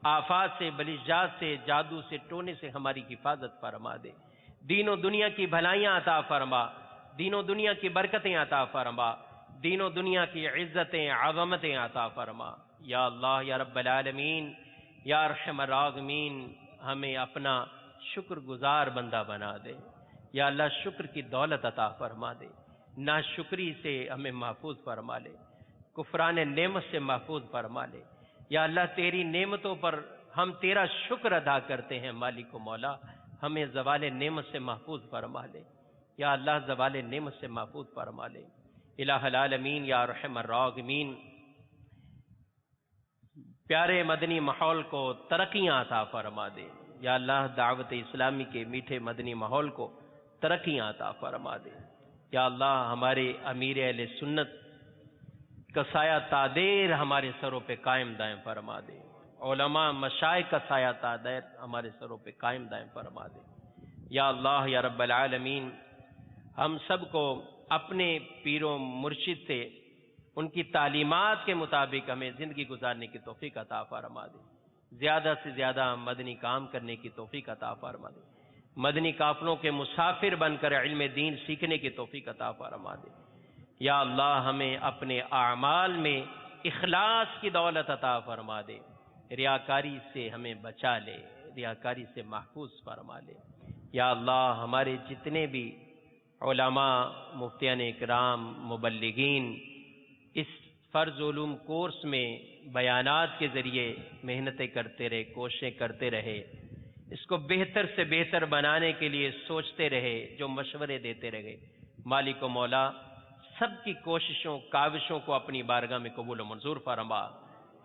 آفات سے، بلجات سے، جادو سے، ٹونے سے ہماری حفاظت فرما دے. دین و دنیا کی بھلائیاں عطا فرما، دین و دنیا کی برکتیں عطا فرما، دین و دنیا کی عزتیں عظمتیں عطا فرما۔ یا اللہ یا رب العالمین یا ارحم الراحمین، ہمیں اپنا شکر گزار بندہ بنا دے۔ یا اللہ شکر کی دولت عطا فرما دے، ناشکری سے ہمیں محفوظ فرما لے، کفران نعمت سے محفوظ فرما لے۔ یا اللہ تیری نعمتوں پر ہم تیرا شکر ادا کرتے ہیں مالک و مولا، ہمیں زوال نعمت سے محفوظ فرما لے۔ یا اللہ زوال نعمت سے محفوظ فرما لے۔ الہ العالمین یا ارحم الراحمین، پیارے مدنی ماحول کو ترقیاں عطا فرما دے۔ یا اللہ دعوت اسلامی کے میٹھے مدنی ماحول کو ترقیاں عطا فرما دے۔ یا اللہ ہمارے امیر اہل سنت کا سایہ تادیر ہمارے سروں پہ قائم دائم فرما دے، علماء مشائخ کا سایہ تادیر ہمارے سروں پہ قائم دائم فرما دے۔ یا اللہ یا رب العالمین، ہم سب کو اپنے پیر و مرشد سے ان کی تعلیمات کے مطابق ہمیں زندگی گزارنے کی توفیق عطا فرما دے، زیادہ سے زیادہ مدنی کام کرنے کی توفیق عطا فرما دے، مدنی قافلوں کے مسافر بن کر علم دین سیکھنے کی توفیق عطا فرما دے۔ یا اللہ ہمیں اپنے اعمال میں اخلاص کی دولت عطا فرما دے، ریاکاری سے ہمیں بچا لے، ریاکاری سے محفوظ فرما لے۔ یا اللہ ہمارے جتنے بھی علماء، مفتیان اکرام، مبلغین اس فرض علوم کورس میں بیانات کے ذریعے محنتیں کرتے رہے، کوششیں کرتے رہے، اس کو بہتر سے بہتر بنانے کے لیے سوچتے رہے، جو مشورے دیتے رہے، مالک و مولا سب کی کوششوں کاوشوں کو اپنی بارگاہ میں قبول و منظور فرما،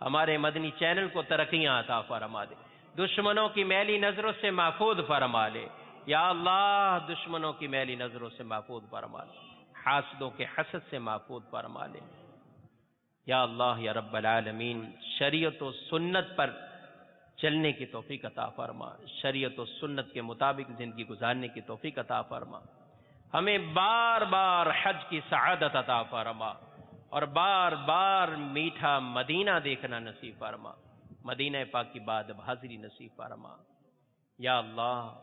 ہمارے مدنی چینل کو ترقیاں عطا فرما دے، دشمنوں کی میلی نظروں سے محفوظ فرما لے۔ یا اللہ دشمنوں کی میلی نظروں سے محفوظ فرما لے، حاسدوں کے حسد سے محفوظ فرما لے۔ یا اللہ یا رب العالمین، شریعت و سنت پر چلنے کی توفیق عطا فرما، شریعت و سنت کے مطابق زندگی گزارنے کی توفیق عطا فرما، ہمیں بار بار حج کی سعادت عطا فرما اور بار بار میٹھا مدینہ دیکھنا نصیب فرما، مدینہ پاک کی بعد اب حاضری نصیب فرما۔ یا اللہ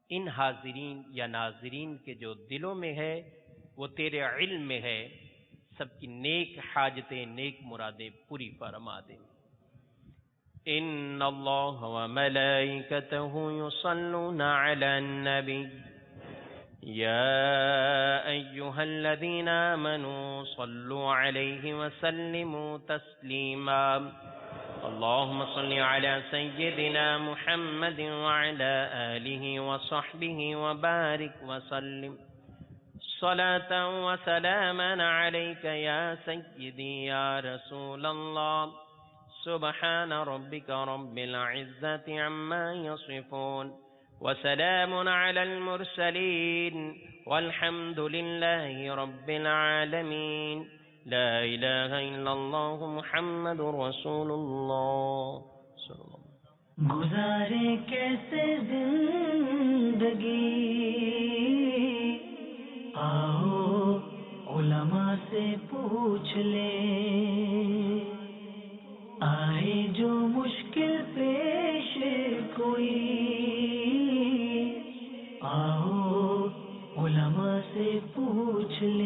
ان حاضرین یا ناظرین کے جو دلوں میں ہے وہ تیرے علم میں ہے، سب کی نیک حاجتیں نیک مرادیں پوری فرما دے۔ ان اللہ وملائکتہ یصلون علی النبی یا ایہا الذین آمنوا صلوا علیہ وسلموا تسلیما۔ اللهم صل على سيدنا محمد وعلى آله وصحبه وبارك وسلم صلاة وسلاما عليك يا سيدي يا رسول الله۔ سبحان ربك رب العزة عما يصفون وسلام على المرسلين والحمد لله رب العالمين۔ لا الہ الا اللہ محمد رسول اللہ صلی اللہ علیہ وسلم۔ گزارے کیسے زندگی، آؤ علماء سے پوچھ لیں، آئے جو مشکل پیش کوئی، آؤ علماء سے پوچھ لیں۔